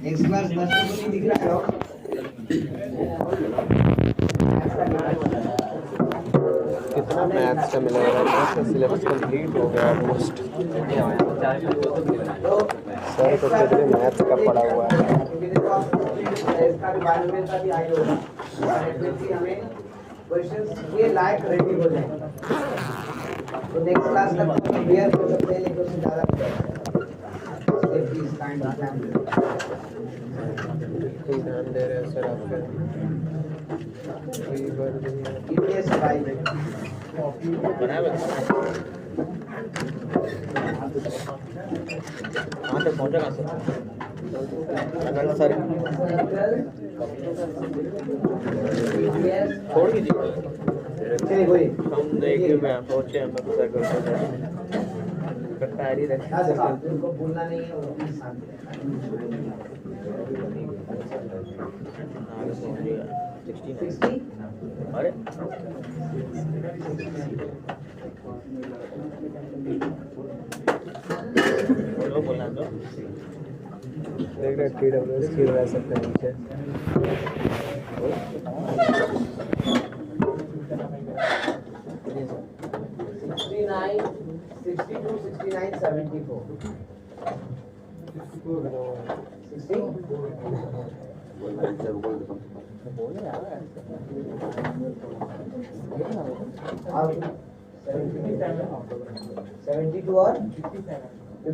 Next class 10 को नहीं दिख रहा है कितना मैथ्स का मिलेगा? मैथ्स का सिलेबस कंप्लीट हो गया ऑलमोस्ट। सर तो कितने मैथ्स का पड़ा हुआ है। इसका भी बायोलॉजी का भी आया होगा डेफिनेटली हमें क्वेश्चंस ये लायक रेडी हो जाएंगे। तो नेक्स्ट क्लास तक क्लियर हो सकते हैं, लेकिन उससे ज़्यादा ध्यान दे रहे हैं सर आपके कहाँ तक पहुँचा कहाँ सर छोड़ दीजिए हम देखिए मैं पहुँचे हम सर तैयारी उनको भूलना नहीं है। अरे बोलना तो देख रहे TWS की रह सकते हैं नीचे। 62, 69, 74. 72 और 57 60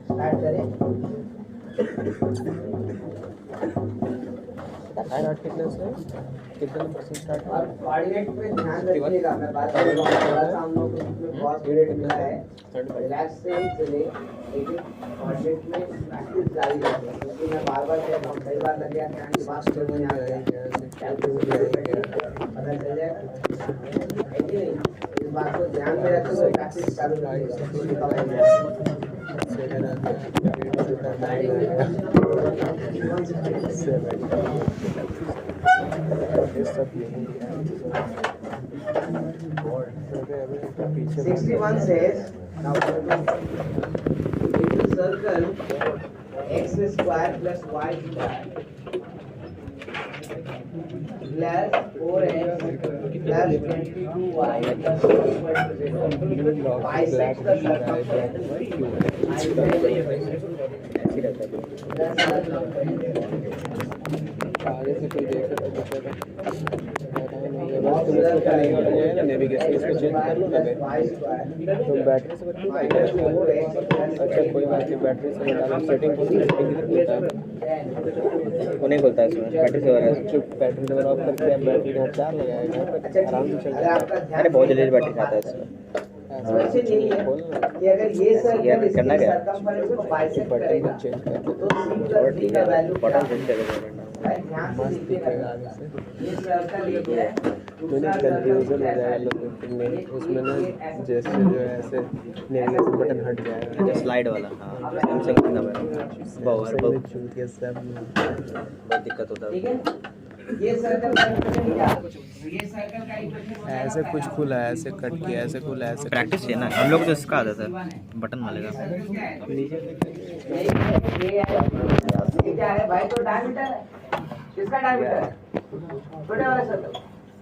स्टार्ट करें। कितने से कितने परसेंट स्टार्ट और कोऑर्डिनेट पे ध्यान रखिएगा, मैं बात कर रहा हूँ थोड़ा सा हम लोग को बहुत पीरियड मिला है, रिलैक्स से ही चले, लेकिन कोऑर्डिनेट में प्रैक्टिस जारी रखें, क्योंकि मैं बार बार कह रहा हूँ, कई बार लग गया कि बात करने आ गया पता चल जाए है कि नहीं। इस बात को ध्यान में रखते हुए प्रैक्टिस चालू रखिएगा। पीछे 61 says now if you circle x square plus y square plus 4x plus 22y plus 5 6 का आगे से कोई देख सकता है नेविगेशन इसको चेंज कर लो ना तो बैटरी से अच्छा कोई बात नहीं, बैटरी से सेटिंग वो नहीं बोलता है इसमें बैटरी से हो रहा है चुप बैटरी नंबर ऑफ करके आप बैटरी का चार्ज लगाएगा आराम से चल जाएगा। अरे बहुत जल्दी बैटरी खाता है इसमें वैसे नहीं है कि अगर ये सर्कल करना क्या सर्कमफरेंस को बाइसेक्ट करेगा चेंज कर तो c plus d का वैल्यू बटन चेंज करेगा ध्यान से देखिएगा। ये सर्कल ये है, मैंने कंफ्यूजन हो जाएगा लोगों में उसमें ना, जैसे जो है ऐसे नेविगेशन बटन हट जाएगा स्लाइड वाला। हाँ सैमसंग का बहुत दिक्कत होता ठीक है। है। ये सर्कल क्या ये सर्कल का इक्वेशन ऐसे कुछ खुला है, ऐसे कट किया, ऐसे खुला, ऐसे प्रैक्टिस है ना हम लोग तो इसका आदत है बटन वाले का। ये क्या है भाई, तो डायमीटर है, किसका डायमीटर है, छोटे वाले सर्कल।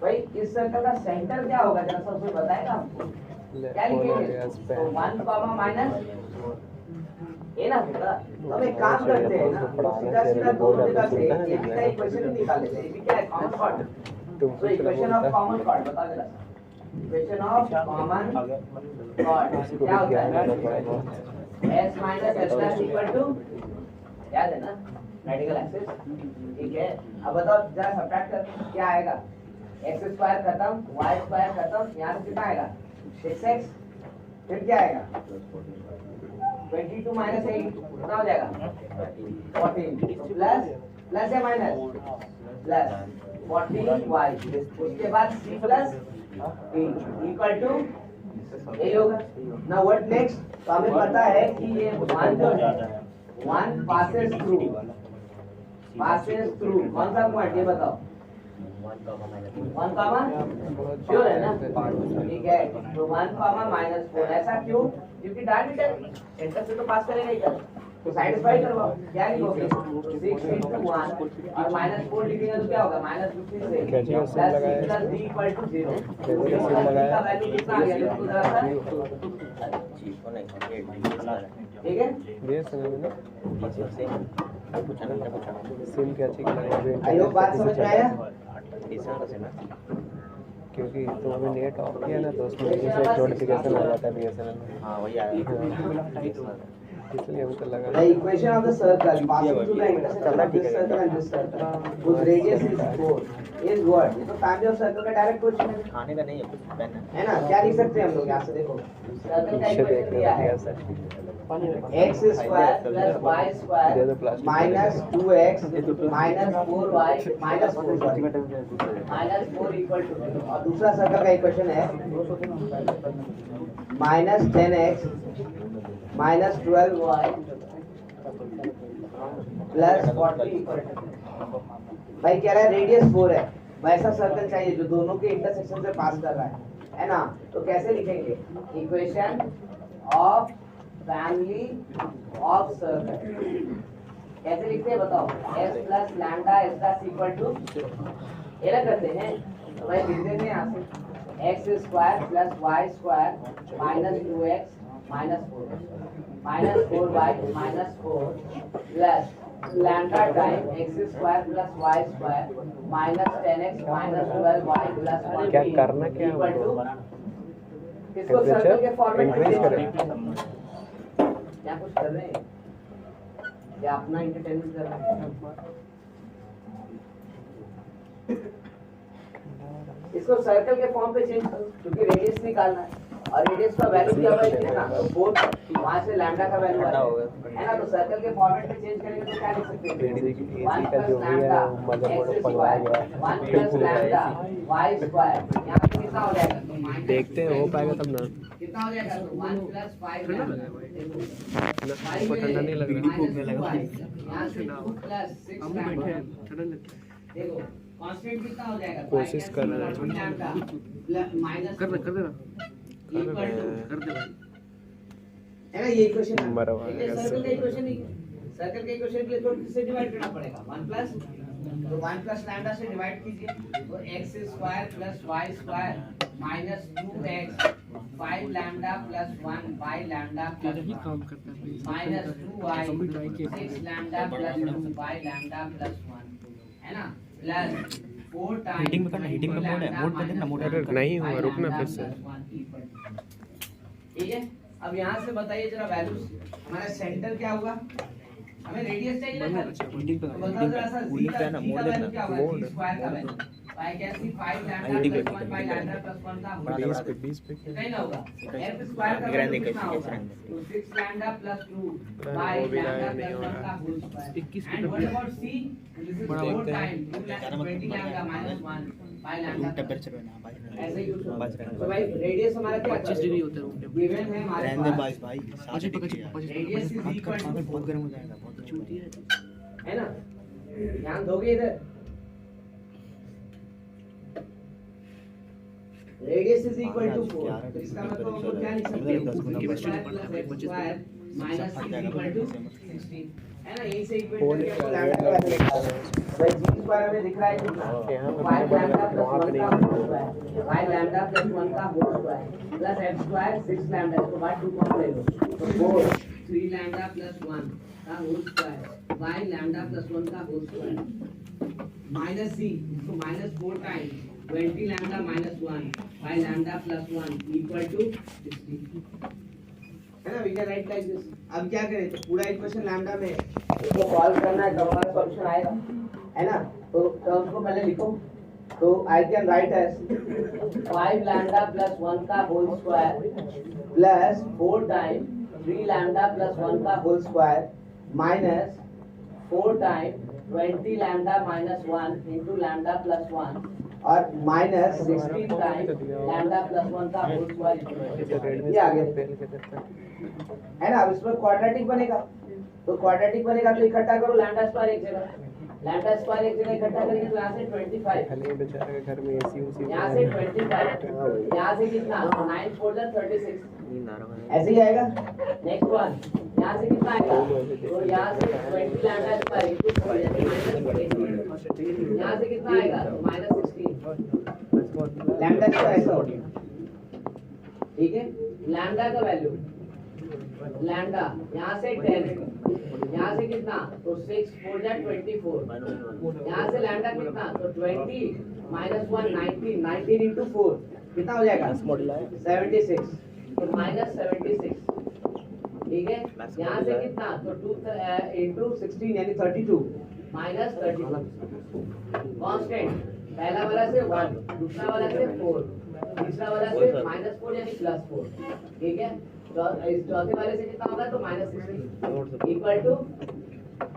भाई इस सर्कल का सेंटर क्या होगा जरा सबसे बताएगा हमको, क्या लिखेंगे, तो 1 माइनस ये ना होगा। हम एक काम करते हैं ना, सीधा सीधा दोनों जगह से एक का इक्वेशन निकाल लेते हैं। ये क्या है, कॉमन कॉर्ड, तो इक्वेशन ऑफ कॉमन कॉर्ड बता देना। इक्वेशन ऑफ कॉमन कॉर्ड क्या होता है, s minus s dash equal to, याद है ना, रेडिकल एक्सिस। ठीक है, अब बताओ जरा सब्ट्रैक्ट कर क्या आएगा, x स्क्वायर खत्म, y स्क्वायर खत्म, यहाँ से कितना आएगा 6x, फिर क्या आएगा 22 minus 8 कितना हो जाएगा 14 प्लस प्लस या माइनस प्लस 14y, उसके बाद c plus d equal to यही होगा ना। व्हाट नेक्स्ट, तो हमें पता है कि ये मान जो है 1 passes through कौन सा पॉइंट ये बताओ 1 कामा श्योर है ना ठीक है तो 1 कामा -4 ऐसा क्यों क्योंकि डायमीटर सेंटर से तो पास करेगा ही कर तो साइड करवाओ क्या लिखोगे 6 into 1 और -4 लिखेंगे तो क्या होगा -15 से प्लस d equal to 0 का वैल्यू कितना आ गया देखो जरा सा ठीक है ये समझ में सिम क्या चीज लगा आयो बात समझ में आया क्योंकि तो अभी नेट ऑफ किया ना तो उसमें एक नोटिफिकेशन आ जाता है बीएसएनएल में हाँ वही आया इसलिए हमको लगा The equation of the circle passing through the intersection of this circle and this circle whose radius is 4 is what? ये तो family of circle का direct क्वेश्चन है खाने का नहीं है कुछ पेन है ना क्या लिख सकते हैं हम लोग यहाँ से देखो सर्कल का पीछे इक्वेशन देखने दिया को है दिया sir x square plus y दे square दो plastic minus 2x minus 4y minus 4 minus 4 equal to 0 और दूसरा सर्कल का इक्वेशन है minus 10x minus 12y plus 40 equal to 0 भाई कह रहा है रेडियस 4 है वैसा सर्कल चाहिए जो दोनों के इंटरसेक्शन से पास कर रहा है ना तो कैसे लिखेंगे equation of family of circle कैसे लिखते हैं बताओ s plus lambda s plus equal to ये लग करते हैं तो भाई लिख देते हैं यहाँ से x square plus y square minus 2x minus 4y minus 4 plus lambda time x square plus y square minus 10x minus 12y plus 1 क्या करना क्या है equal to उनको इसको सर्कल के फॉर्मेट में इंक्रीज करें क्या कुछ कर रहे हैं या अपना एंटरटेनमेंट कर रहे हैं इसको सर्कल के फॉर्म पे चेंज करो क्योंकि रेडियस निकालना है और रेडियस का वैल्यू क्या है कितना तो 4 वहां से लैम्डा का वैल्यू है ना तो सर्कल के फॉर्मेट में चेंज करेंगे तो क्या लिख सकते हैं एसी का जो भी है मदरबोर्ड पलवा गया 1 plus lambda y square यहाँ पे कितना हो जाएगा तो minus देखते हैं हो पाएगा तब ना कितना हो जाएगा तो 1 plus 5 lambda को ठंडा नहीं लग रहा यहाँ से 2 plus 6 lambda देखो कांस्टेंट कितना हो जाएगा कोशिश कर रहे हैं माइनस कर देना है ना ये इक्वेशन मरवा सर्कल का इक्वेशन ही सर्कल के इक्वेशन के लिए तो किससे डिवाइड करना पड़ेगा 1 प्लस तो 1 प्लस लैम्डा से डिवाइड कीजिए तो x square plus y square minus 2x 5 lambda plus 1 y lambda plus minus 2y 6 lambda plus 2 y lambda plus 1 है ना प्लस 4 टाइम्स हीटिंग में करना हीटिंग में मोड है मोड कर देना मोड नहीं हुआ रुकना फिर से ठीक है अब यहाँ से बताइए जरा वैल्यूज हमारा सेंटर क्या होगा हमें रेडियस चाहिए ना हीटिंग पे तो बताओ जरा सा कूलिंग पे है ना मोड देखना क्या होगा मोड स्क्वायर का value I can see 5 lambda plus 1 by lambda plus 1 का होल 20 पे नहीं ना होगा f स्क्वायर का वैल्यू कितना होगा तो 6 lambda plus 2 by lambda plus 1 का whole square and what about c this is 4 time 20 lambda minus 1 by lambda temperature है ना भाई ऐसे ही कुछ तो भाई रेडियस हमारा क्या 25 डिग्री होता है रूम गिवन है हमारे रहने दे पास भाई 60 degree radius is equal to बहुत गर्म हो जाएगा बहुत चूती है ना ध्यान दोगे इधर रेडियस इज इक्वल टू 4 तो इसका मतलब हम लोग क्या लिख सकते हैं square minus c equal to 16 है ना यही से इक्वेशन के लैम्डा का वैल्यू भाई g स्क्वायर हमें दिख रहा है कितना 5 लैम्डा प्लस 1 का होल स्क्वायर 5 लैम्डा प्लस 1 का whole square plus f square 6 lambda इसको बाद 2 कॉमन ले लो तो 4 3 लैम्डा प्लस 1 का होल स्क्वायर 5 लैम्डा प्लस 1 का होल स्क्वायर माइनस c इसको minus 4 times 20 lambda minus 1 5 lambda plus 1 equal to 60 है ना we can write like this अब क्या करें तो पूरा इक्वेशन लैम्डा में इसको सॉल्व करना है तो हमारा सॉल्यूशन आएगा है ना तो टर्म्स को पहले लिखो तो I can write as 5 lambda plus 1 का whole square plus 4 time 3 lambda plus 1 का whole square minus 4 time 20 lambda minus 1 into lambda plus 1 और माइनस 16 टाइम लैम्डा प्लस 1 का होल स्क्वायर ये आ गया है ना अब इसमें क्वाड्रेटिक बनेगा तो क्वाड्रेटिक बनेगा तो इकट्ठा करो लैम्डा स्क्वायर एक जगह, लैम्डा स्क्वायर एक जगह इकट्ठा करेंगे तो यहाँ से 25, खाली बेचारे के घर में एसी उसी यहाँ से 25, यहाँ से कितना 9 4 36, नींद आ रहा है। ऐसे ही आएगा। नेक्स्ट वन, यहाँ से कितना आएगा, तो यहाँ से 20 लैम्डा स्क्वायर इनटू 4 यानी -18, यहाँ से कितना आएगा तो -16 लैम्डा स्क्वायर ऐसा हो गया, ठीक है। लैम्डा का वैल्यू, लैम्डा यहाँ से 10, यहाँ से कितना तो 6 4 24, यहाँ से लैम्डा कितना तो 20 -1 19, 19 into 4 कितना हो जाएगा 76, तो -76, ठीक है। यहाँ से कितना तो 2 into 16 यानी 32 -32, कांस्टेंट पहला वाला से 1, दूसरा वाला से 4, तीसरा वाला से -4 यानी +4, ठीक है। तो इस चौथे वाले से कितना होगा तो -16 इक्वल टू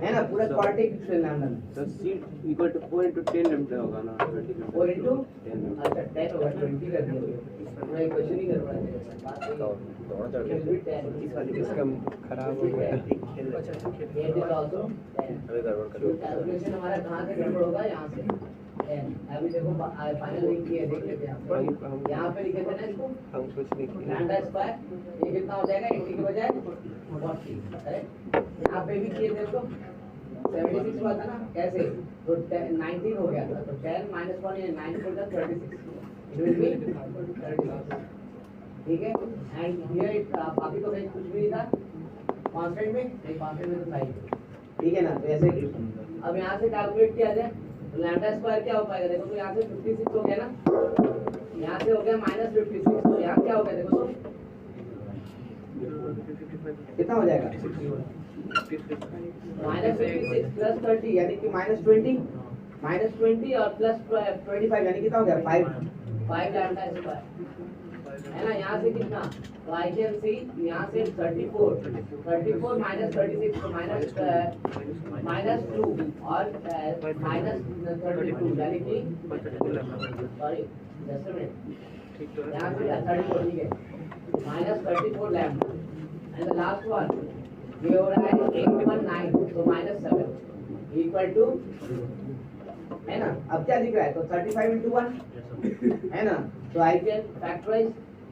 है ना पूरा क्वाड्रेटिक लैम्डा में तो c equal to 4 into 10 lambda होगा ना 20 लैम्डा 4 into अच्छा 10 होगा 20 कर दिया मैं क्वेश्चन ही कर रहा था थोड़ा चढ़ इसका खराब हो गया। ये इज आल्सो 10 अभी गड़बड़ कर कैलकुलेशन हमारा कहां से गड़बड़ होगा यहां से 10 अभी देखो फाइनल लिख किया देख लेते हैं यहां पे लिखे थे ना इसको हम कुछ नहीं किए। लैम्डा स्क्वायर ये कितना हो जाएगा 80 के बजाय 40 करेक्ट। यहाँ पे भी किए थे तो 76 हुआ था ना कैसे तो 19 हो गया था तो 10 - 1 ये 9 4 36 इट विल बी 36, ठीक है। एंड हियर बाकी तो कुछ भी नहीं था कांस्टेंट में नहीं, कांस्टेंट में तो था ही, ठीक है ना। तो ऐसे अब यहाँ से कैलकुलेट किया जाए तो लैम्डा स्क्वायर क्या हो पाएगा देखो, तो यहाँ से 56 हो गया ना, यहाँ से हो गया -56, तो यहाँ क्या हो गया देखो तो कितना हो जाएगा -56 प्लस 30 यानी कि -20 और प्लस 25 यानी कितना हो गया 5 लैम्डा स्क्वायर है ना। यहाँ से कितना तो आई कैन सी यहाँ से 34 -36 तो -2 और -32 यानी कि सॉरी जस्ट अ मिनट यहाँ से 34 ठीक है -34 lambda and the last one ये हो रहा है 819 तो -7 इक्वल टू है ना। अब क्या दिख रहा है तो 35 into 1 है ना, तो I can factorise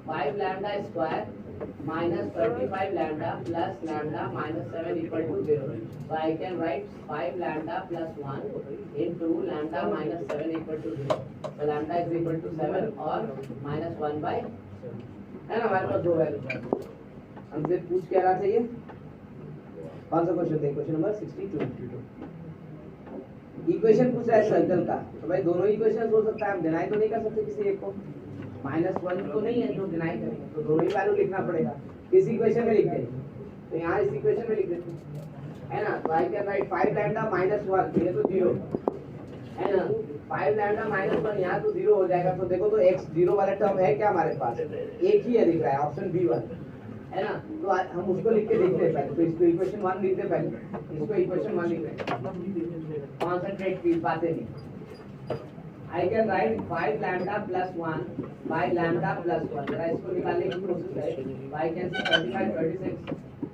5 lambda square -35 lambda plus lambda -7 equal to 0, so I can write 5 lambda plus 1 into lambda minus 7 equal to 0, so lambda is equal to 7 और -1 by है ना। हमारे पास दो वैल्यू हमसे पूछ क्या रहा चाहिए, कौन सा क्वेश्चन है क्वेश्चन नंबर 62 इक्वेशन पूछ रहा है सर्कल का, तो भाई दोनों इक्वेशन हो सकता है, हम डिनाई तो नहीं कर सकते किसी एक को, -1 तो नहीं है जो डिनाई करेंगे, तो दोनों ही वैल्यू लिखना पड़ेगा। इस इक्वेशन में लिख देंगे तो यहाँ इस इक्वेशन में लिख देते हैं है ना। तो आई कैन राइट 5 लैम्डा -1 ये तो 0 है ना, 5 लैम्डा -1 यहाँ तो 0 हो जाएगा, तो देखो तो x 0 वाला टर्म है क्या हमारे पास, एक ही है दिख रहा है ऑप्शन B1 है ना। तो हम उसको लिख के देख ले पहले, तो इसको इक्वेशन 1 लिख दे पहले, इसको इक्वेशन 1 लिख रहे कॉन्सेंट्रेट की बातें नहीं। आई can right 5 lambda plus 1 by lambda plus 1, जरा इसको निकालने की कोशिश करें। आई कैन से 35 36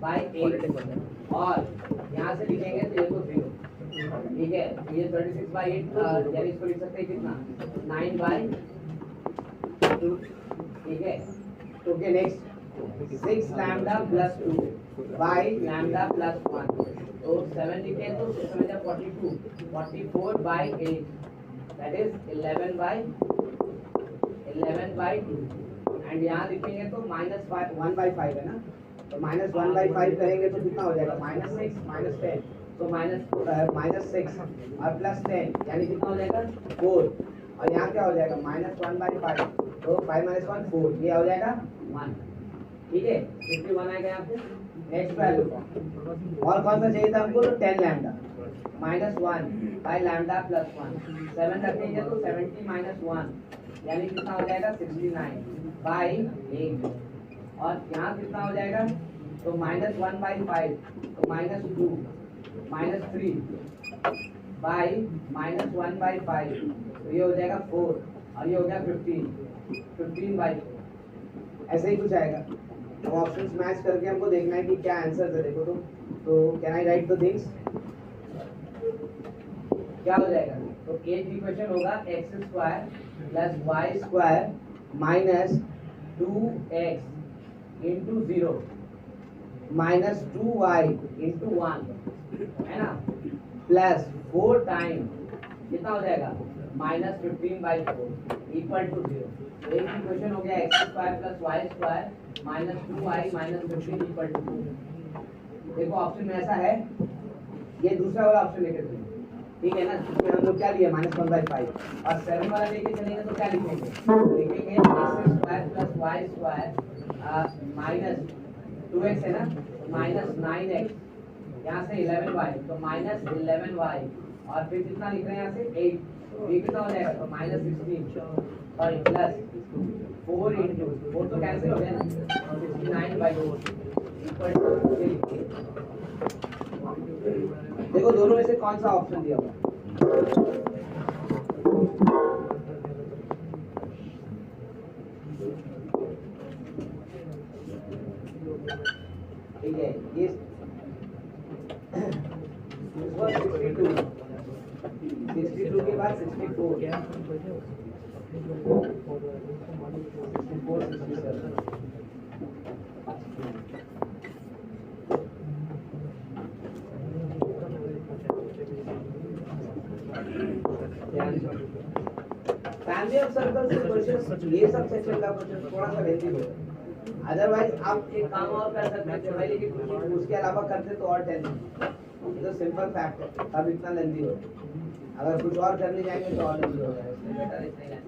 बाय 8 और यहाँ से लिखेंगे तो ये तो 0 ठीक है, ये 36 बाय 8 यानी इसको लिख सकते हैं कितना 9 बाय 2 ठीक है। तो okay next 6 lambda plus 2 by lambda plus 1, तो 7 लिखे तो 6 में 42 44 by 8 that is 11 by 2 and यहाँ लिखेंगे तो -1 बाय 5 है ना, तो -1 बाय 5 करेंगे तो कितना हो जाएगा -6 -10, तो -6 और प्लस 10 यानी कितना हो जाएगा 4 और यहाँ क्या हो जाएगा -1 बाय 5, तो 5 - 1 4 ये हो जाएगा 1 ठीक है। 51 आएगा यहाँ पे। नेक्स्ट वैल्यू और कौन सा चाहिए था हमको, तो 10 लैम्डा -1 बाय लैम्डा प्लस 1, 7 रखेंगे तो 70 - 1 यानी कितना हो जाएगा 69 बाय 8 और यहाँ कितना हो जाएगा तो -1 बाय 5 तो -2 -3 बाय -1 बाय 5 तो ये हो जाएगा 4 और ये हो गया 15 बाय ऐसे ही कुछ आएगा वो ऑप्शंस मैच करके हमको देखना है कि क्या आंसर है। देखो तो can I right the things, क्या हो जाएगा? तो एज इक्वेशन होगा x square plus y square minus 2x into 0 minus 2y into 1 है ना, प्लस 4 टाइम कितना हो जाएगा -15/4 इक्वल टू 0। तो एक इक्वेशन हो गया x square plus y square minus 2y minus 15 equal to 2। देखो ऑप्शन में ऐसा है, ये दूसरा वाला ऑप्शन लेके चलेंगे, ठीक है ना, इसमें हम लोग क्या लिए -1/5 और 7 वाला लेके चलेंगे तो क्या लिखेंगे? लिखेंगे x square plus y square minus 2x है ना, तो माइनस 9x, यहाँ से 11y तो माइनस 11y और फिर कितना लिख रहे हैं यहाँ से 8, ये कितना हो जाएगा? तो -16 और प्लस 4 इंटू 4 तो कैंसिल हो गया ना, 69/4 इक्वल टू ये लिखिए। देखो दोनों में से कौन सा ऑप्शन दिया हुआ? ठीक है, ये 62 के बाद 64 क्या 64 67 फैमिली ऑफ सर्कल से क्वेश्चन, ये सब सेक्शन का क्वेश्चन थोड़ा सा लेंदी होगा। अदरवाइज आप एक काम और कर सकते हैं भाई, लेकिन उसके अलावा करते तो और टेंशन, ये तो सिंपल फैक्ट है, अब इतना लेंदी हो, अगर कुछ और करने जाएंगे तो और लेंदी हो जाएगा, इसलिए बेटर इतना ही है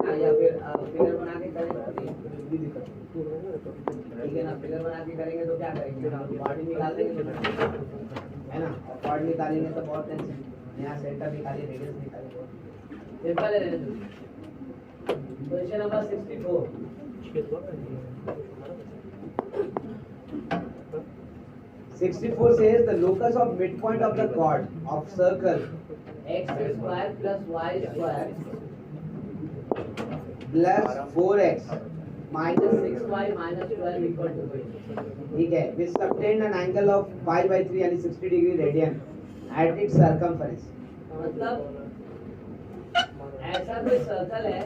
ना। या फिर फिगर बना के करेंगे तो भी दिक्कत, ठीक है ना, फिगर बना के करेंगे तो क्या करेंगे, बॉडी निकाल देंगे है ना, बॉडी निकालेंगे तो बहुत टेंशन, यहाँ सेंटर निकालिए, रेडियस निकालिए, सिंपल है। Question number 64, says the locus of midpoint of the chord of circle x square plus y square plus 4x minus 6y minus 12 equal to 8, ठीक है, which subtend an angle of pi/3 यानी 60 degree radian at its circumference। मतलब ऐसा कोई circle है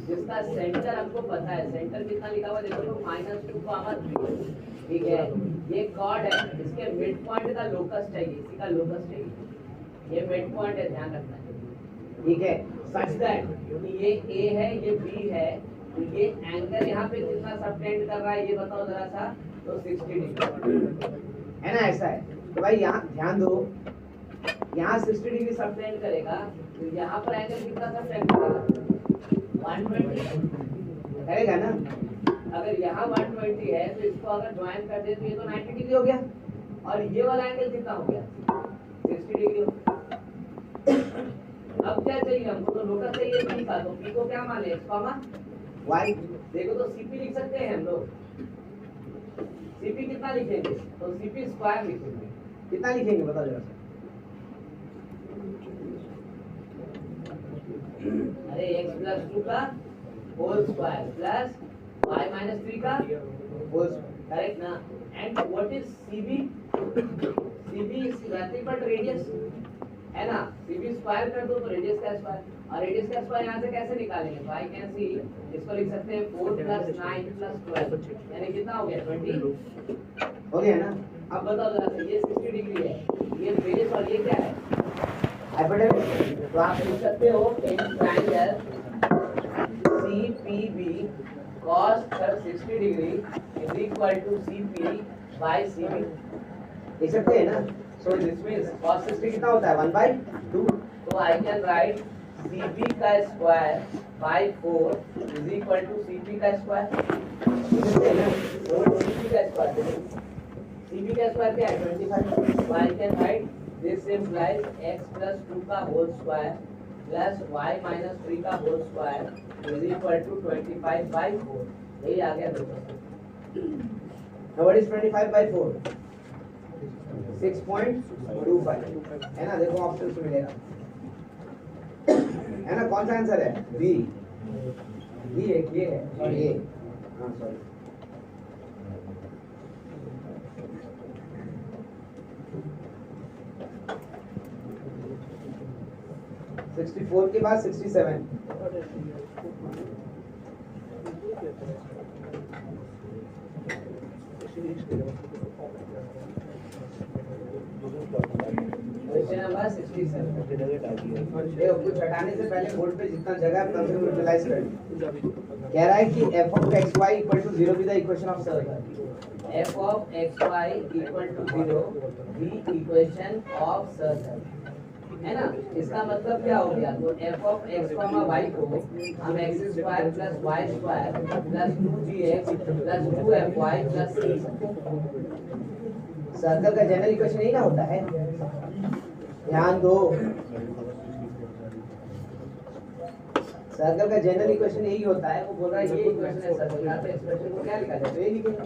जिसका centre हमको पता है, सेंटर कितना लिखा हुआ देखो तो -2,3, ठीक है, ये कॉर्ड है, इसके मिड पॉइंट का लोकस चाहिए, इसी का लोकस चाहिए, ये मिड पॉइंट है, ध्यान रखना है, ठीक है, सच दैट ये A है, ये B है, तो ये एंगल यहाँ पे कितना सबटेंड कर रहा है ये बताओ जरा सा, तो 60 डिग्री है ना, ऐसा है। तो भाई यहाँ ध्यान दो, यहाँ 60 डिग्री सबटेंड करेगा, तो यहाँ पर एंगल कितना सबटेंड करेगा? 120 करेगा ना। अगर यहाँ 120 है तो इसको अगर ज्वाइन कर दे तो ये तो 90 डिग्री हो गया, और ये वाला एंगल कितना हो गया? 60 डिग्री। अब क्या चाहिए हमको? तो लोकस चाहिए P का, तो P को क्या माने? x, y। देखो तो CP लिख सकते हैं हम लोग, CP कितना लिखेंगे? तो CP स्क्वायर लिखेंगे, कितना लिखेंगे बताओ जरा सा। अरे x प्लस 2 का whole square plus y minus 3 का होल, करेक्ट ना। And what is CB? CB is nothing but radius है ना, CB स्क्वायर कर दो तो रेडियस का स्क्वायर, और रेडियस का स्क्वायर यहाँ से कैसे निकालेंगे? तो आई कैन सी, इसको लिख सकते हैं 4 + 9 + 12 यानी कितना हो गया? 20 हो गया ना। अब बताओ जरा सा, ये 60 डिग्री है, ये बेस और ये क्या है? हाइपोटेनस। तो आप लिख सकते हो ट्रायंगल CPB cos 60 डिग्री is equal to CP by CB, लिख सकते हैं ना। सो दिस मींस cos 60 कितना होता है? 1/2। तो आई कैन राइट CB का square by 4 is equal to CP का स्क्वायर, लिख सकते हैं ना। और CP का स्क्वायर, CP का स्क्वायर क्या है? 25। तो I can right this implies x plus 2 का whole square plus y minus 3 का whole square is equal to 25/4। यही आ गया दोस्तों। Now what is 25/4? 6.25 है ना। देखो ऑप्शन से मिलेगा है ना, कौन सा आंसर है? बी। बी एक ये है और ये, हाँ सॉरी 64 के बाद 67 क्वेश्चन नंबर 67 ये कुछ हटाने से पहले बोर्ड पे जितना जगह है उतना यूटिलाइज कर कह रहा है कि f of xy equal to 0 be the equation of circle f of xy equal to 0 be equation of circle है ना। इसका मतलब क्या हो गया, तो f of x, y को हम x square plus y square plus 2gx plus 2fy plus c, circle का जनरल इक्वेशन यही ना होता है, ध्यान दो, सर्कल का जनरल इक्वेशन यही होता है। वो बोल रहा है ये इक्वेशन है सर्कल का, तो एक्सप्रेशन को क्या लिखा जाए, तो ये लिखेंगे।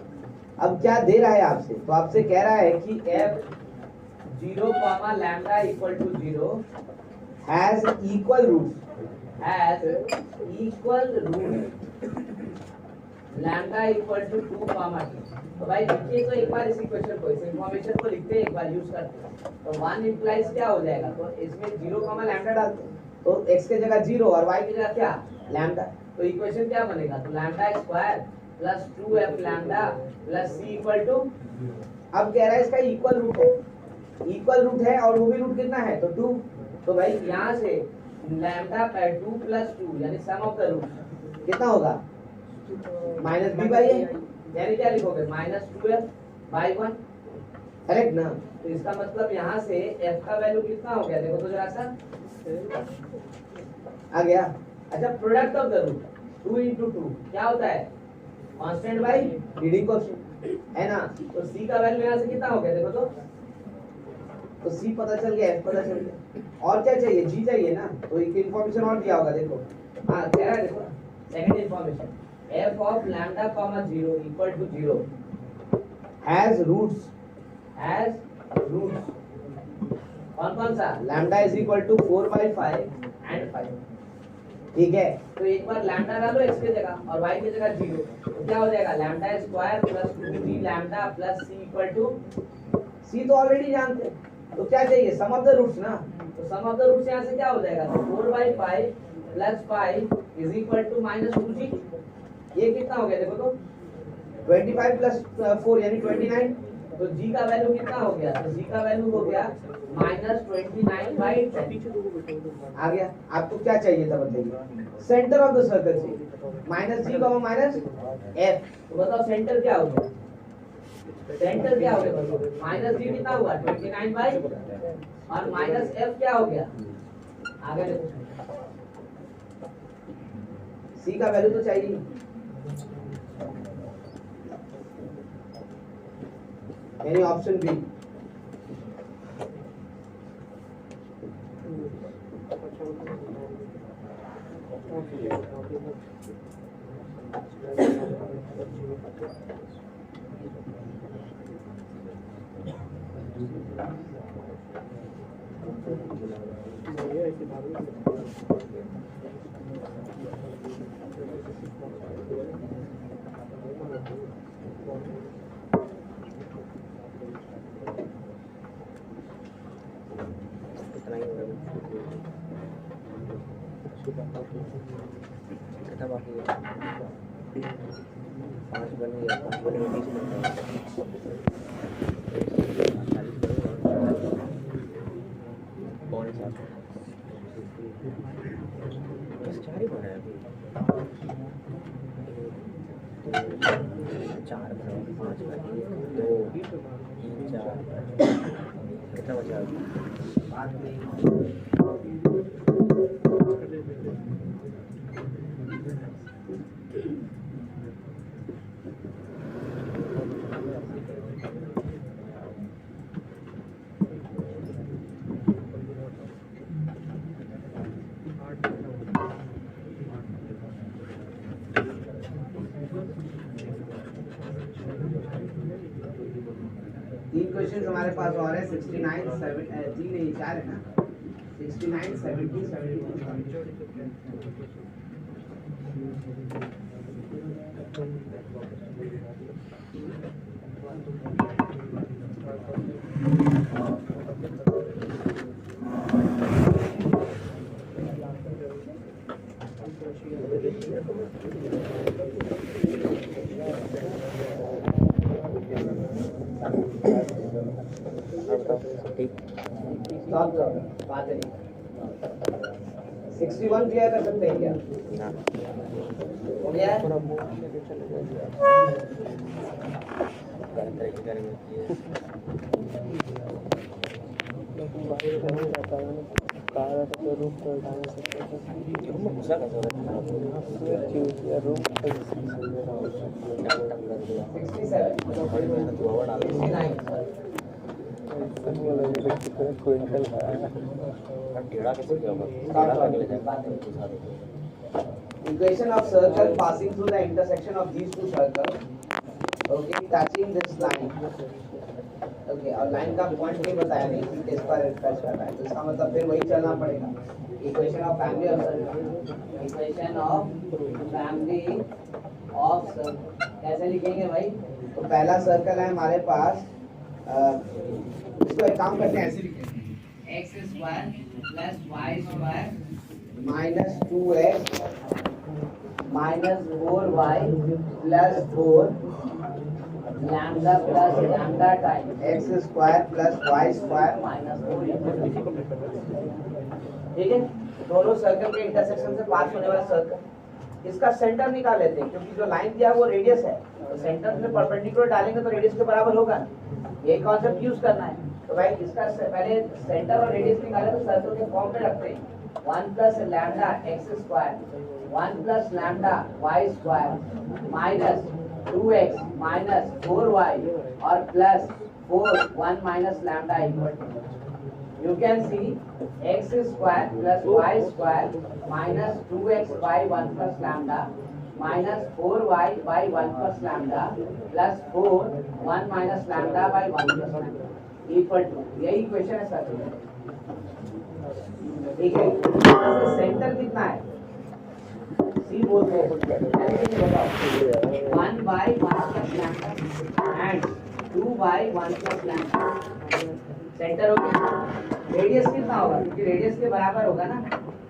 अब क्या दे रहा है आपसे, तो आपसे कह रहा है कि f 0, lambda equal to 0 has equal roots lambda equal to 2, 2। तो भाई देखिए, तो एक बार इस इक्वेशन को, इस इंफॉर्मेशन को लिखते हैं, एक बार यूज करते हैं, तो 1 इंप्लाइज क्या हो जाएगा, तो इसमें 0, लैम्डा डालते हैं, तो x के जगह 0 और y की जगह क्या, लैम्डा, तो इक्वेशन क्या बनेगा, तो lambda square plus 2f lambda plus c equal to, अब कह रहा है इसका इक्वल रूट है, इक्वल रूट है और वो भी रूट कितना है, तो 2, तो भाई यहाँ से लैम्डा 2 प्लस 2 यानी सम ऑफ द रूट कितना होगा, माइनस b बाई a, यानी क्या लिखोगे, माइनस 2f बाई 1, करेक्ट ना। तो इसका मतलब यहाँ से f का वैल्यू कितना हो गया, देखो तो जरा सा आ गया। अच्छा, product of the root 2 into 2 क्या होता है, कांस्टेंट बाई लीडिंग कोएफिशिएंट, है ना। तो c का वैल्यू यहाँ से कितना हो गया, देखो तो c पता चल गया, f पता चल गया, और क्या चाहिए, g चाहिए ना, तो एक इंफॉर्मेशन और दिया होगा, देखो हाँ कह रहा है, देखो second information f of lambda comma 0 equal to 0 has roots कौन कौन सा, lambda is equal to 4 by 5 and 5, ठीक है। तो एक बार लैम्डा डालो x की जगह और y की जगह 0, तो क्या हो जाएगा, lambda square plus 2g lambda plus c equal to, c तो ऑलरेडी जानते हैं, तो क्या चाहिए, सम ऑफ द रूट्स ना, तो सम ऑफ द रूट्स यहाँ से क्या हो जाएगा, तो 4 by 5 plus 5 is equal to minus 2g, ये कितना हो गया, देखो तो 25 प्लस 4 यानी 29, तो g का वैल्यू कितना हो गया, तो g का वैल्यू हो गया माइनस 29 बाई 10, आ गया। आपको क्या चाहिए था, बताइए, सेंटर ऑफ द सर्कल चाहिए, माइनस g माइनस f, तो बताओ सेंटर क्या हो गया, सेंटर क्या हो गया, बताओ माइनस g कितना हुआ 29 बाई, और माइनस f क्या हो गया, आगे देखो c का वैल्यू तो चाहिए, यानी ऑप्शन बी। कितना बाकी है, 5 बने या 5 बने 20 मिनट पौने 7, बस 4 ही बना है अभी, 4 बना, 5 बाकी, 2 3 4, कितना बचा बात नहीं। तीन क्वेश्चन हमारे पास और है, 69 7 3 नहीं 4 है ना, 69 70 72 सॉल्व करो, बात नहीं 61 क्लियर कर सकते हैं क्या? हो गया है? थोड़ा मोड़ लेके चले जाइए बाहर नहीं जाता है कार आता तो रूम पर डाल सकते हैं रूम में घुसा कैसे होता है रूम पर 67 quintal equation of circle passing through the intersection of these two circles, okay, touching this line, okay, और लाइन का पॉइंट नहीं बताया नहीं किस पर टच कर रहा है, तो इसका मतलब फिर वही चलना पड़ेगा। Equation of family of circle, equation of family of circle कैसे लिखेंगे भाई? तो पहला सर्कल है हमारे पास, इसको एक काम करते हैं, ऐसे लिखेंगे x square plus y square minus 2x minus 4y plus 4 lambda plus lambda time x square plus y square minus 4। ठीक है, दोनों सर्कल के इंटरसेक्शन से पास होने वाला सर्कल, इसका सेंटर निकाल लेते हैं क्योंकि जो लाइन दिया है वो रेडियस है, तो सेंटर में परपेंडिकुलर डालेंगे तो रेडियस के बराबर होगा, ये कॉन्सेप्ट यूज करना है। तो भाई इसका पहले सेंटर और रेडियस निकाले तो सर्कल के फॉर्म में रखते हैं 1 plus lambda X square 1 plus lambda Y square minus 2x minus 4y और plus 4 1 minus lambda equal to, you can see x square plus y square minus 2x by 1 plus lambda minus 4y by 1 plus lambda plus 4 1 minus lambda by 1 plus lambda equal to, यही equation है sir. ठीक है, centre कितना है? सी बोलते हैं 1 by 1 plus lambda and 2 by 1 plus lambda। Centre हो गया, रेडियस कितना होगा? क्योंकि रेडियस के बराबर होगा ना,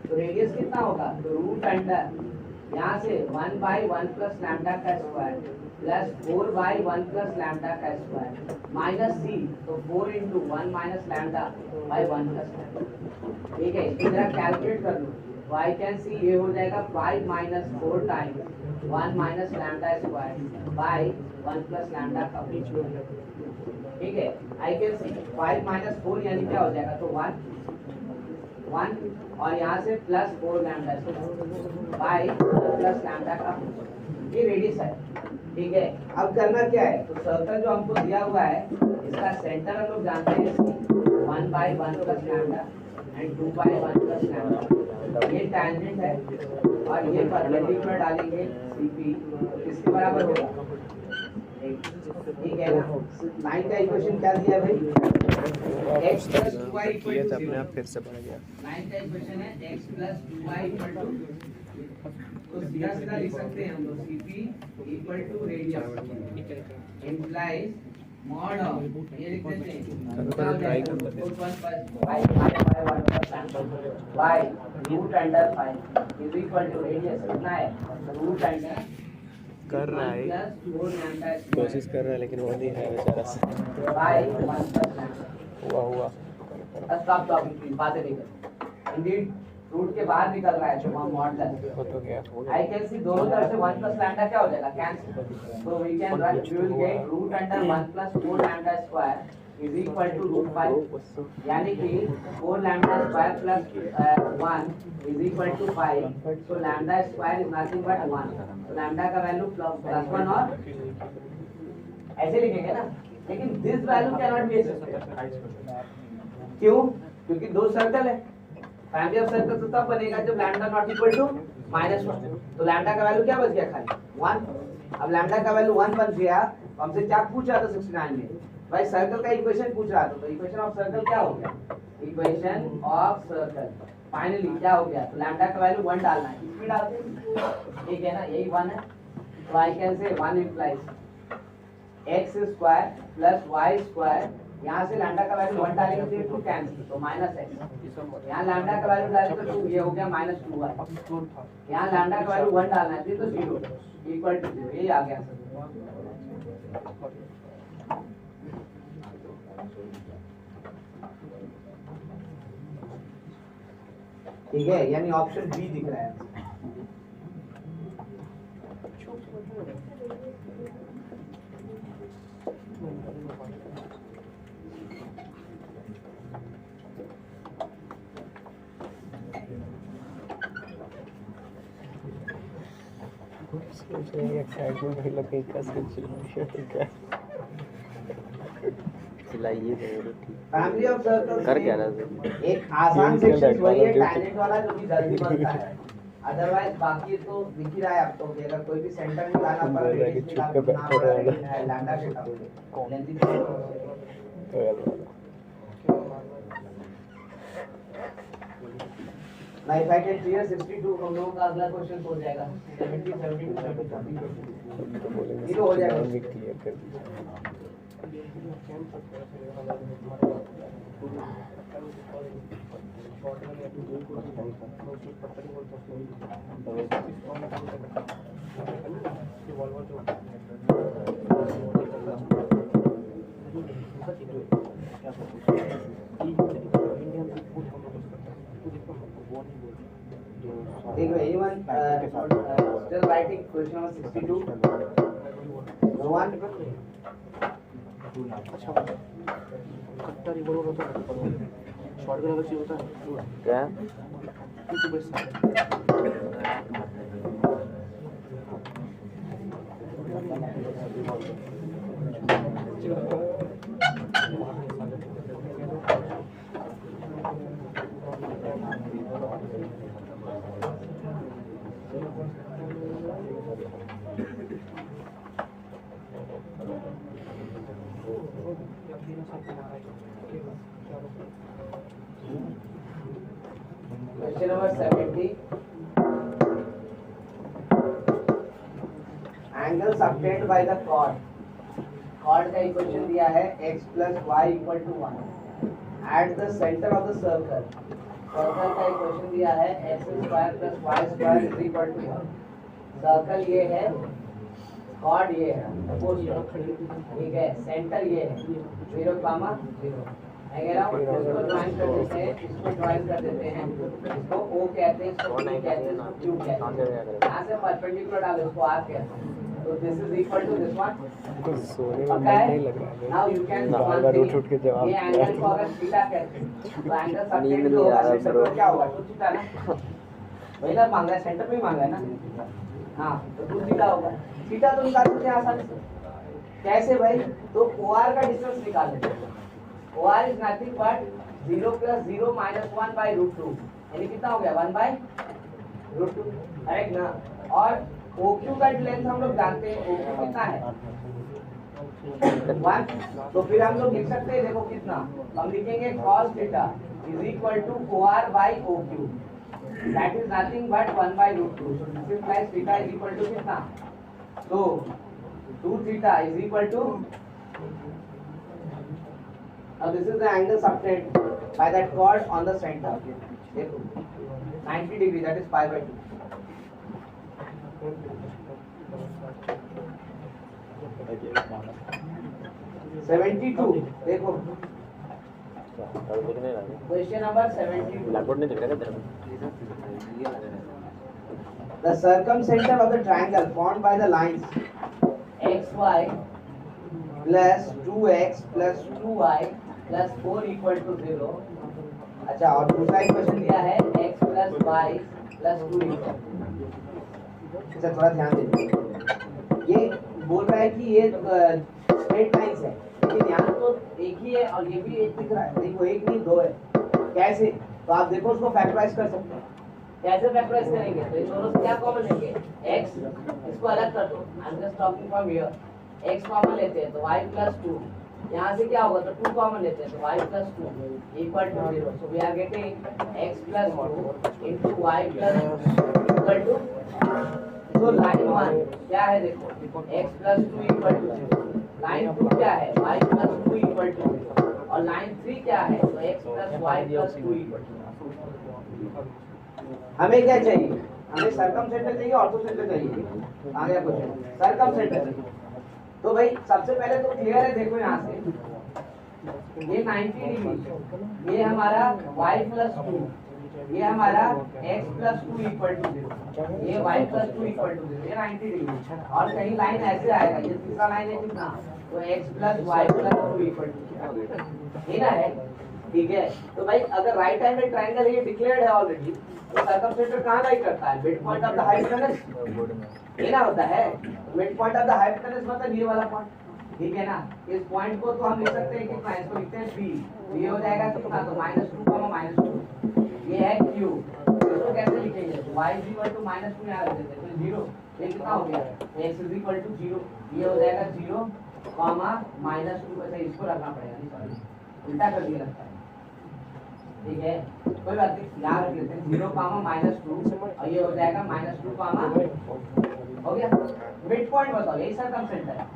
तो रेडियस कितना होगा? तो रूट अंडर यहाँ से 1 by 1 plus लैम्डा का square plus 4 by 1 plus lambda का स्क्वायर माइनस सी, तो 4 into 1 minus lambda by 1 plus lambda. ठीक है, इसको जरा कैलकुलेट कर लो, तो आई कैन सी ये हो जाएगा 5 minus 4 times 1 minus lambda square by 1 plus lambda का। ठीक है, आई कैन सी 5 minus 4 यानी क्या हो जाएगा? तो 1 और यहाँ से plus 4 lambda by plus lambda का, ये रेडियस है। ठीक है, अब करना क्या है? तो सर्कल जो हमको दिया हुआ है इसका सेंटर हम लोग जानते हैं, 1 by 1 plus lambda and 2 by 1 plus lambda, ये टैंजेंट है और ये परपेंडिकुलर डालेंगे सीपी, इसके बराबर होगा। ठीक है ना, लाइन का इक्वेशन क्या दिया भाई? x plus 2y equal to 0। फिर से बढ़ गया। लाइन का इक्वेशन है x plus 2y equal to, तो सीधा सीधा लिख सकते हैं हम लोग cp equal to radius implies mod of, ये लिख देते हैं by root under 5 is equal to radius कितना है? root under कर रहा है, कोशिश कर रहा है लेकिन वो नहीं है बेचारा से। हुआ बातें नहीं कर, इंडीड रूट के बाहर निकल रहा है तो वहाँ मॉडल हो तो गया। आई कैन सी दोनों तरफ से 1 plus लैम्डा क्या हो जाएगा? Cancel, so we can write, we will get root under 1 plus 4 lambda square is equal to root 5, यानी कि 4 lambda square plus 1 is equal to 5, so lambda square is nothing but 1, so lambda का value plus 1 और ऐसे लिखेंगे ना, लेकिन this value cannot be accepted। क्यों? क्योंकि दो सर्कल है, फैमिली ऑफ सर्कल तो तब बनेगा जब लैम्डा नॉट इक्वल टू -1, तो लैम्डा का वैल्यू क्या बच गया? खाली 1। अब लैम्डा का वैल्यू 1 बन गया, हमसे क्या पूछ रहा था 69 में? भाई सर्कल का इक्वेशन पूछ रहा था, तो इक्वेशन ऑफ सर्कल क्या हो गया? इक्वेशन ऑफ सर्कल फाइनली क्या हो गया? तो लैम्डा का वैल्यू 1 डालना है, इसमें डालते हैं। ठीक है ना, यही 1 है, तो I can say 1 implies x square plus y square, यहाँ से लैम्डा का वैल्यू 1 डालेंगे तो ये 2 कैंसिल, तो -x, यहाँ लैम्डा का वैल्यू डालेंगे तो 2, ये हो गया -2y, यहाँ लैम्डा का वैल्यू 1 डालना है तो 0 इक्वल टू 0, ये आ गया। ठीक है, यानी ऑप्शन बी दिख रहा है। सोच रहे हैं एक्साइटमेंट भाई लोग कहीं का क्या चिल्लाइए जरूर ठीक फैमिली ऑफ सर्कल्स कर क्या रहा एक आसान सेक्शन वही है टैंजेंट वाला जो कि जल्दी बनता है। अदरवाइज बाकी तो दिख ही रहा है आपको कि अगर कोई भी सेंटर में लाना पड़ा रेडियस निकालना पड़ा है लैम्डा के टर्म में लेंथ ना इफ आई कैन क्लियर 62 हम लोगों का अगला क्वेश्चन हो जाएगा 70 72 हो जाएगा क्लियर कर देखो anyone still writing question number 62 no one कट्टा रिवॉल्वर होता है शॉर्ट गन अगर चाहिए होता है क्या कुछ बस Question number 70. Angles obtained by the chord. Chord का इक्वेशन दिया है x plus y equal to 1. At the center of the circle. Circle का इक्वेशन दिया है x square plus y square is equal to 1. Circle ये है, chord ये है, ठीक है, center ये है, 0, 0. इसको ज्वाइन कर देते हैं, इसको ज्वाइन कर देते हैं, इसको O कहते हैं, इसको P कहते हैं, इसको Q कहते हैं। यहाँ से परपेंडिकुलर डालो, इसको R कहते हैं। तो this is equal to this one. सोने में मन नहीं लग रहा है नाउ यू कैन बार उठ के जवाब ये एंगल को अगर थीटा कहते हैं, तो एंगल सबटेंड जो होगा सेंटर पर क्या होगा? 2 थीटा ना। वही ना मांगा है, सेंटर पे ही मांगा है ना। हाँ, तो 2 थीटा होगा। थीटा तो निकाल सकते हैं आसानी से। कैसे भाई? तो OR का डिस्टेंस निकाल लेते हैं। OR is nothing but 0 plus 0 minus 1 by root 2 यानी कितना हो गया 1 by root 2 करेक्ट ना। और OQ का लेंथ हम लोग जानते हैं OQ कितना है 1। तो फिर हम लोग लिख सकते हैं देखो कितना हम लिखेंगे cos theta is equal to OR by OQ that is nothing but 1 by root 2 so this implies theta is equal to कितना तो 2 theta is equal to now this is the angle subtended by that chord on the center. देखो 90 degree that is pi by 2. 72 देखो question number 72 blackboard नहीं दिख रहा तेरे को the circumcenter of the triangle formed by the lines xy plus 2x plus 2y plus 4 equal to 0 अच्छा और दूसरा इक्वेशन दिया है x plus y plus 2 equal अच्छा थोड़ा ध्यान दीजिए ये बोल रहा है कि ये स्ट्रेट लाइंस है लेकिन यहाँ तो एक ही है और ये भी एक दिख रहा है देखो एक नहीं दो है कैसे तो आप देखो उसको फैक्टराइज कर सकते हैं कैसे फैक्टराइज करेंगे तो इन दोनों से क्या कॉमन लेंगे x इसको अलग कर दो I am just talking from here x common लेते हैं तो y plus 2 यहाँ से क्या होगा तो 2 कॉमन लेते हैं तो y plus 2 equal to 0 so we are getting x plus 2 into y plus equal to so line 1 क्या है देखो x plus 2 equal to 0 line 2 क्या है y plus 2 equal to 0 और line 3 क्या है तो x plus y plus 2 equal to 0 हमें क्या चाहिए हमें सर्कमसेंटर चाहिए ऑर्थो सेंटर चाहिए आ गया क्वेश्चन सर्कमसेंटर तो भाई सबसे पहले तो क्लियर है देखो यहाँ से ये 90 डिग्री ये हमारा y plus 2 ये हमारा x plus 2 equal to 0, ये y plus 2 equal to 0, ये 90 डिग्री। और कहीं लाइन ऐसे आएगा, ये तीसरा लाइन है कितना, तो x plus y plus 2 equal to 0, ये ना है, ठीक है। तो भाई अगर राइट एंगल ट्रायंगल ये डिक्लेयर्ड है ऑलरेडी, तो सर्कमसेंटर कहाँ लाई करता है, mid point of the hypotenuse, ये ना होता है। Mid point of the hypotenuse मतलब ये वाला पॉइंट, ठीक है ना। इस पॉइंट को तो हम लिख सकते हैं कितना, इसको लिखते हैं p, ये हो जाएगा कितना, तो -2, ये है q। इसको कैसे लिखेंगे, y -2 यहाँ रख देते हैं, 0, ये कितना हो गया, x 0, ये हो जाएगा 0, -2, वैसे इसको रखना पड़ेगा, नहीं सॉरी उल्टा कर दिया लगता है, ठीक है। कोई बात नहीं, यहाँ रख लेते हैं 0, -2, और ये हो जाएगा -2, हो गया। मिड पॉइंट बताओ, यही सर्कमसेंटर है,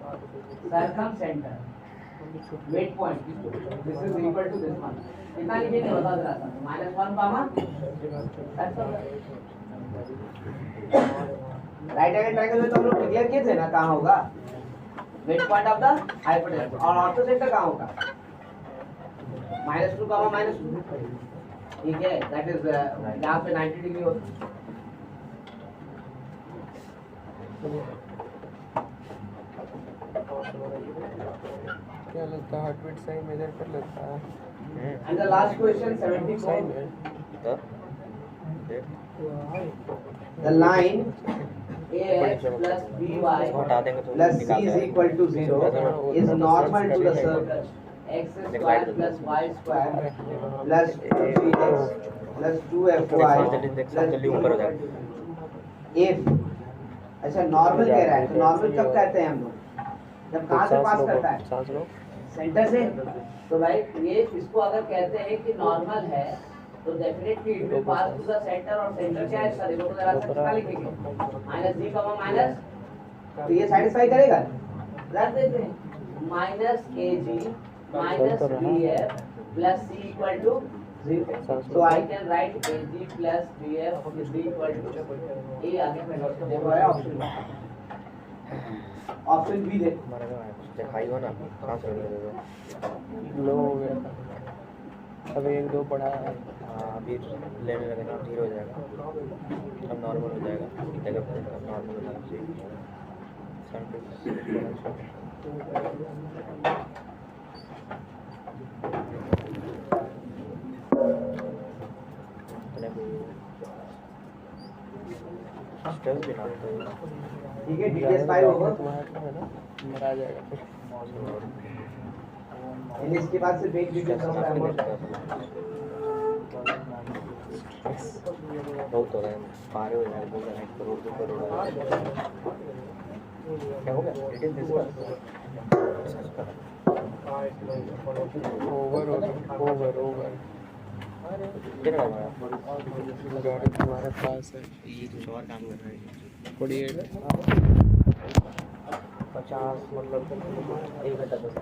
circumcentre mid point, this is equal to this one, कितना लिखेंगे बता जरा सा, -1, राइट एंगल ट्रायंगल में तो हम लोग क्लियर किए थे ना कहाँ होगा, mid point of the hypotenuse, और ऑर्थो सेंटर कहाँ होगा, -2, -2, ठीक है। दैट इज यहाँ पे 90 डिग्री होता है। क्या लगता है, हार्ट बीट सही मेजर कर लेता है। And the last question 74, the line ax plus by हटा देंगे तो plus c निकाल is देंगे। equal to 0 is normal to the circle x square plus y square plus 3x plus 2fy plus ऊपर हो जाएगा। if, अच्छा नॉर्मल कह रहा है, तो नॉर्मल कब कहते हैं हम लोग, जब कहाँ से पास करता है, सांस लो, सेंटर से। तो भाई ये इसको अगर कहते हैं कि नॉर्मल है, तो definitely it will pass to the centre, और सेंटर क्या है इसका, देखो तो जरा सा कितना लिखेंगे, -g, तो ये सेटिस्फाई करेगा, रख देते हैं -kg -bf plus c equal to 0, so I can write kg plus bf is equal to a, आगे मैं देखो है ऑप्शन बी दे, दिखाई हो ना कहाँ से लो हो गया, अब 1 2 पढ़ा है। हाँ अभी लेने लगे ना धीरे हो जाएगा, अब नॉर्मल हो जाएगा, जगह नॉर्मल हो जाएगा। स्ट्रेस भी ना ठीक है। डिटेल्स 5 होगा, मरा जाएगा फिर। इसके बाद से बेग डिटेल्स होगा, बहुत हो रहा है, पारे हो जाएगा, बोल रहा है करोड़ 2 करोड़ क्या हो गया, ओवर कितना हमारा गाड़ी तुम्हारे पास है, ये कुछ और काम कर रहा है। 48 50 मतलब 1 घंटा 10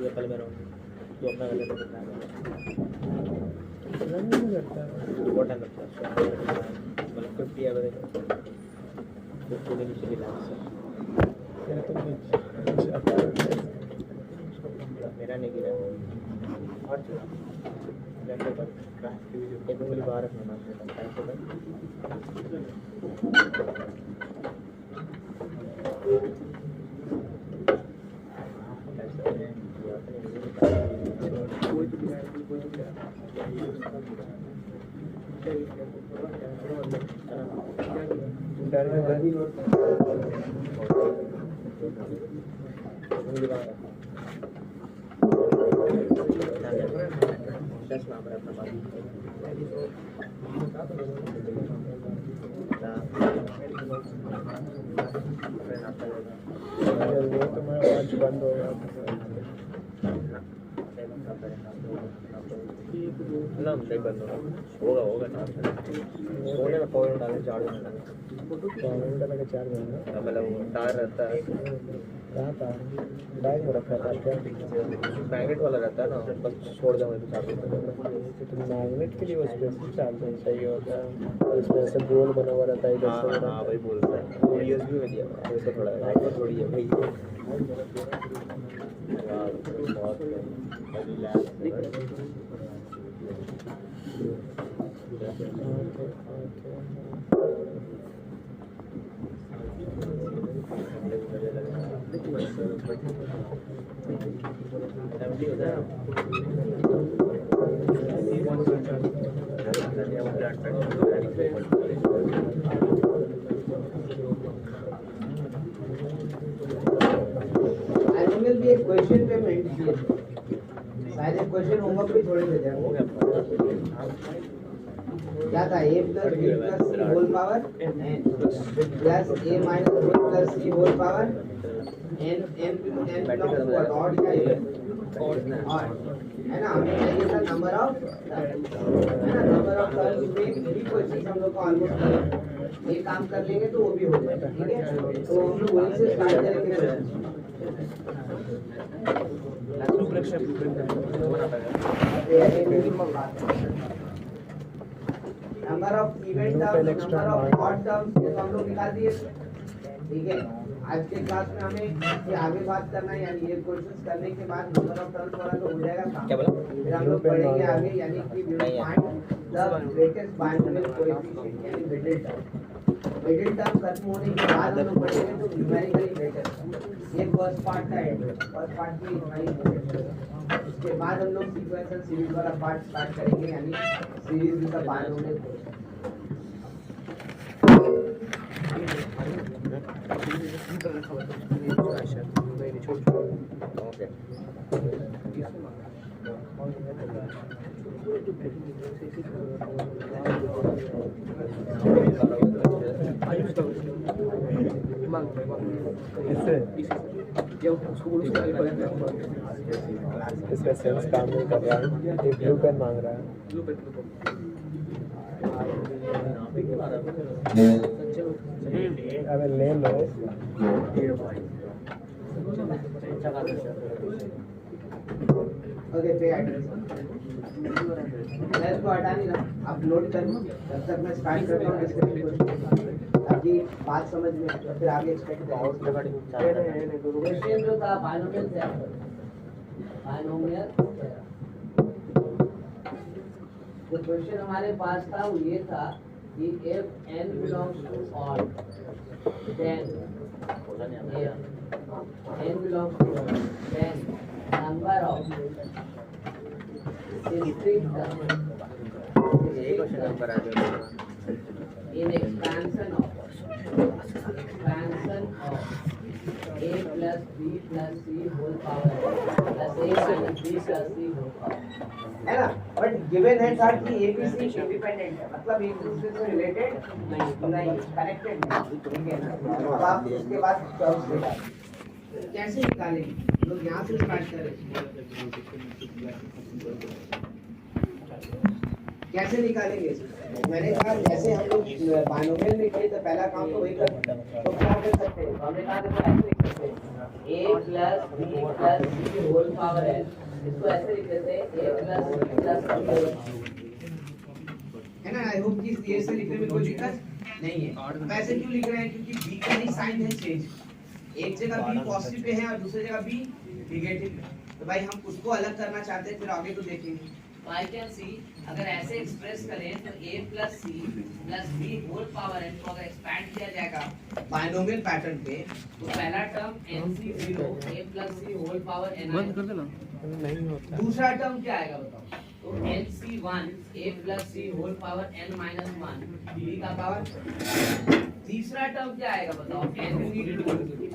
ये कल में रहूँगी तो अपना गले में कितना बहुत टाइम लगता है, मतलब 50 एवरेज 50 के नीचे भी लास्ट मेरा नहीं गिरा और एक मिनट बाहर रखना तो मैं आज बंद हो गया। ना नहीं बंद होगा होगा सोने में पावर डाले चार्ज में डाले डाला के 4 महीना मतलब वो तार रहता है कहाँ था बैग में रखा था क्या मैग्नेट वाला रहता है ना बस छोड़ जाओ तो चार्ज होता है तो मैग्नेट के लिए वो स्पेसिफिक चार्जर चाहिए होता है और इसमें ऐसे गोल बना हुआ रहता है इधर से उधर। हाँ वही बोलता है वो यूएसबी में दिया हुआ है वैसे थोड़ा है थोड़ी है भाई बहुत फैमिली होता है एनिमल भी एक क्वेश्चन पे मेंट किए थे शायद एक क्वेश्चन होमवर्क भी थोड़े दे हो दिया गया क्या था a plus b plus c whole power n plus a minus b plus c whole power n belongs to what odd या even odd है ना हमें चाहिए था नंबर ऑफ है ना नंबर ऑफ टर्म्स में भी क्वेश्चन हम लोग को ऑलमोस्ट ये काम कर लेंगे तो वो भी हो जाएगा ठीक है तो हम लोग वहीं से स्टार्ट करेंगे number of event terms number of odd terms ये तो हम लोग निकाल दिए ठीक है आज के क्लास में हमें ये आगे बात करना है यानी ये क्वेश्चंस करने के बाद नंबर ऑफ टर्म्स वाला तो हो जाएगा काम क्या बोला फिर हम लोग पढ़ेंगे आगे यानी कि we will find the greatest binomial coefficient यानी मिडिल टर्म खत्म होने के बाद हम लोग पढ़ेंगे तो न्यूमेरिकली बेटर ये फर्स्ट पार्ट का है फर्स्ट पार्ट की इतना ही है उसके बाद हम लोग सीक्वेंशियल सीरीज वाला पार्ट स्टार्ट करेंगे यानी series with the binomial okay इसका सेंस काम नहीं कर रहा है ये ब्लू पेन मांग रहा है अबे ले लो ओके पे एड्रेस मैं इसको हटा नहीं रहा आप लोड कर लो जब तक मैं स्टार्ट करता हूँ डिस्कशन ताकि बात समझ में आए तो फिर आगे एक्सपेक्ट करेंगे क्वेश्चन जो था बाइनोमियल से बाइनोमियल जो क्वेश्चन हमारे पास था वो ये था कि if n belongs to odd then n belongs to odd then number of distinct terms यही क्वेश्चन नंबर आ जाएगा in expansion of a plus b plus c whole power plus a minus b plus c whole power है ना but given है था कि a b c independent है मतलब एक दूसरे से रिलेटेड नहीं कनेक्टेड नहीं ठीक है ना अब आप उसके बाद टर्म्स निकालें कैसे निकालेंगे लोग यहाँ से स्टार्ट करें कैसे निकालेंगे मैंने कहा जैसे हम लोग बाइनोमियल निकाले तो पहला काम तो वही करते हैं तो क्या कर सकते हैं हमने कहा देखो ऐसे लिख सकते हैं a plus b plus c whole power n इसको ऐसे लिख देते हैं a plus b plus c है ना आई होप कि ये से लिखने में कोई दिक्कत नहीं है अब ऐसे क्यों लिख रहे हैं क्योंकि b का ही साइन है चेंज एक जगह b पॉजिटिव पे है और दूसरी जगह b नेगेटिव है तो भाई हम उसको अलग करना चाहते हैं फिर आगे तो देखेंगे तो आई कैन सी अगर ऐसे एक्सप्रेस करें तो a plus c plus b whole power n को अगर एक्सपैंड किया जाएगा बाइनोमियल पैटर्न पे तो पहला term nc0 a plus c whole power n बंद कर देना नहीं होता दूसरा टर्म क्या आएगा बताओ तो nc1 a plus c whole power n minus 1 b का पावर तीसरा टर्म क्या आएगा बताओ nc2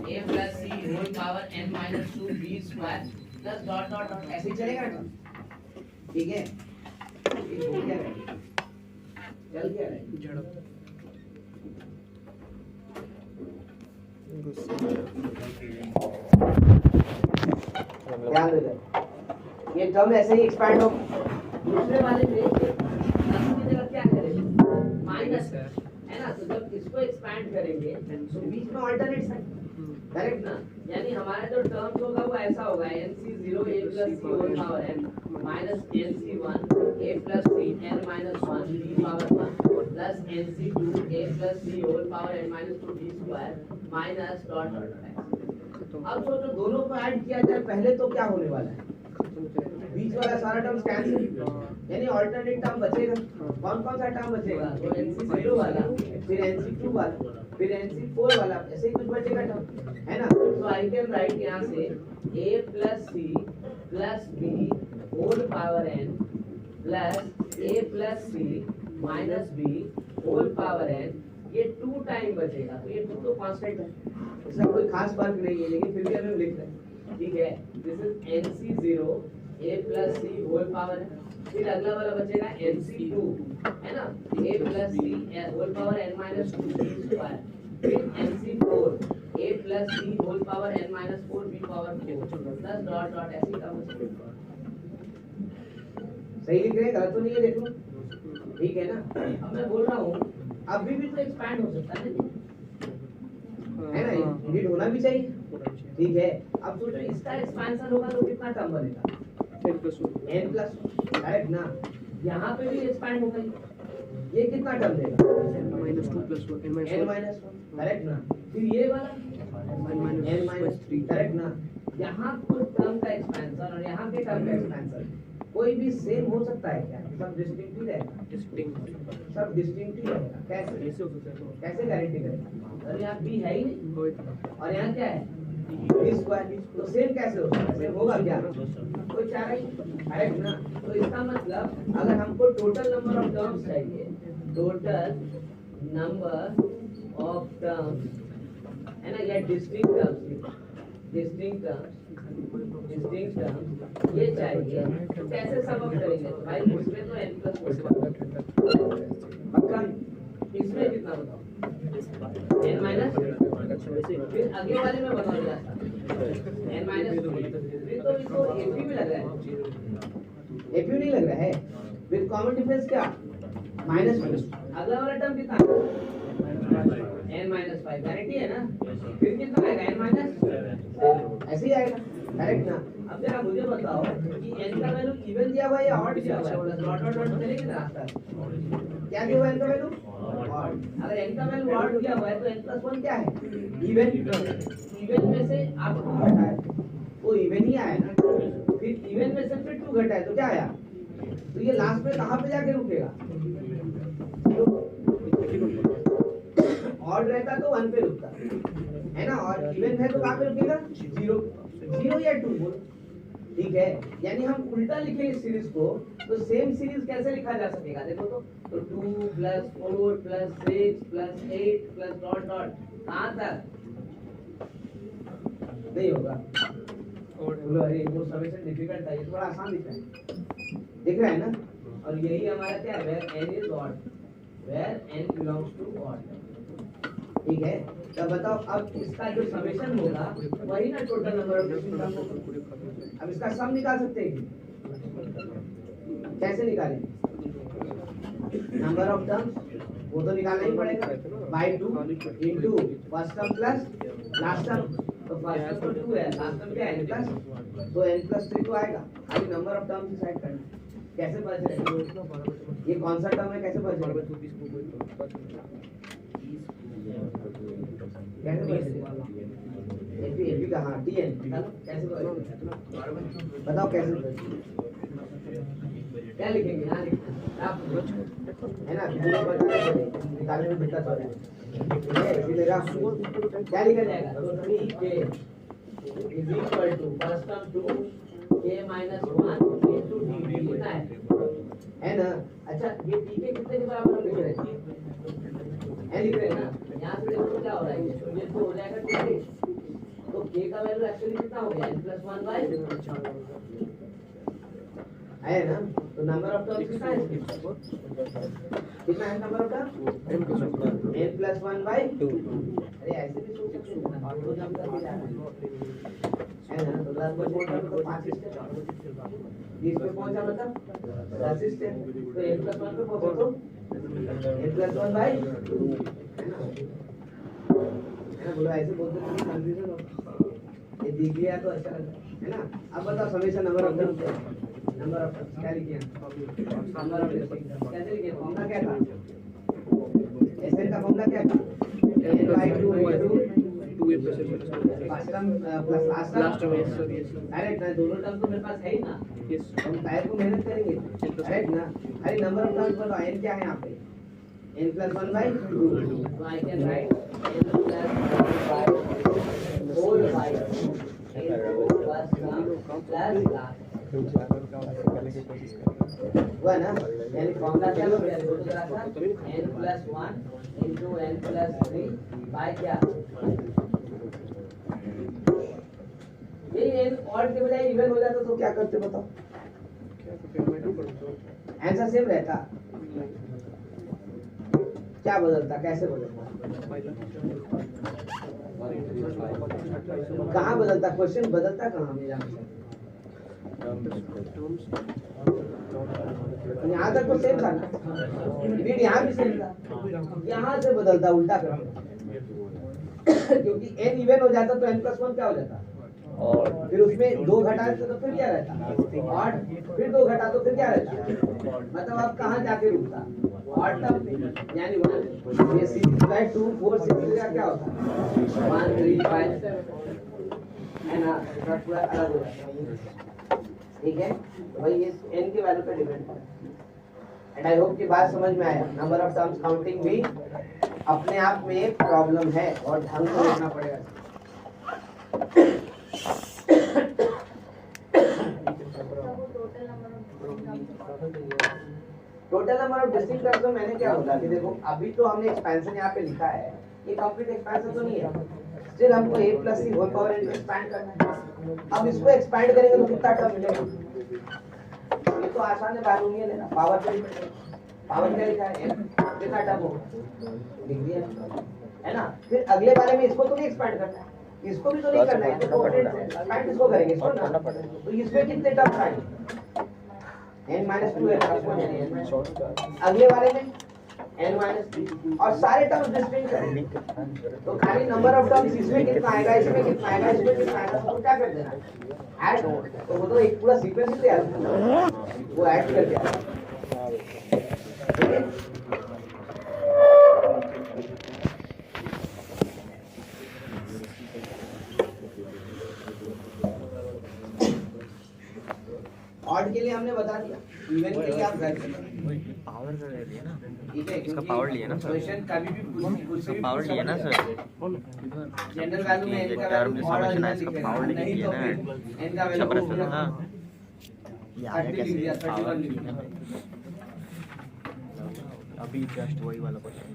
a plus c whole power n minus 2 b square plus dot dot dot ऐसे ही चलेगा ना ठीक है ये हो क्या है चल क्या है ध्यान दे ये टर्म ऐसे ही एक्सपैंड हो दूसरे वाले में प्लस की जगह क्या करेंगे माइनस है ना, तो जब इसको एक्सपैंड करेंगे तो बीच में ऑल्टरनेट साइन, करेक्ट ना, यानी हमारा जो टर्म्स होगा वो ऐसा होगा nc0 a plus c whole power n minus nc1 a plus c n minus 1 b power 1 plus nc2 a plus c whole power n minus 2 b square minus dot dot x। अब सोचो दोनों को add किया जाए पहले तो क्या होने वाला है, बीच वाला सारा टर्म्स कैंसिल, यानी अल्टरनेट टर्म बचेगा। कौन कौन सा टर्म बचेगा, तो nc0 वाला, फिर nc2 वाला, फिर nc4 वाला, ऐसे ही कुछ बचेगा टर्म, है ना। तो आई कैन राइट यहाँ से a plus c plus b whole power n plus a plus c minus b whole power n, ये 2 टाइम बचेगा, तो ये 2 तो कांस्टेंट है, इसका कोई खास फर्क नहीं है, लेकिन फिर भी हम लिख रहे हैं, ठीक है। This is nc0 a plus c whole power है, फिर अगला वाला बचेगा nc2 है ना, a plus c whole power n minus 2 b square, फिर nc4 a plus c whole power n minus 4 b power 4 plus dot dot ऐसे ही काम चलेगा। सही लिख रहे हैं, गलत तो नहीं है, देख लो, ठीक है ना। अब मैं बोल रहा हूँ अभी भी तो एक्सपैंड हो सकता है ना, एडिट होना भी चाहिए, ठीक है। अब सोचो इसका एक्सपेंशन होगा तो कितना टर्म बनेगा, n प्लस करेक्ट ना, यहाँ पे भी एक्सपैंड होगा, ये कितना टर्म देगा n माइनस 1 करेक्ट ना, फिर ये वाला n माइनस 3 करेक्ट ना। यहाँ कुछ टर्म का एक्सपेंशन और यहाँ के टर्म का एक्सपेंशन कोई भी सेम हो सकता है क्या, सब डिस्टिंक्ट रहेगा, सब डिस्टिंक्ट रहेगा, कैसे कैसे गारंटी करेगा, और यहाँ b है ही नहीं और यहाँ क्या है b स्क्वायर, तो सेम कैसे हो सकता है, सेम होगा क्या, कोई चारा ही करेक्ट ना। तो इसका मतलब अगर हमको टोटल नंबर ऑफ टर्म्स चाहिए, टोटल नंबर ऑफ टर्म्स है ना, या डिस्टिंक्ट टर्म्स, डिस्टिंक्ट टर्म्स ये चाहिए, तो कैसे सम अप करेंगे, तो भाई उसमें तो n प्लस पक्का, इसमें कितना बताओ n माइनस, फिर आगे वाले में बताओ जाता n माइनस, फिर तो इसको AP भी लग रहा है, AP नहीं लग रहा है, विद कॉमन डिफरेंस क्या माइनस, अगला वाला टर्म कितना n माइनस 5 गारंटी है ना, फिर कितना आएगा n माइनस, ऐसे ही आएगा करेक्ट ना। अब जरा मुझे बताओ कि n का वैल्यू इवन दिया हुआ है या ऑड दिया हुआ है, प्लस डॉट डॉट डॉट चलेगी ना रास्ता, क्या दिया हुआ है n का वैल्यू ऑड, अगर n का वैल्यू ऑड दिया हुआ है तो n प्लस 1 क्या है इवन, इवन में से आप 2 घटाए वो इवन ही आया ना, फिर इवन में से फिर 2 घटाए तो क्या आया, तो ये लास्ट में कहां पे जाके रुकेगा, ऑड रहता तो 1 पे रुकता है ना, और इवन है तो कहां पे रुकेगा 0 या 2 बोलो, ठीक है। यानी हम उल्टा लिखें इस सीरीज को तो सेम सीरीज कैसे लिखा जा सकेगा, देखो तो 2 plus 4 plus 6 plus 8 plus dot dot कहां तक नहीं होगा, बोलो अरे वो समेशन डिफिकल्ट था, ये थोड़ा आसान दिख रहा है ना, और यही हमारा क्या है, where n is odd, where n belongs to odd, ठीक है। तो बताओ अब इसका जो समेशन होगा वही ना total number of distinct terms होगा, अब इसका सम निकाल सकते हैं, कैसे निकालेंगे, नंबर ऑफ टर्म्स वो तो निकालना ही पड़ेगा by 2 into first term plus last term, तो फर्स्ट टर्म तो 2 है, लास्ट टर्म क्या है n प्लस, तो n प्लस 3 तो आएगा, अभी नंबर ऑफ टर्म्स डिसाइड करना कैसे पता चलेगा, ये कौन सा टर्म है कैसे पता चलेगा, कैसे एपी का हाँ टीएन कैसे बताओ कैसे, क्या लिखेंगे यहाँ आप है ना, पूरा बताना निकालने में दिक्कत हो रहा है, इसीलिए आप क्या लिखा जाएगा, तो 3k is equal to first term 2k minus 1 into d, कितना है ना। अच्छा ये tk कितने के बराबर लिख रहे हैं, लिख रहे हैं ना, यहाँ से देखो क्या हो रहा है, ये तो हो जाएगा 2k, तो k का वैल्यू एक्चुअली कितना हो गया n प्लस 1 बाय है ना, तो नंबर ऑफ टर्म्स कितना है, कितना है number of terms n plus 1 by 2, अरे ऐसे भी सोच सकते हैं, दो जंप कर दिया है ना, तो 10 पर पहुंचा तो 5 स्टेप, 20 पे पहुंचा मतलब 10 स्टेप, तो n + 1 पे पहुंचे तो n + 1 बाय 2 है ना। बोलो ऐसे बोलते तो कंफ्यूजन हो, ये दिख गया तो अच्छा लगता है ना। अब बताओ summation number of terms, number of terms क्या लिखे हैं, नंबर ऑफ टर्म्स कैसे लिखे, फॉर्मूला क्या था, एसएन का फॉर्मूला क्या था, n/2 2a plus n minus 2 first term plus last last term yes sir yes correct ना, दोनों टर्म तो मेरे पास है ही ना, यस हम टाइप को मेहनत करेंगे करेक्ट ना। अरे नंबर ऑफ टर्म्स बताओ, n क्या है यहाँ पे, n + 1/2, so I can write n + 1/4 whole by हुआ ना, यानी फॉर्मूला क्या हो गया, n + 1 into n + 3 by क्या, ये n ऑड के बजाय इवन हो जाता तो क्या करते बताओ, क्या करते हैं, मैं तो करता आंसर सेम रहता, क्या बदलता, कैसे बदलता, कहाँ बदलता, क्वेश्चन बदलता कहाँ मेरा यहाँ तक तो सेम था ना, रीड यहाँ भी सेम था, यहाँ से बदलता उल्टा कर, क्योंकि n इवन हो जाता तो n + 1 क्या हो जाता, और फिर उसमें 2 घटा तो फिर क्या रहता, और फिर 2 घटा तो फिर क्या रहता, मतलब आप कहाँ जाके रुकता, ऑड टर्म यानी 1, ये 6/2 4 6 का क्या होता, 1 3 5 7 है ना, इसका पूरा अलग हो जाता, ठीक है। तो भाई ये n की वैल्यू पे डिपेंड करता है, एंड आई होप कि बात समझ में आया। नंबर ऑफ टर्म्स काउंटिंग भी अपने आप में एक प्रॉब्लम है और ढंग से देखना पड़ेगा। Total number of distinct terms में मैंने क्या बोला कि देखो अभी तो हमने एक्सपेंशन यहाँ पे लिखा है, ये कंप्लीट एक्सपेंशन तो नहीं है, स्टिल हमको a + c whole power n को एक्सपैंड करना है। अब इसको एक्सपैंड करेंगे तो कितना टर्म मिलेगा, ये तो आसान है, मालूम ही है लेना, पावर पे पावर क्या लिखा है n, कितना टर्म होगा लिख दिया है ना। फिर अगले वाले में इसको तो नहीं एक्सपैंड करना है, इसको भी तो नहीं करना है, तो कोऑर्डिनेट से एक्सपैंड इसको करेंगे इसको ना, तो इसमें कितने टर्म आएंगे, n-2 है, अगले वाले में n-3 और सारे टर्म्स डिस्टिंक्ट करेंगे, तो खाली नंबर ऑफ टर्म्स इसमें कितना आएगा, इसमें कितना आएगा, इसमें कितना आएगा, तो क्या कर देना ऐड, तो वो तो एक पूरा सीक्वेंस ही तैयार करना, वो ऐड करके आएगा। ऑड के लिए हमने बता दिया, इवन के लिए आप कर पावर का ले लिया ना, ठीक है, इसका पावर लिया ना सर, क्वेश्चन कभी भी कुछ इसका पावर लिया ना सर, जनरल वैल्यू में ये n का टर्म वैल्यू में समझना है, इसका पावर लिख नहीं लिया तो ना, फिर n का अच्छा वैल्यू प्रश्न था, ये आया 30 लिख दिया, कैसे 31 पावर लिख लिखना दिया। है, अभी जस्ट वही वाला क्वेश्चन,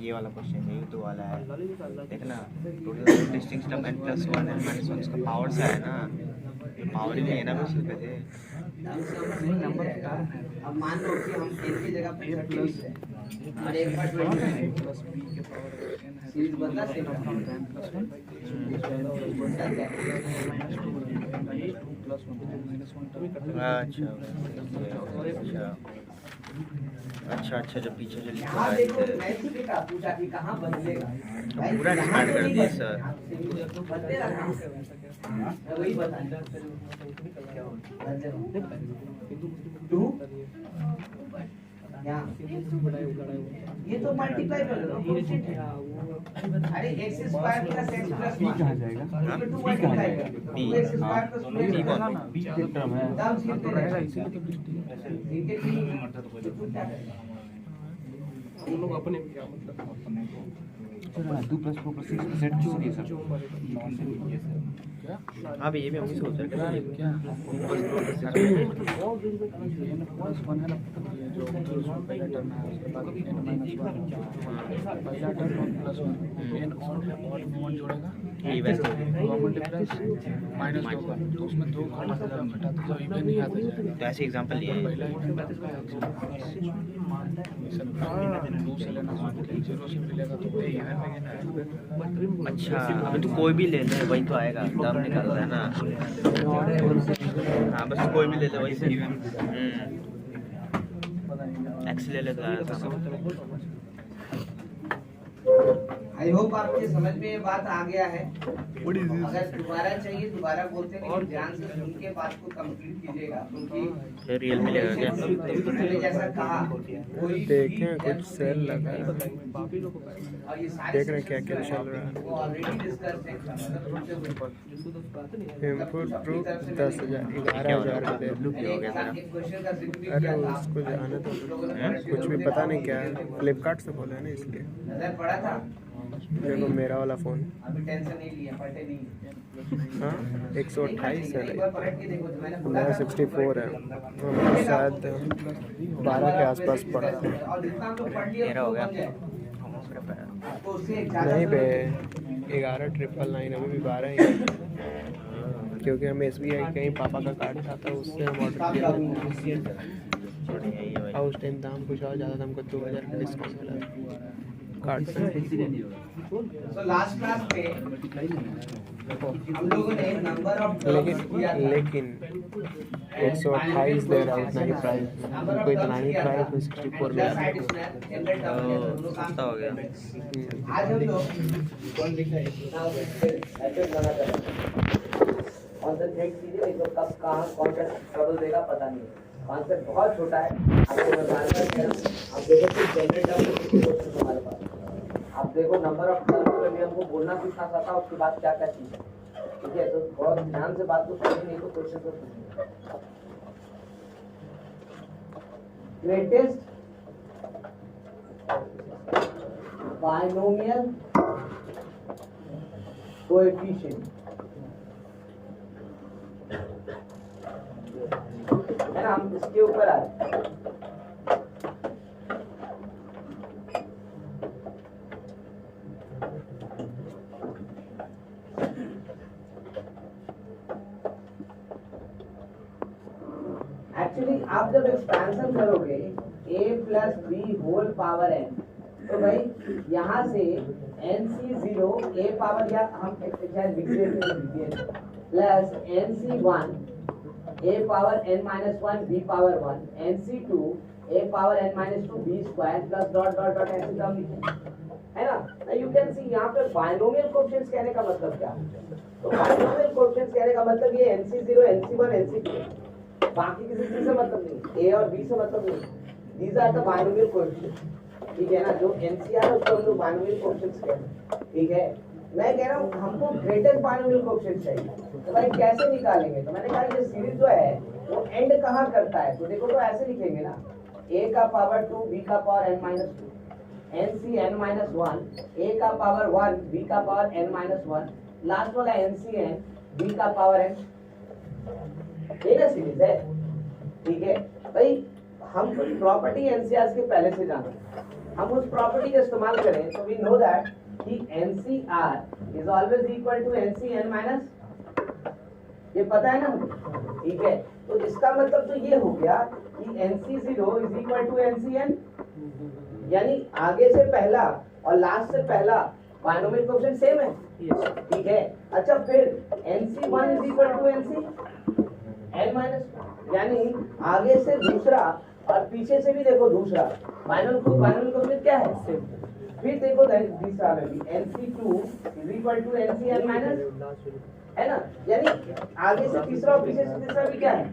ये वाला क्वेश्चन यही तो वाला है, देखना total distinct term n + 1 n - 1 इसका पावर से है ना, ये पावर ही नहीं है ना बस इसके थे, नंबर अब मान लो कि हम n की जगह पे 30 है और एक बार 29 सीरीज बदला सेम अच्छा अच्छा, जब पीछे चलिए यहाँ देखो मैथ्स के का पूछा कि कहाँ बदलेगा, भाई पूरा यहाँ डिस्कार्ड तो कर नहीं दिया बदलेगा, सर, बदलेगा कहाँ से, मैं वही बताऊँ 2 यहाँ ये तो मल्टीप्लाई कर लो, कोशिश है, अरे x² + x + 1 कहाँ जाएगा, 2 मल्टीप्लाई कर 2x² + 2x टर्म है, टर्म्स कितने रहेगा, इसीलिए तो इनके तीन क्या करेगा, हम लोग अपने क्या मतलब 2 + 4 + 6 सेट किसकी है सर? हाँ ये भी हम ही सोच रहे थे क्या 2 + 4 + 6 +1 है ना, जो पहला टर्म है उसके बाद n-1 पहला टर्म और प्लस 1 n और वन जोड़ेगा कॉमन डिफरेंस माइनस 2 का, तो उसमें 2 घटा तो जब इवन ही आता जाएगा। तो ऐसे एग्जांपल लिए पहला इवन दो से लेना, 0 से मिलेगा तो अच्छा, अभी तो कोई भी ले ले वही तो आएगा, टर्म निकाल रहा है ना। हाँ बस कोई भी ले ले वही से एक्स ले लेता है। आई होप आपके समझ में ये बात आ गया है। अगर दोबारा चाहिए दोबारा बोलते हैं, लेकिन ध्यान से सुन के बात को कंप्लीट कीजिएगा, क्योंकि रियल मिलेगा क्या? मैंने जैसा कहा कोई देखें कुछ सेल लगा है, और ये सारे देख रहे हैं क्या क्या चल रहा है। वो ऑलरेडी डिस्कस है। इनपुट प्रूफ 10,000 11,000 का दे। एक क्वेश्चन का जिक्र भी अरे किया था, उसको जाने दो, कुछ भी पता नहीं क्या है, फ्लिपकार्ट से बोला है ना इसलिए। नजर पड़ा था। देखो मेरा वाला फ़ोन, अभी टेंशन नहीं लिया, पलटे नहीं। हाँ 128 है, एक बार पलट के देखो, मैंने बोला मेरा था। 64 है, शायद 12 के आसपास पड़ा। और जितना हम लोग पढ़ लिए मेरा हो गया। तो उससे ज्यादा नहीं बे 11,999 अभी भी 12 ही है, क्योंकि हम SBI कहीं पापा का कार्ड था तो उससे हम ऑर्डर किया था। उस टाइम दाम कुछ और ज़्यादा था, हमको 2,000 का डिस्काउंट मिला कार्ड से। तो लास्ट क्लास में हम लोगों ने नंबर ऑफ लेकिन 128 दे रहा है, उतना ही प्राइस, हमको इतना ही प्राइस में 64 मिला। सस्ता हो गया। आज हम लोग कॉन्सेंट्रेट कीजिए, नहीं तो कब कहाँ कौन सा ट्रबल देगा पता नहीं। कॉन्सेप्ट बहुत छोटा है, आपको मैं बार-बार कह रहा हूं। आप देखो कि जनरेट टर्म में कितने क्वेश्चन हमारे पास, आप देखो नंबर ऑफ टर्म में हमको बोलना भी था उसके बाद क्या क्या चीज़ है, ठीक है। तो बहुत ध्यान से बात को समझिए, नहीं तो क्वेश्चन को समझिए। ग्रेटेस्ट बाइनोमियल कोएफिशिएंट है ना, हम इसके ऊपर आए। एक्चुअली आप जब एक्सपेंशन करोगे a plus b whole power n, तो भाई यहाँ से nc0 a पावर, या हम लिख देते हैं plus nc1 a power n-1 b power 1 nc2 a power n-2 b square plus dot dot dot ऐसे टर्म लिखें, है ना। यू कैन सी यहाँ पे बाइनोमियल कोएफिशिएंट्स कहने का मतलब क्या है? तो बाइनोमियल कोएफिशिएंट्स कहने का मतलब ये nc0 nc1 nc2, बाकी किसी चीज से मतलब नहीं, a और b से मतलब नहीं। These are the binomial coefficients, ठीक है ना। जो NCR है उसको हम लोग बाइनोमियल कोएफिशिएंट्स कहते हैं, ठीक है। मैं कह रहा हूँ हमको ग्रेटेस्ट बाइनोमियल कोएफिशिएंट चाहिए, तो भाई कैसे निकालेंगे? तो मैंने कहा ये सीरीज जो है वो एंड कहाँ करता है, तो देखो तो ऐसे लिखेंगे ना, a का पावर 2 b का पावर n-2 nc(n-1) a का पावर 1 b का पावर n-1, लास्ट वाला ncn b का पावर n, ये ना सीरीज है, ठीक है। भाई हम प्रॉपर्टी एनसीआर के पहले से जानते हैं, हम उस प्रॉपर्टी का इस्तेमाल करें तो वी नो दैट कि NCR is always equal to NCN-, ये पता है ना, ठीक है। तो इसका मतलब तो ये हो गया कि NC0 is equal to NCN, यानी आगे से पहला और लास्ट से पहला बाइनोमियल कोएफिशिएंट सेम है, ठीक है। अच्छा फिर NC1 is equal to NCN-, यानी आगे से दूसरा और पीछे से भी देखो दूसरा बाइनोमियल कोएफिशिएंट क्या है, सेम। फिर देखो तीसरा में भी NC2 is equal to NCN-, है ना, यानी आगे से तीसरा और पीछे से तीसरा भी क्या है,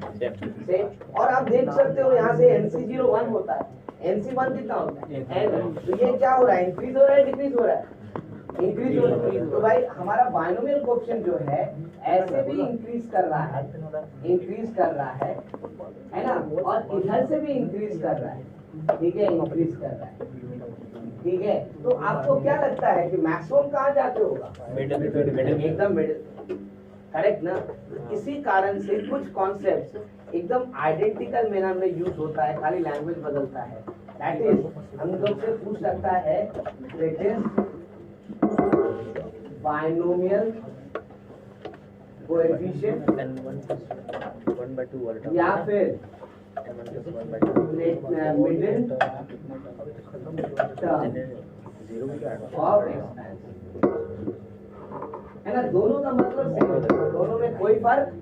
सेम। और आप देख सकते हो यहाँ से NC0 1 होता है, NC1 कितना होता है n, तो ये क्या हो रहा है, इंक्रीज हो रहा है डिक्रीज हो रहा है, इंक्रीज हो रहा है। तो भाई हमारा बाइनोमियल कोएफिशिएंट जो है ऐसे भी इंक्रीज कर रहा है ना, और इधर से भी इंक्रीज कर रहा है, ठीक है, इंक्रीज कर रहा है, ठीक है। तो आपको क्या लगता है कि मैक्सिमम कहाँ जाके होगा, एकदम मिडिल, करेक्ट ना। इसी कारण से कुछ कॉन्सेप्ट्स एकदम आइडेंटिकल मैनर में यूज होता है, खाली लैंग्वेज बदलता है। दैट इज हम लोग से पूछ सकता है ग्रेटेस्ट बाइनोमियल कोएफिशिएंट या फिर मिडिल टर्म ऑफ एक्सपेंस, है ना। दोनों का मतलब सेम है, दोनों में कोई फर्क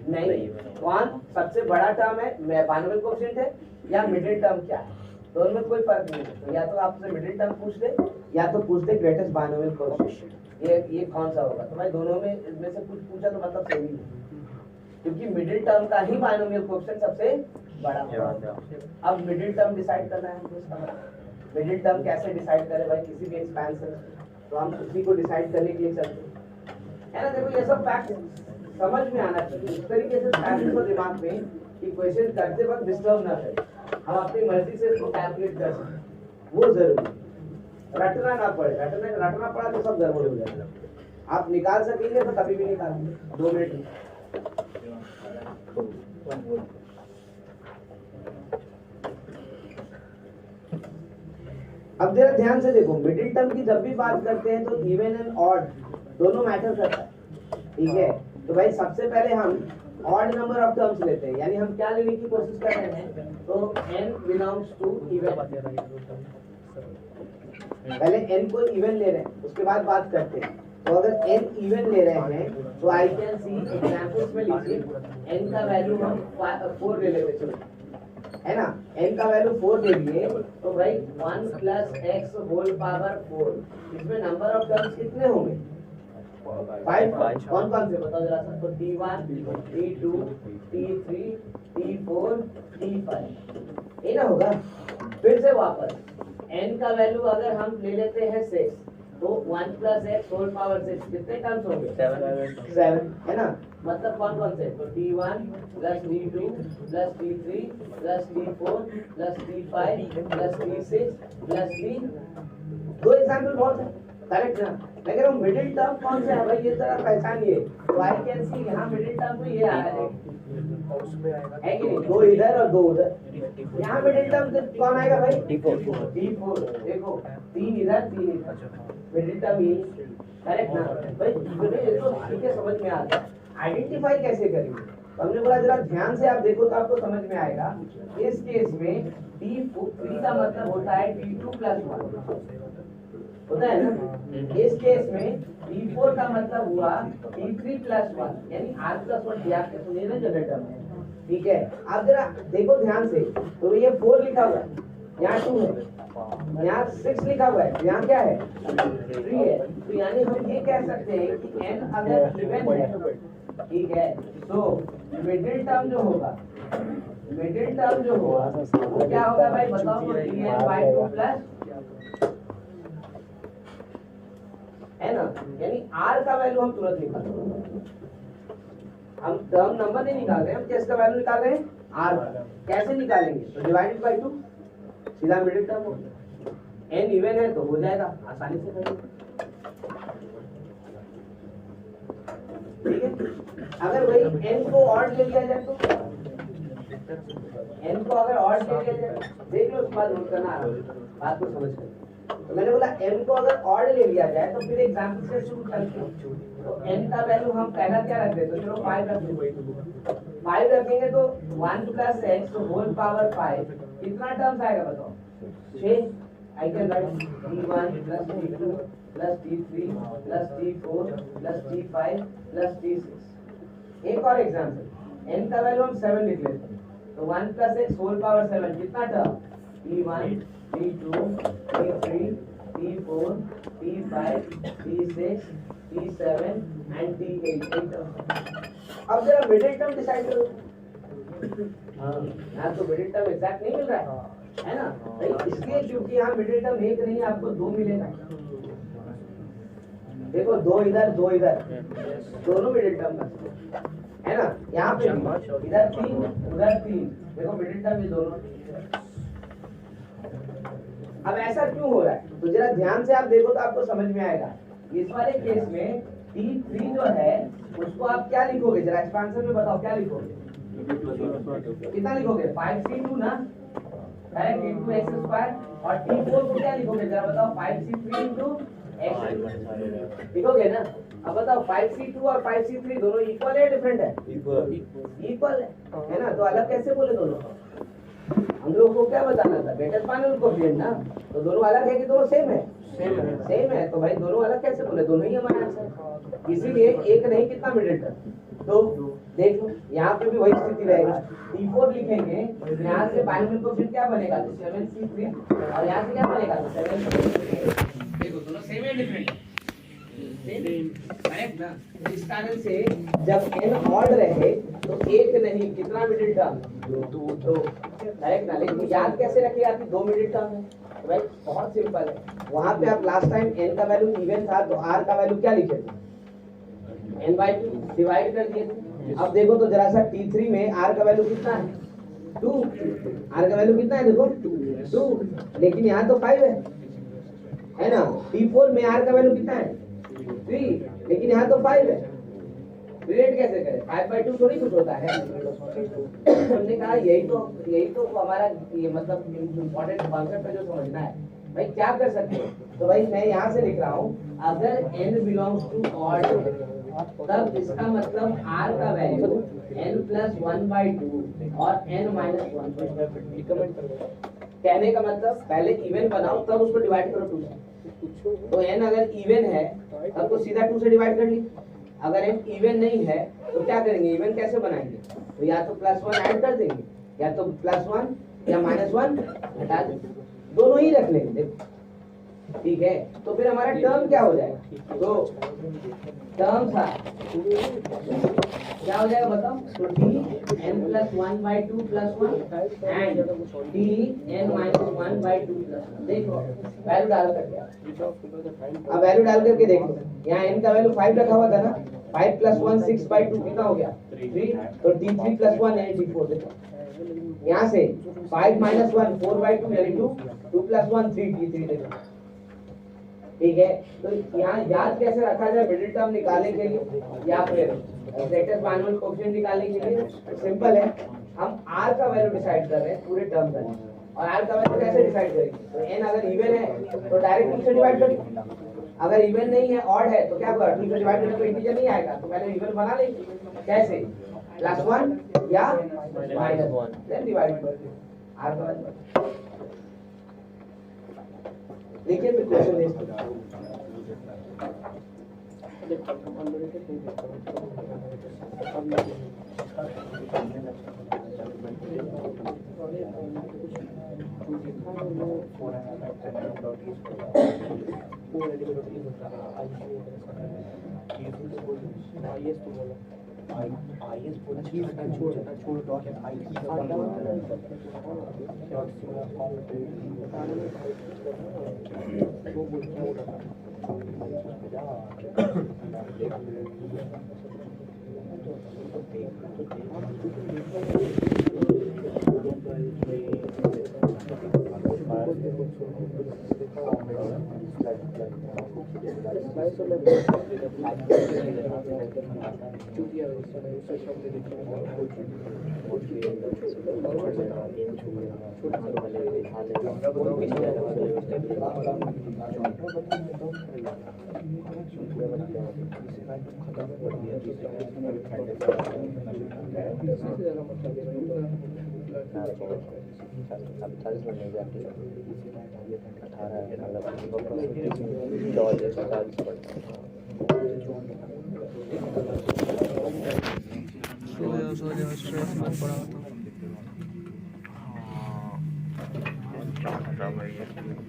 नहीं। कौन सबसे बड़ा टर्म है, बाइनोमियल कोएफिशिएंट है, या मिडिल टर्म क्या है, दोनों में कोई फर्क नहीं है। तो या तो आपसे मिडिल टर्म पूछ दे या तो पूछ दे ग्रेटेस्ट बाइनोमियल कोएफिशिएंट, ये कौन सा होगा। तो भाई दोनों में इसमें से कुछ पूछा तो मतलब सेम ही है, क्योंकि मिडिल टर्म का ही बाइनोमियल कोएफिशिएंट सबसे बड़ा होगा। अब मिडिल टर्म डिसाइड करना है हमको, इसका मतलब मिडिल टर्म कैसे डिसाइड करें भाई, किसी भी एक्सपेंशन, तो हम उसी को डिसाइड करने के लिए चलते हैं, है ना। देखो ये सब फैक्ट समझ में आना चाहिए, इस तरीके से फैक्ट को दिमाग में कि क्वेश्चन करते वक्त डिस्टर्ब ना करें, हम अपनी मर्जी से इसको कैलकुलेट कर सकें, वो जरूरी। रटना ना पड़े, रटना पड़ा तो सब गड़बड़ हो जाएगा। आप निकाल सकेंगे तो कभी भी निकालेंगे 2 मिनट में। अब जरा ध्यान से देखो, मिडिल टर्म की जब भी बात करते हैं तो इवन एंड ऑड दोनों मैटर करता है, ठीक है। तो भाई सबसे पहले हम ऑड नंबर ऑफ टर्म्स लेते हैं, यानी हम क्या लेने की कोशिश कर रहे हैं, तो n बिलोंग्स टू इवन। पहले n को इवन ले रहे हैं, उसके बाद बात करते हैं। तो अगर n इवन ले रहे हैं तो आई कैन सी एग्जांपल्स में लीजिए, n का वैल्यू हम 4 ले लेते हैं, है ना। n का वैल्यू 4 दे दिए तो भाई 1 + x होल पावर 4, इसमें नंबर ऑफ टर्म्स कितने होंगे, 5। कौन कौन से बताओ जरा सा। तो t1 t2 t3 t4 t5, ये ना होगा। फिर से वापस n का वैल्यू अगर हम ले लेते हैं 6, तो 1 + x होल पावर 6, कितने टर्म्स होंगे, 7, है ना। मतलब कौन कौन से, तो t1 + t2 + t3 + t4 + t5 + t6 + t। दो एग्जांपल बहुत है, करेक्ट ना। लेकिन हम मिडिल टर्म कौन सा है भाई, ये जरा पहचानिए। तो आई कैन सी यहाँ मिडिल टर्म में ये आ रहा है कि नहीं, 2 इधर और 2 उधर। यहाँ मिडिल टर्म कौन आएगा भाई, d4। देखो 3 इधर 3 इधर, मिडिल टर्म ये, करेक्ट ना भाई। ये तो ठीक है, समझ में आ गया। आइडेंटिफाई कैसे करेंगे, तो हमने बोला जरा ध्यान से आप देखो तो आपको समझ में आएगा। इस केस में t3 का मतलब होता है t2 + 1, होता है ना। इस केस में t4 का मतलब हुआ t3 + 1, यानी r + 1 दिया के सुनिए ना जनरेटर में, ठीक है। आप जरा देखो ध्यान से, तो ये 4 लिखा हुआ है, यहाँ 2 है, यहाँ 6 लिखा हुआ है, यहाँ क्या है 3 है। तो यानी हम ये कह सकते हैं कि n अगर इवन है, ठीक है, तो मिडिल टर्म जो होगा, वो क्या होगा भाई बताओ, तो dn/2 प्लस, है ना। यानी r का वैल्यू हम तुरंत निकाल रहे हैं, हम टर्म नंबर नहीं निकाल रहे हैं, हम किसका वैल्यू निकाल रहे हैं, r का। कैसे निकालेंगे, तो /2, सीधा मिडिल टर्म हो गया। n इवन है तो हो जाएगा, आसानी से करेंगे, ठीक है। अगर वही n को ऑड ले लिया जाए, तो n को अगर ऑड ले लिया जाए, देख लो उसके बाद नोट करना, बात को समझ कर। तो मैंने बोला n को अगर ऑड ले लिया जाए तो फिर एग्जांपल से शुरू करते हैं। तो n का वैल्यू हम पहला क्या रखते हैं, तो चलो 5 रख देंगे। 5 रखेंगे तो 1 + x होल पावर 5, कितना टर्म्स आएगा बताओ, 6। आई can right t1 + t2 + t3 + t4 + t5 + t6। एक और एग्जांपल, n का वैल्यू हम 7 लिख लेते हैं, तो 1 + x होल पावर 7, कितना term, t1 t2 t3 t4 t5 t6 t7 and t8। अब जरा मिडिल टर्म डिसाइड करो। यहाँ तो मिडिल टर्म एग्जैक्ट नहीं मिल रहा है ना भाई, इसलिए क्योंकि यहाँ मिडिल टर्म 1 नहीं, आपको 2 मिलेगा। देखो 2 इधर 2 इधर, दोनों मिडिल टर्म है ना। यहाँ पे इधर 3 उधर 3, देखो मिडिल टर्म ये दोनों। अब ऐसा क्यों हो रहा है, तो जरा ध्यान से आप देखो तो आपको समझ में आएगा। इस वाले केस में t3 जो है उसको आप क्या लिखोगे, जरा एक्सपेंशन में बताओ क्या लिखोगे, कितना लिखोगे 5c2 ना डायरेक्ट इनटू x स्क्वायर और t4 को क्या लिखोगे जरा बताओ 5c3 इनटू x लिखोगे ना। अब बताओ 5c2 और 5c3 दोनों इक्वल है डिफरेंट है? इक्वल है ना, तो अलग कैसे बोले दोनों? हम लोग को क्या बताना था बेटा पानल कोफिशिएंट ना, तो दोनों अलग है कि दोनों सेम है? सेम है तो भाई दोनों अलग कैसे बोले, दोनों ही हमारा आंसर। इसीलिए एक नहीं कितना मिडिल टर्म, तो देखो यहाँ पे भी वही स्थिति रहेगा। t4 लिखेंगे यहाँ से बाइनोमियल कोफिशिएंट क्या बनेगा तो 7c3 और यहाँ से क्या बनेगा तो 7c3। देखो दोनों सेम है डिफरेंट करेक्ट ना। इस कारण से जब n ऑड रहे तो एक नहीं कितना मिडिल टर्म दो करेक्ट ना। लेकिन याद कैसे रखेगा कि दो मिडिल टर्म है तो भाई बहुत सिंपल है। वहां पे आप लास्ट टाइम n का वैल्यू इवन था तो r का वैल्यू क्या लिखे थे n/2 डिवाइड कर दिए थे। अब देखो तो जरा सा t3 में r का वैल्यू कितना है 2, r का वैल्यू कितना है देखो 2, लेकिन यहाँ तो 5 है ना। t4 में r का वैल्यू कितना है 3, लेकिन यहाँ तो 5 है। रिलेट कैसे करें 5/2 थोड़ी कुछ होता है। हमने कहा यही तो हमारा ये मतलब इम्पोर्टेंट कॉन्सेप्ट है जो समझना है। भाई क्या कर सकते हो तो भाई मैं यहाँ से लिख रहा हूँ अगर n बिलोंग्स टू ऑड तब इसका मतलब r का वैल्यू n+1/2 और n-1/2। कहने का मतलब पहले इवन बनाओ तब उसको डिवाइड करो 2 से। तो n अगर इवन है तब तो सीधा 2 से डिवाइड कर ली। अगर n इवन नहीं है तो क्या करेंगे इवन कैसे बनाएंगे तो या तो +1 ऐड कर देंगे या तो +1 या -1 हटा देंगे, दोनों ही रख लेंगे देखो ठीक है। तो फिर हमारा टर्म क्या हो जाएगा तो टर्म था क्या हो जाएगा बताओ तो d n+1/2 +1 and d n-1/2 +1। देखो वैल्यू डाल करके अब वैल्यू डाल करके देखो यहाँ n का वैल्यू 5 रखा हुआ था ना 5 + 1 6/2 कितना हो गया 3, तो d3 + 1 है d4। देखो यहाँ से 5 - 1 4/2 यानी 2 + 1 3 d3 देखो ठीक है। तो यहाँ याद कैसे रखा जाए मिडिल टर्म निकालने के लिए या फिर ग्रेटेस्ट बाइनोमियल कोएफिशिएंट निकालने के लिए सिंपल है। हम r का वैल्यू डिसाइड कर रहे हैं पूरे टर्म का और r का वैल्यू कैसे डिसाइड करेंगे तो n अगर इवन है तो डायरेक्ट 2 से डिवाइड करेंगे, अगर इवन नहीं है ऑड है तो क्या होगा 2 से डिवाइड करेंगे तो इंटीजर नहीं आएगा तो पहले इवन बना लेंगे कैसे +1 या -1 देन डिवाइड करके r का वैल्यू देखिए फिर क्वेश्चन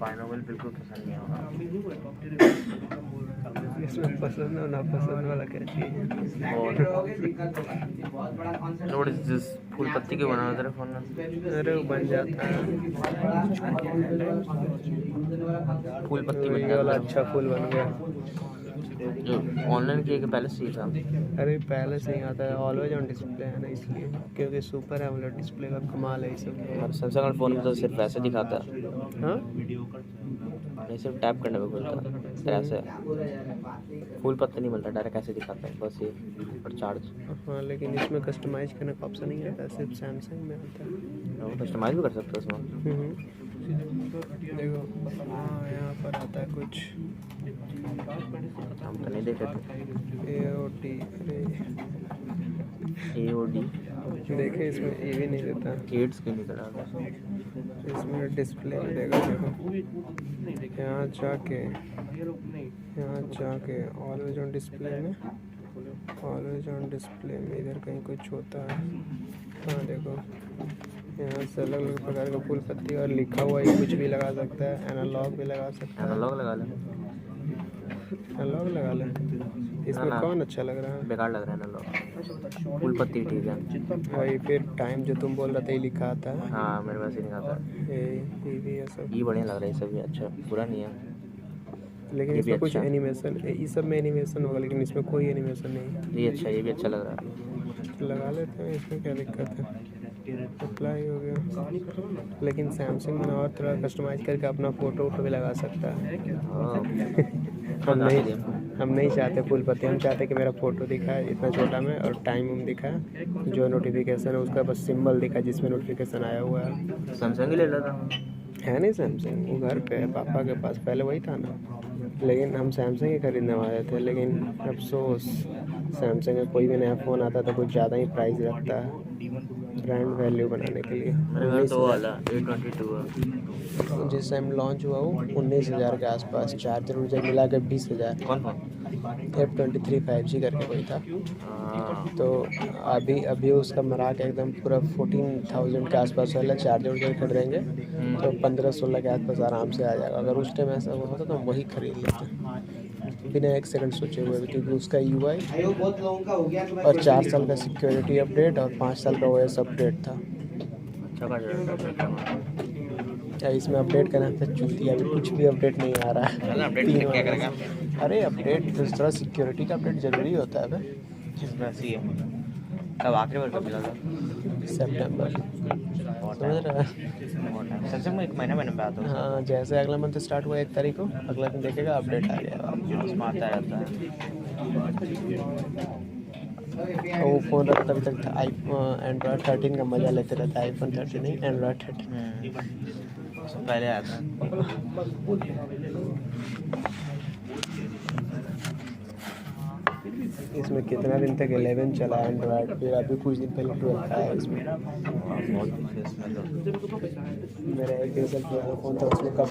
बाइनोमियल बिल्कुल पसंद नहीं होगा इसमें पसंद और नापसंद वाला क्या चीज़ है व्हाट इज दिस फूल पत्ती क्यों बना तेरे फोन में अरे वो बन जाता है फूल पत्ती बन ये वाला अच्छा फूल बन गया जो ऑनलाइन किए कि पहले से ही था अरे पहले से ही आता है ऑलवेज ऑन डिस्प्ले है ना इसलिए क्योंकि सुपर एमोलेड डिस्प्ले का कमाल है इस सब सैमसंग फोन में तो सिर्फ ऐसे दिखाता है हाँ नहीं सिर्फ टैप करने पे खुलता है ऐसे, फुल पत्ता नहीं मिलता, डायरेक्ट ऐसे दिखाता है बस ये और चार्ज। हाँ लेकिन इसमें कस्टमाइज करने का ऑप्शन नहीं आता, सिर्फ सैमसंग में आता है। कस्टमाइज भी कर सकते हो उसमें। देखो हाँ यहाँ पर आता है कुछ हम तो नहीं देखे थे। AOD, अरे AOD देखे इसमें ए भी नहीं देता, किड्स के लिए करा था। इसमें डिस्प्ले में देगा। देखो यहाँ जाके ऑलवेज ऑन डिस्प्ले में, ऑलवेज ऑन डिस्प्ले में इधर कहीं कुछ होता है। हाँ देखो यहाँ से अलग अलग प्रकार का फूल पत्ती और लिखा हुआ ही कुछ भी लगा सकता है, एनालॉग भी लगा सकता है। एनालॉग लगा ले, एनालॉग लगा ले। इसमें ना। कौन अच्छा लग रहा है? बेकार लग रहा है एनालॉग, फुल पत्ती ठीक है। वही फिर टाइम जो तुम बोल रहे थे लिखा आता है। हाँ मेरे पास ही नहीं आता है। ये भी है सब, ये बढ़िया लग रहा है, ये सब भी अच्छा, बुरा नहीं है। लेकिन ये भी इसमें कुछ अच्छा है। एनिमेशन, इस सब में एनिमेशन होगा लेकिन इसमें कोई एनिमेशन नहीं। ये अच्छा, ये भी अच्छा लग रहा है। लगा लेते हैं, इसमें क्या दिक्कत है? अप्लाई हो गया। लेकिन सैमसंग में और थोड़ा कस्टमाइज करके अपना फ़ोटो वोटो भी लगा सकता है। हम नहीं चाहते फुल पत्ती, हम चाहते कि मेरा फ़ोटो दिखाए इतना छोटा में और टाइम उम दिखाए, जो नोटिफिकेशन है उसका बस सिंबल दिखा जिसमें नोटिफिकेशन आया हुआ है। सैमसंग ही ले लेता। है नहीं सैमसंग, वो घर पे है पापा के पास, पहले वही था ना। लेकिन हम सैमसंग ही खरीदने वाले थे, लेकिन अफसोस सैमसंग का कोई भी नया फ़ोन आता तो कुछ ज़्यादा ही प्राइस रखता है ब्रांड वैल्यू बनाने के लिए। मेरे घर तो वाला A22 है। जिस टाइम लॉन्च हुआ वो 19,000 के आसपास, चार्जर उर्जर मिला के 20,000। कौन फोन? F23 5G करके कोई था। हाँ तो अभी उसका मरा के एकदम पूरा 14,000 के आसपास वाला चार्जर उर्जर खरीदेंगे तो 15-16 के आसपास आराम से आ जाएगा। अगर उस टाइम ऐसा हुआ होता तो हम वही खरीद लेते बिना एक सेकंड सोचे हुए, क्योंकि उसका UI और 4 साल का सिक्योरिटी अपडेट और 5 साल का OS अपडेट था। अच्छा कर रहा है। या इसमें अपडेट करना था चूतिया, अभी कुछ भी अपडेट नहीं आ रहा है। अपडेट क्या करेगा? अरे अपडेट तो थोड़ा सिक्योरिटी का अपडेट ज़रूरी होता है। इसमें सी है। कब आखिरी बार कब मिला था? सितंबर, समझ रहा है? सैमसंग में 1 महीने में आता है। हाँ जैसे अगला मंथ स्टार्ट हुआ 1 तारीख को, अगला दिन देखेगा अपडेट आ गया। उसमें आता रहता है। वो फ़ोन रखता अभी तक था एंड्रॉयड 13 का मज़ा लेते रहता है, iPhone 13 नहीं एंड्रॉयड 13। उससे पहले आया था। इसमें कितना दिन तक 11 चला एंड्रॉयड, फिर अभी कुछ दिन पहले 12 आया इसमें। मेरा 1 साल पुराना फ़ोन था, उसमें कब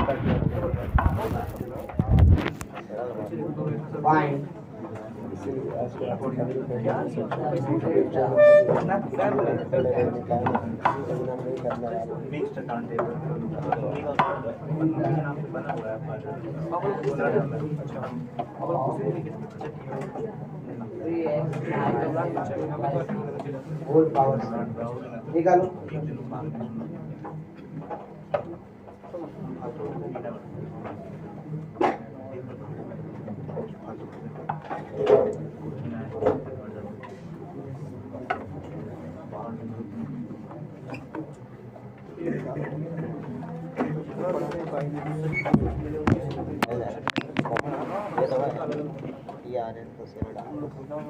निकालो।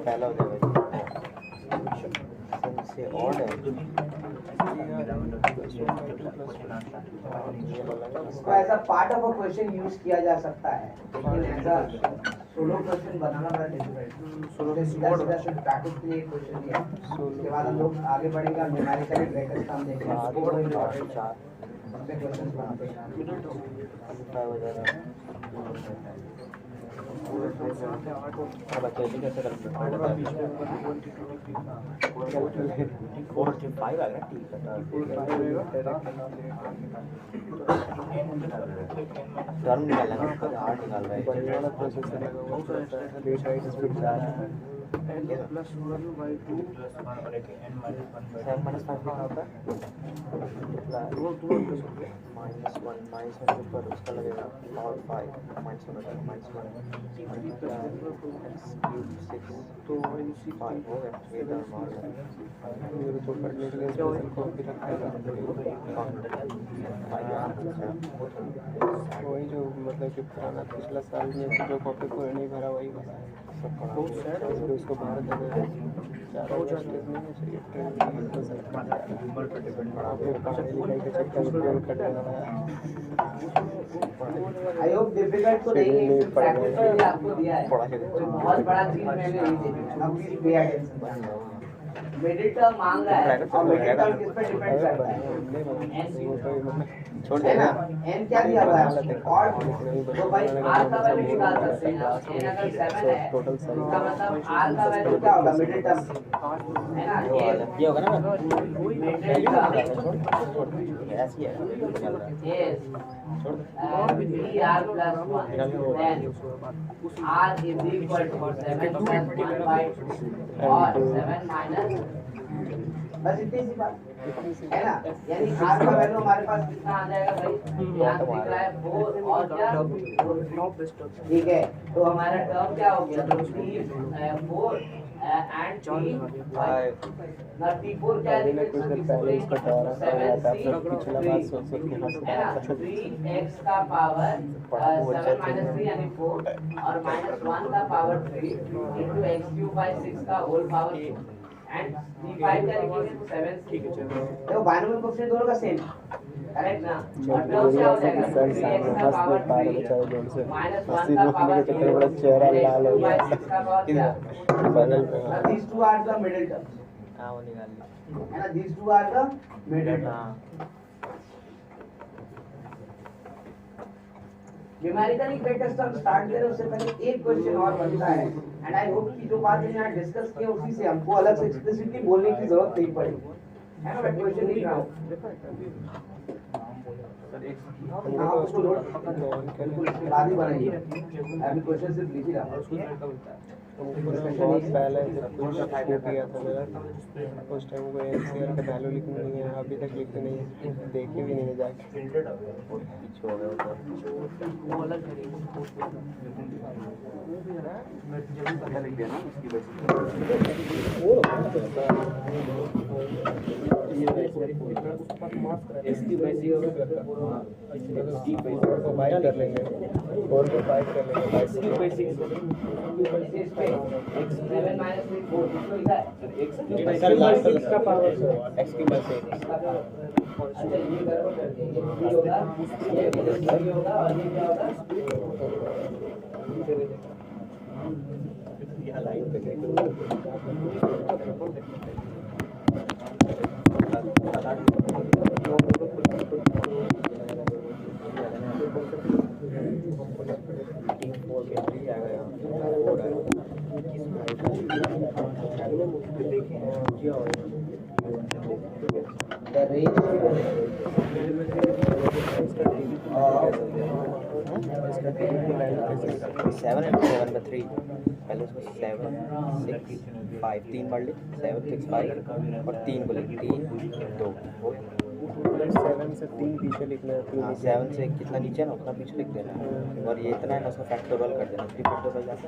पहला हो जाएगा से और है। इसको as a part of a question use किया जा सकता है, लेकिन एज अ सोलो क्वेश्चन बनाना बड़ा डिफिकल्ट। सोलो के सीधा सीधा प्रैक्टिस के लिए क्वेश्चन दिया, उसके बाद हम लोग आगे बढ़ेंगे, न्यूमेरिकल ब्रैकेट का हम देखेंगे, उसको बहुत इंपॉर्टेंट है, उस पे क्वेश्चंस बनाते हैं। अब कैसे कैसे करते हैं? 4-5 आ गया, ठीक है। टर्म निकालना है, 8 निकाल रहा है। बढ़िया वाला प्रोसेसर लगा हुआ है, रेट हाइट स्पीड जा रहा है। प्लस 1/2 7 minus 5 कितना होता है? वो प्लस हो गया -1 के ऊपर उसका लगेगा और 5 -1 हो जाएगा -1 6 तो इसी 5 हो गया ये टर्म और मेरे को करने के लिए स्पेशल कॉपी रखा है वही जो मतलब कि पुराना पिछला साल में जो कॉपी को नहीं भरा वही भरा है सब पढ़ा फिर उसको भर देना है ज़्यादा वेस्टेज नहीं है चाहिए ट्रेन तो सही फिर पढ़ाई लिखाई के चक्कर में पेड़ कट रहा है आई होप डिफिकल्ट तो नहीं है, प्रैक्टिस के लिए आपको दिया है कोई बहुत बड़ा चीज मैंने नहीं दी। अब please pay attention. Middle term मांग रहा है और मिडिल टर्म किस पे डिपेंड करता है? छोड़ है ना, देना n क्या दिया हुआ है और तो भाई r का वैल्यू निकाल सकते हैं आप। n अगर 7 है टोटल इसका मतलब r का वैल्यू क्या होगा मिडिल टर्म है ना? ये होगा ना मिडिल टर्म ऐसी है yes छोड़ दे r plus 1 then r is equal to 7 plus 1 by 2 और 7 minus बस इतनी सी बात है ना। यानी r का वैल्यू हमारे पास कितना आ जाएगा भाई? यहाँ दिख रहा है 4 और क्या 4 ठीक है। तो हमारा टर्म क्या हो गया? 4 एंड 5 ना t4 क्या है? मैंने कुछ देर पहले इसको डरा था पिछला बात सोच सोच के हंस है ना रहा था 3x का पावर 7 minus 3 यानी 4 और -1 का power 3 into x cube by 6 का होल पावर 2 एंड d5 क्या लिखेंगे तो 7 ठीक है। देखो बाइनोमियल कोएफिशिएंट दोनों का सेम करेक्ट ना। और टर्म क्या हो जाएगा? 3x का पावर 3 -1 का पावर 3 बड़ा चेहरा लाल हो गया 6 का पावर क्या? बगल में these two are the middle terms हाँ वो निकाल ली है ना। these two are the middle terms। हाँ न्यूमेरिकली ग्रेटेस्ट टर्म स्टार्ट करें उससे पहले एक क्वेश्चन और बनता है एंड आई होप कि जो बात मैंने यहाँ डिस्कस की उसी से हमको अलग से एक्सप्लिसिटली बोलने की जरूरत नहीं पड़ेगी है ना। मैं क्वेश्चन लिख रहा हूँ आदि बनाइए अभी क्वेश्चन सिर्फ लिख ही रहा हूँ। बहुत पहले जब कुछ शुरू किया था मेरा उस टाइम को एनसीआर का वैल्यू लिखना नहीं है अभी तक लिखते नहीं है देखे भी नहीं है जाके पीछे हो गया तो बाइक कर लेंगे 4 को 5 कर लेंगे 7 minus 3 4 किसको लिखा है? इसका पावर x की बस अच्छा ये करो कर दिए ये भी होगा ये भी होगा और ये क्या होगा? यहाँ लाइन पे The range सेवन एंड 7/3 पहले उसको 7 6 5 3 बार ले 7 6 5 और 3 को लिख 3 2 7 से 3 पीछे लिखना है 7 से कितना नीचे ना उतना पीछे लिख देना है और ये इतना है ना उसको फैक्टोरियल कर देना 3 फैक्टोरियल जाता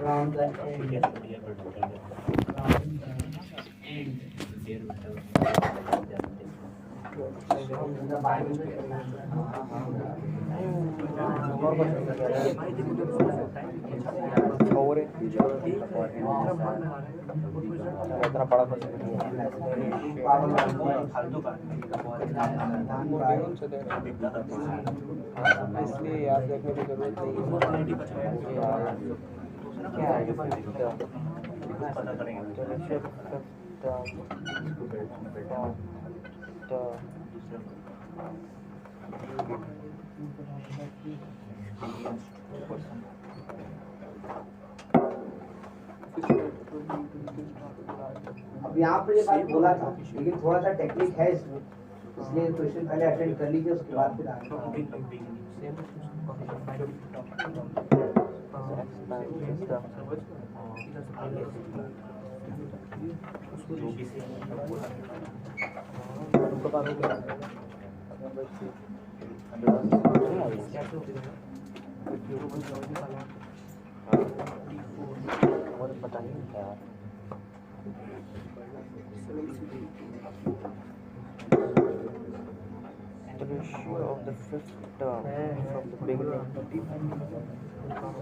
around the end. और इतना बड़ा क्वेश्चन इसलिए याद रखने की जरूरत क्या है यहाँ पर ये बात बोला था, लेकिन थोड़ा सा टेक्निक है इसमें, इसलिए क्वेश्चन पहले अटेंड कर लीजिए, उसके बाद फिर आगे। पता नहीं क्या the ratio of the fifth term from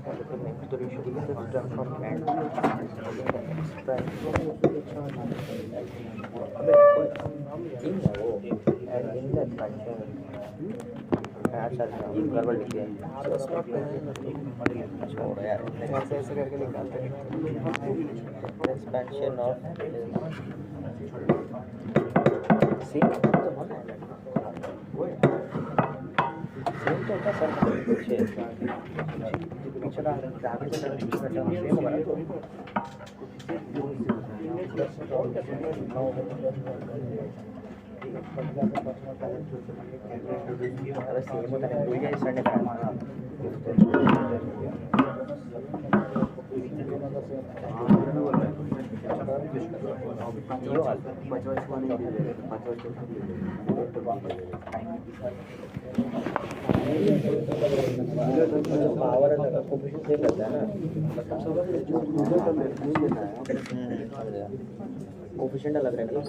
the beginning to the ratio of the fifth term from end and in the expansion अच्छा गड़बड़ लिखी है छोड़ो यार ऐसे ऐसे करके निकालते हैं expansion of see सेम तो होता सर पीछे पिछला आगे से सेम होगा ना अरे सेम होता है कोई नहीं सर ने कहा पावर कोफिशिएंट सेम रहता है ना कोफिशिएंट अलग रहेगा ना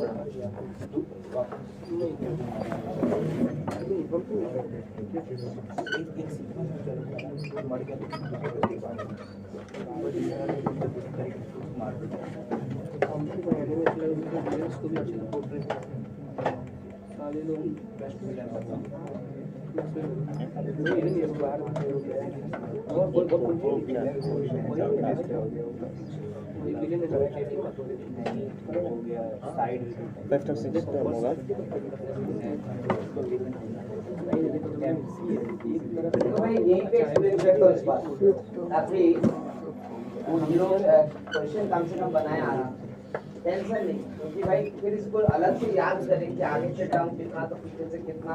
फिफ्थ और सिक्स्थ टर्म होगा तो भाई यहीं पे एक्सप्लेन कर दो इस बात ताकि हम लोग क्वेश्चन कम से कम बनाए आ रहा टेंशन नहीं, क्योंकि भाई फिर इसको अलग से याद करें कि आगे से टर्म कितना तो पीछे से कितना,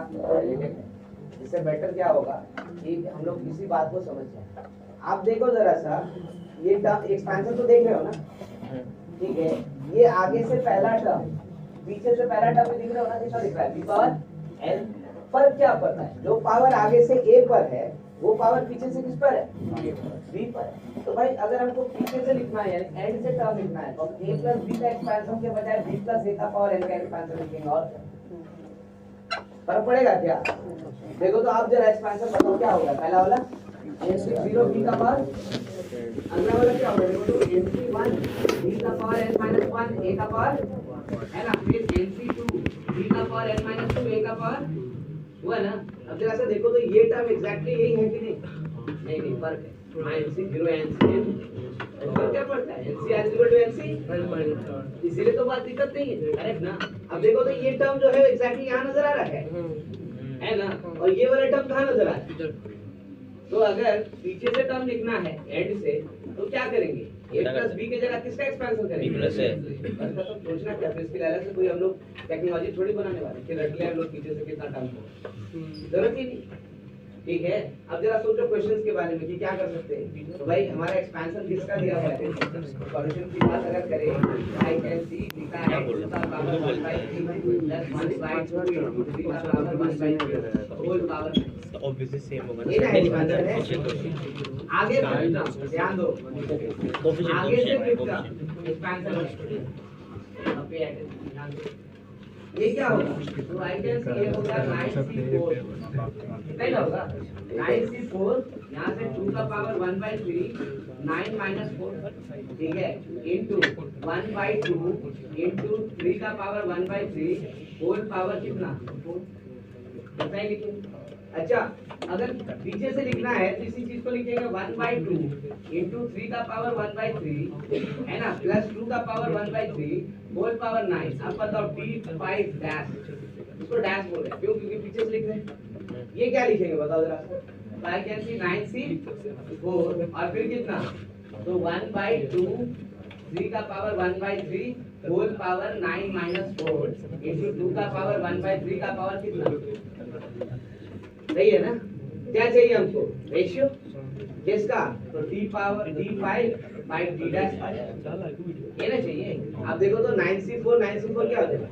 इससे बेटर क्या होगा कि हम लोग किसी बात को समझ जाए। आप देखो जरा सा ये टर्म एक्सपेंशन तो देख रहे हो ना, ठीक है, ये आगे से पहला टर्म पीछे से पहला टर्म दिख रहा हो ना, कितना दिख रहा है बी पावर एन। फर्क क्या पड़ता है, जो पावर आगे से ए पर है वो पावर पीछे से किस पर है बी पर है। तो भाई अगर हमको पीछे से लिखना है यानी एंड से टर्म लिखना है तो हम a प्लस बी का एक्सपेंशन के बजाय b प्लस a का पावर n का एक्सपेंशन लिखेंगे। और फर्क पड़ेगा क्या? देखो तो आप जरा एक्सपेंशन बताओ क्या होगा। पहला वाला n0 b का पावर, अगला वाला क्या होगा देखो तो n1 b का पावर n - 1 a का पावर है ना, फिर n2 b का पावर n - 2 a का पावर हुआ ना। अब जरा सा देखो तो ये टर्म एग्जैक्टली यही है कि नहीं? नहीं फर्क है। -0 NCM फर्क क्या पड़ता है? NCR = NC, इसीलिए तो बात दिक्कत नहीं है, करेक्ट ना। अब देखो तो ये टर्म जो है एग्जैक्टली यहाँ नजर आ रहा है ना, और ये वाला टर्म कहाँ नजर आ रहा है? तो अगर पीछे से टर्म लिखना है एंड से तो क्या करेंगे? a प्लस b की जगह किसका एक्सपेंशन करेंगे? b plus a। इसका तो सोचना क्या, फिर इसके अलग से कोई हम लोग टेक्नोलॉजी थोड़ी बनाने वाले कि रट ले हम लोग पीछे से कितना टर्म हो, जरूरत ही नहीं, ठीक है। अब जरा सोचो क्वेश्चंस के बारे में कि क्या कर सकते हैं। तो भाई हमारा एक्सपेंशन किसका दिया हुआ है? सॉल्यूशन की बात अगर करें आई कैन सी लिखा है x का पावर 1/3 प्लस 1/2 into 3 का power 1/3 whole power obviously same होगा ये ना एक्सपेंशन है। आगे ध्यान दो, आगे से कितना एक्सपेंशन अब पे ध्यान दो, ये क्या होगा? तो आई कैन सी ये होगा 9c4 कितना होगा 9c4, यहाँ से 2 का पावर 1/3 9 - 4 ठीक है इनटू 1/2 इनटू 3 का पावर 1/3 होल पावर कितना 4 कितना लिखेंगे। अच्छा अगर पीछे से लिखना है तो इसी चीज को लिखेंगे 1/2 इनटू 3 का पावर 1/3 है ना प्लस 2 का पावर 1/3 होल पावर 9। अब बताओ t5 डैश, इसको डैश बोल रहे हैं क्यों? क्योंकि पीछे से लिख रहे हैं। ये क्या लिखेंगे बताओ जरा। आई कैन सी 9c4 और फिर कितना तो 1/2 3 का power 1/3 whole power 9 minus 4 into 2 का पावर 1/3 का पावर कितना? सही है ना? क्या चाहिए हमको? रेशियो किसका? तो d power d5 by d dash ये ना चाहिए। आप देखो तो 9c4 क्या हो जाएगा?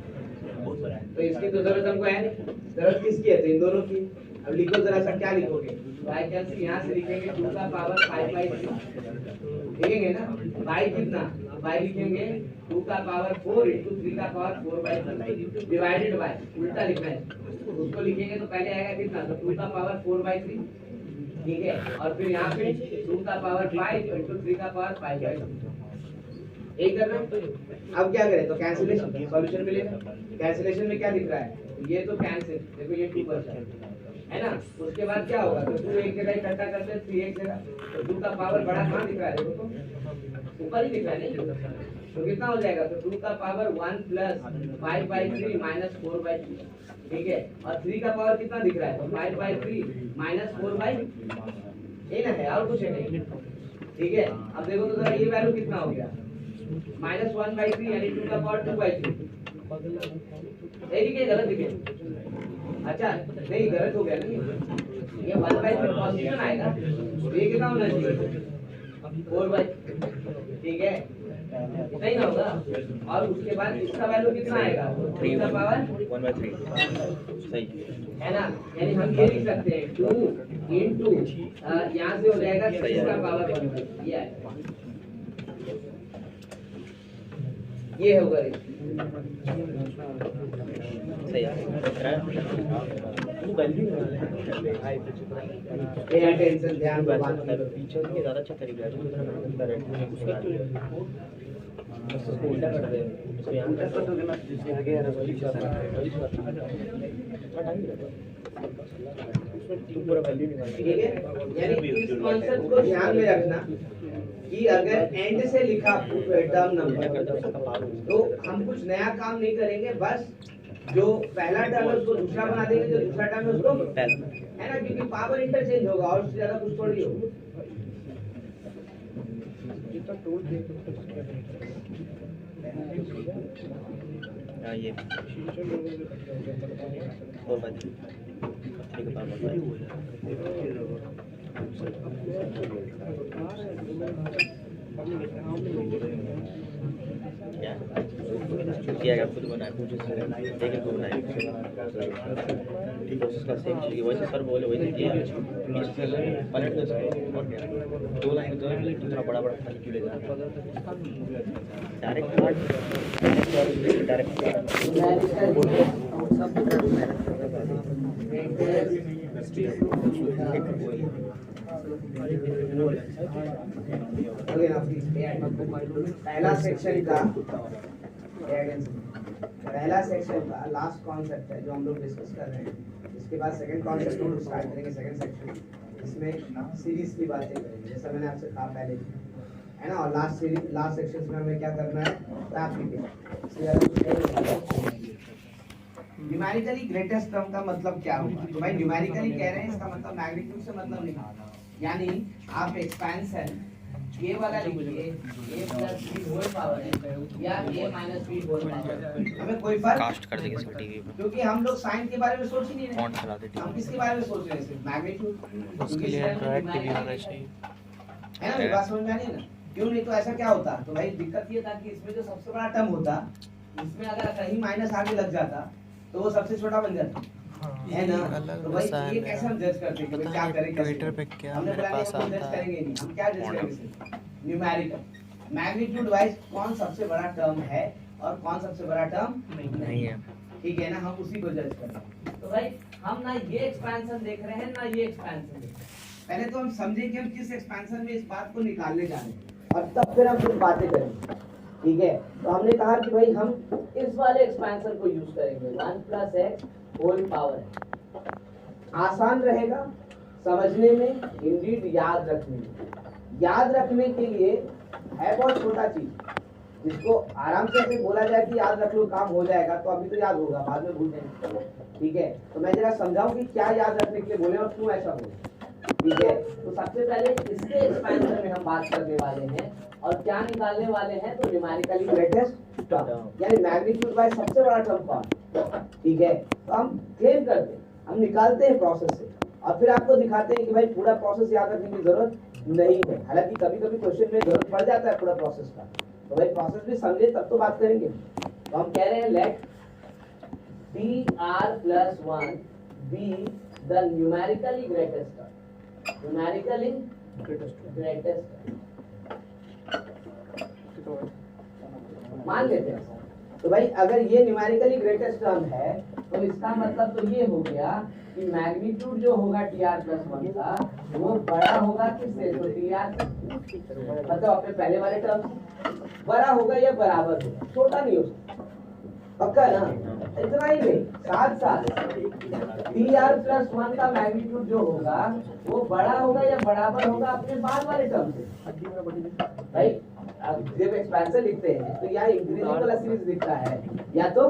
तो इसकी तो जरूरत हमको है नहीं, जरूरत किसकी है? तो इन दोनों की। अब लिखो जरा सा, क्या लिखोगे? बाय कैंसिल यहाँ से लिखेंगे 2 का पावर 5/3 लिखेंगे ना। बाय कितना? बाय लिखेंगे 2 का पावर 4 इंटू 3 का पावर 4/3 डिवाइडेड बाय, उल्टा लिखना है उसको लिखेंगे तो पहले आएगा कितना? तो 2 का पावर 4/3 ठीक है, और फिर यहाँ पे 2 का पावर 5 इंटू 3 का पावर 5/3 एक करना। अब क्या करें? तो कैंसिलेशन सॉल्यूशन मिलेगा। कैंसिलेशन में क्या दिख रहा है? ये तो कैंसिल, देखो ये 2 है ना। उसके बाद क्या होगा? तो 2 एक जगह इकट्ठा करते हैं, 3 एक जगह, तो 2 का पावर बड़ा कहाँ दिख रहा है? देखो तो ऊपर ही दिख रहा है नहीं, तो कितना हो जाएगा? तो 2 का पावर 1 प्लस 5/3 माइनस 4/3 ठीक है, और 3 का पावर कितना दिख रहा है? तो 5/3 माइनस 4/3 ये ना है, और कुछ है नहीं ठीक है। अब देखो तो जरा ये वैल्यू कितना हो गया? माइनस 1/3 यानी 2 का पावर 2/3 सही है, गलत दिखे? अच्छा नहीं, गलत हो गया ना, ये 1/3 पॉजिटिव आएगा, ये कितना होना चाहिए? 4/3 ठीक है, नहीं ना होगा। और उसके बाद इसका वैल्यू कितना आएगा? 3 का पावर 1/3 सही है ना, यानी हम ये लिख सकते हैं 2 इंटू यहाँ से हो जाएगा 6 का पावर 1/3 ये आएगा, ये होगा सही टेंशन ध्यान पीछे के ज़्यादा अच्छा तरीका है उसको उल्टा कर दे, उसको यहाँ जिससे आगे है ना पूरा वैल्यू निकाल ठीक है। यानी इस कॉन्सेप्ट को ध्यान में रखना कि अगर एंड से लिखा टर्म नंबर तो हम कुछ नया काम नहीं करेंगे, बस जो पहला टर्म है उसको दूसरा बना देंगे, जो दूसरा टर्म है उसको है ना, क्योंकि पावर इंटरचेंज होगा और उससे ज्यादा कुछ थोड़ी होगा। ये और बात ठीक है, खुद बनाए लेकिन खुद बनाए उसका सेम चीज़ वैसे सर बोले वैसे किया पलट दो इसको और क्या 2 लाइन इतना बड़ा बड़ा खाली क्यों ले जा पहला सेक्शन का लास्ट कॉन्सेप्ट है जो हम लोग डिस्कस कर रहे हैं। इसके बाद सेकंड कॉन्सेप्ट हम लोग स्टार्ट करेंगे, सेकंड सेक्शन। इसमें सीरीज की बातें करेंगे, जैसा मैंने आपसे कहा पहले है ना। और लास्ट सेक्शन में हमें क्या करना है? न्यूमेरिकली ग्रेटेस्ट टर्म का मतलब क्या होगा? तो भाई न्यूमेरिकली कह रहे हैं, इसका मतलब मैग्नीट्यूड से मतलब नहीं, यानी आप एक्सपेंशन ये वाला लिखिए a plus b whole power है या a minus b whole power, हमें कोई फर्क कास्ट कर देंगे इसको टीवी पे, क्योंकि हम लोग साइन के बारे में सोच ही नहीं रहे। फॉन्ट चला दे हम किसके बारे में सोच रहे हैं? सिर्फ मैग्नीट्यूड। उसके लिए एंड्रॉइड टीवी होना चाहिए, है ना, बात समझ में आ रही है ना? क्यों नहीं तो ऐसा क्या होता? तो भाई दिक्कत ये था कि इसमें जो सबसे बड़ा टर्म होता, इसमें अगर कहीं माइनस आगे लग जाता तो वो सबसे छोटा बन जाता, है ना। तो भाई ये कैसे हम जज करते हैं कि क्या करें? ट्विटर पे क्या मेरे पास आता जज है, करेंगे नहीं, हम क्या जज करेंगे? न्यूमेरिकल मैग्नीट्यूड वाइज कौन सबसे बड़ा टर्म है और कौन सबसे बड़ा टर्म नहीं है, ठीक है ना, हम उसी को जज करेंगे। तो भाई हम ना ये एक्सपेंशन देख रहे हैं ना ये एक्सपेंशन देख रहे हैं, पहले तो हम समझें कि हम किस एक्सपेंशन में इस बात को निकालने जा रहे हैं और तब फिर हम कुछ बातें करेंगे, ठीक है। तो हमने कहा कि भाई हम इस वाले एक्सपेंशन को यूज करेंगे 1 प्लस एक्स होल पावर है। आसान रहेगा समझने में, इंडीड याद रखने में। याद रखने के लिए है बहुत छोटा चीज, जिसको आराम से ऐसे बोला जाए कि याद रख लो काम हो जाएगा, तो अभी तो याद होगा, बाद में भूल जाएंगे, ठीक है। तो मैं जरा समझाऊं कि क्या याद रखने के लिए बोले और क्यों ऐसा हो, ठीक है। तो सबसे पहले इसके एक्सपेंशन में हम बात करने वाले हैं और क्या निकालने वाले हैं, तो न्यूमेरिकली ग्रेटेस्ट टर्म, यानी मैग्नीट्यूड बाय सबसे बड़ा टर्म कौन, ठीक है। तो हम क्लेम करते हैं, हम निकालते हैं प्रोसेस से और फिर आपको दिखाते हैं कि भाई पूरा प्रोसेस याद रखने की जरूरत नहीं है। हालांकि कभी कभी क्वेश्चन में जरूरत पड़ जाता है पूरा प्रोसेस का, तो भाई प्रोसेस भी समझे तब तो बात करेंगे। तो हम कह रहे हैं late TR+1 be the numerically greatest term, numerically greatest term। मान लेते हैं तो भाई अगर ये न्यूमेरिकली ग्रेटेस्ट टर्म है तो इसका मतलब तो ये हो गया कि मैग्नीट्यूड जो होगा TR+1 का वो बड़ा होगा किससे, तो TR मतलब अपने पहले वाले टर्म बड़ा होगा या बराबर होगा, छोटा नहीं हो सकता, पक्का ना। इतना ही नहीं, साथ साथ TR+1 का मैग्नीट्यूड जो होगा वो बड़ा होगा या बराबर होगा अपने बाद वाले टर्म से। भाई अब जब एक्सपेंशन लिखते हैं तो यहाँ इंक्रीजिंग वाला सीरीज दिखता है या तो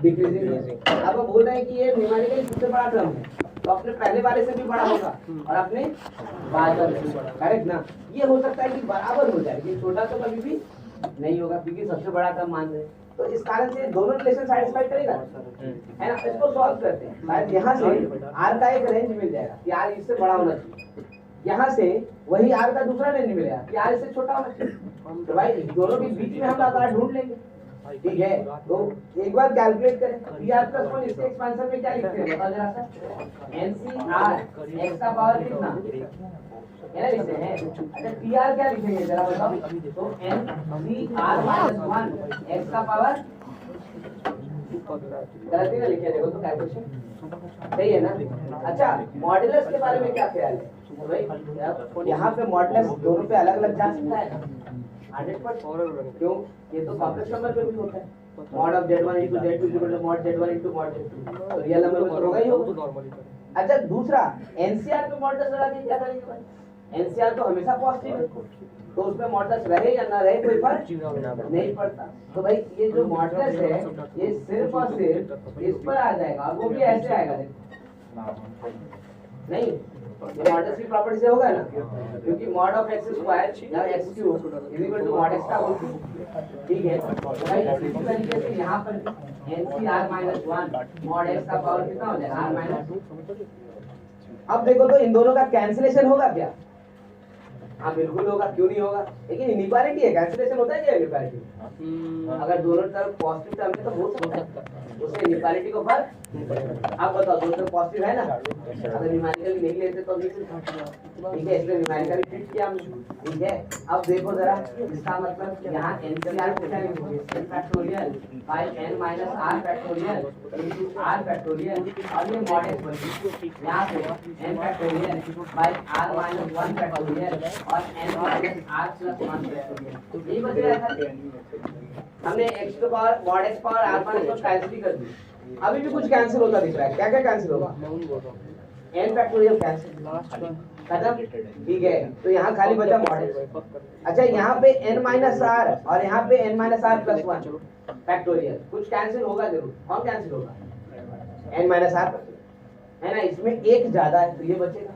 डिक्रीजिंग। अब हम बोल रहे हैं कि ये न्यूमेरिकली सबसे बड़ा टर्म है तो अपने पहले वाले से भी बड़ा होगा और अपने बाद वाले से बड़ा, करेक्ट ना। ये हो सकता है कि बराबर हो जाए, ये छोटा तो कभी भी नहीं होगा क्योंकि सबसे बड़ा टर्म मान रहे हैं। तो इस कारण से दोनों रिलेशन सेटिस्फाई करेगा, है ना। इसको सॉल्व करते हैं, शायद यहाँ से r का एक रेंज मिल जाएगा कि r इससे बड़ा होना चाहिए, यहाँ से वही r का दूसरा रेंज मिलेगा कि r इससे छोटा होना चाहिए। तो भाई दोनों के बीच में हम आकार ढूंढ लेंगे, ठीक है। तो एक बार कैलकुलेट करें, TR+1 इसके एक्सपेंशन में क्या लिखते हैं बता जरा सा, NCR x का पावर कितना है ना लिखते हैं। अच्छा TR क्या लिखेंगे जरा बताओ, तो NCR-1 x का पावर, गलती ना लिखे देखो तो कैलकुलेशन सही है ना। अच्छा मॉड्यूलस के बारे में क्या ख्याल है, तो भाई यहाँ पे मॉड्यूलस दोनों पे अलग अलग जा सकता है ना 100%, क्यों, ये तो कॉम्प्लेक्स नंबर पे भी होता है, mod of z1 into z2 is equal to mod z1 into mod z2, तो रियल नंबर में तो होगा ही होगा। अच्छा दूसरा NCR पे मॉडुलस लगा के क्या करेंगे भाई, NCR तो हमेशा पॉजिटिव है तो उसमें मॉडुलस रहे या ना रहे कोई फर्क नहीं पड़ता। तो भाई ये जो मॉडुलस है ये सिर्फ और सिर्फ इस पर आ जाएगा और वो भी ऐसे आएगा, देखो नहीं ये मॉडुलस की प्रॉपर्टी से होगा ना, क्योंकि mod of x स्क्वायर या x cube is equal to mod x का होल क्यूब, ठीक है। तो भाई इसी तरीके से यहाँ पर NCR-1 mod x का पावर कितना हो जाएगा r-2। अब देखो तो इन दोनों का कैंसिलेशन होगा क्या, हाँ बिल्कुल होगा, क्यों नहीं होगा, लेकिन इनइक्वालिटी है, कैंसिलेशन होता है क्या इनइक्वालिटी, अगर दोनों तरफ पॉजिटिव टर्म है तो हो सकता है उससे इनइक्वालिटी को फर्क। आप बताओ दोनों तरफ पॉजिटिव है ना, अगर न्यूमेरिकली नहीं लेते तो नहीं, ठीक है, इसलिए न्यूमेरिकली फिट किया हमने, ठीक है। अब देखो जरा इसका मतलब यहाँ NCR को क्या लिखोगे, n factorial by n minus r factorial into r factorial और ये mod x बन गया, यहाँ पे n factorial by r minus 1 factorial और n minus r plus 1 factorial, यही बच रहा था। हमने x to power mod x power r minus 1 cancel कर दी, अभी भी कुछ कैंसिल होता दिख रहा है, क्या क्या कैंसिल होगा, n फैक्टोरियल कैंसिल खत्म, ठीक है। तो यहाँ खाली बचा mod x। अच्छा यहाँ पे n माइनस r और यहाँ पे n minus r plus 1 factorial, कुछ कैंसिल होगा जरूर, कौन कैंसिल होगा, n माइनस r है ना, इसमें एक ज्यादा है तो ये बचेगा,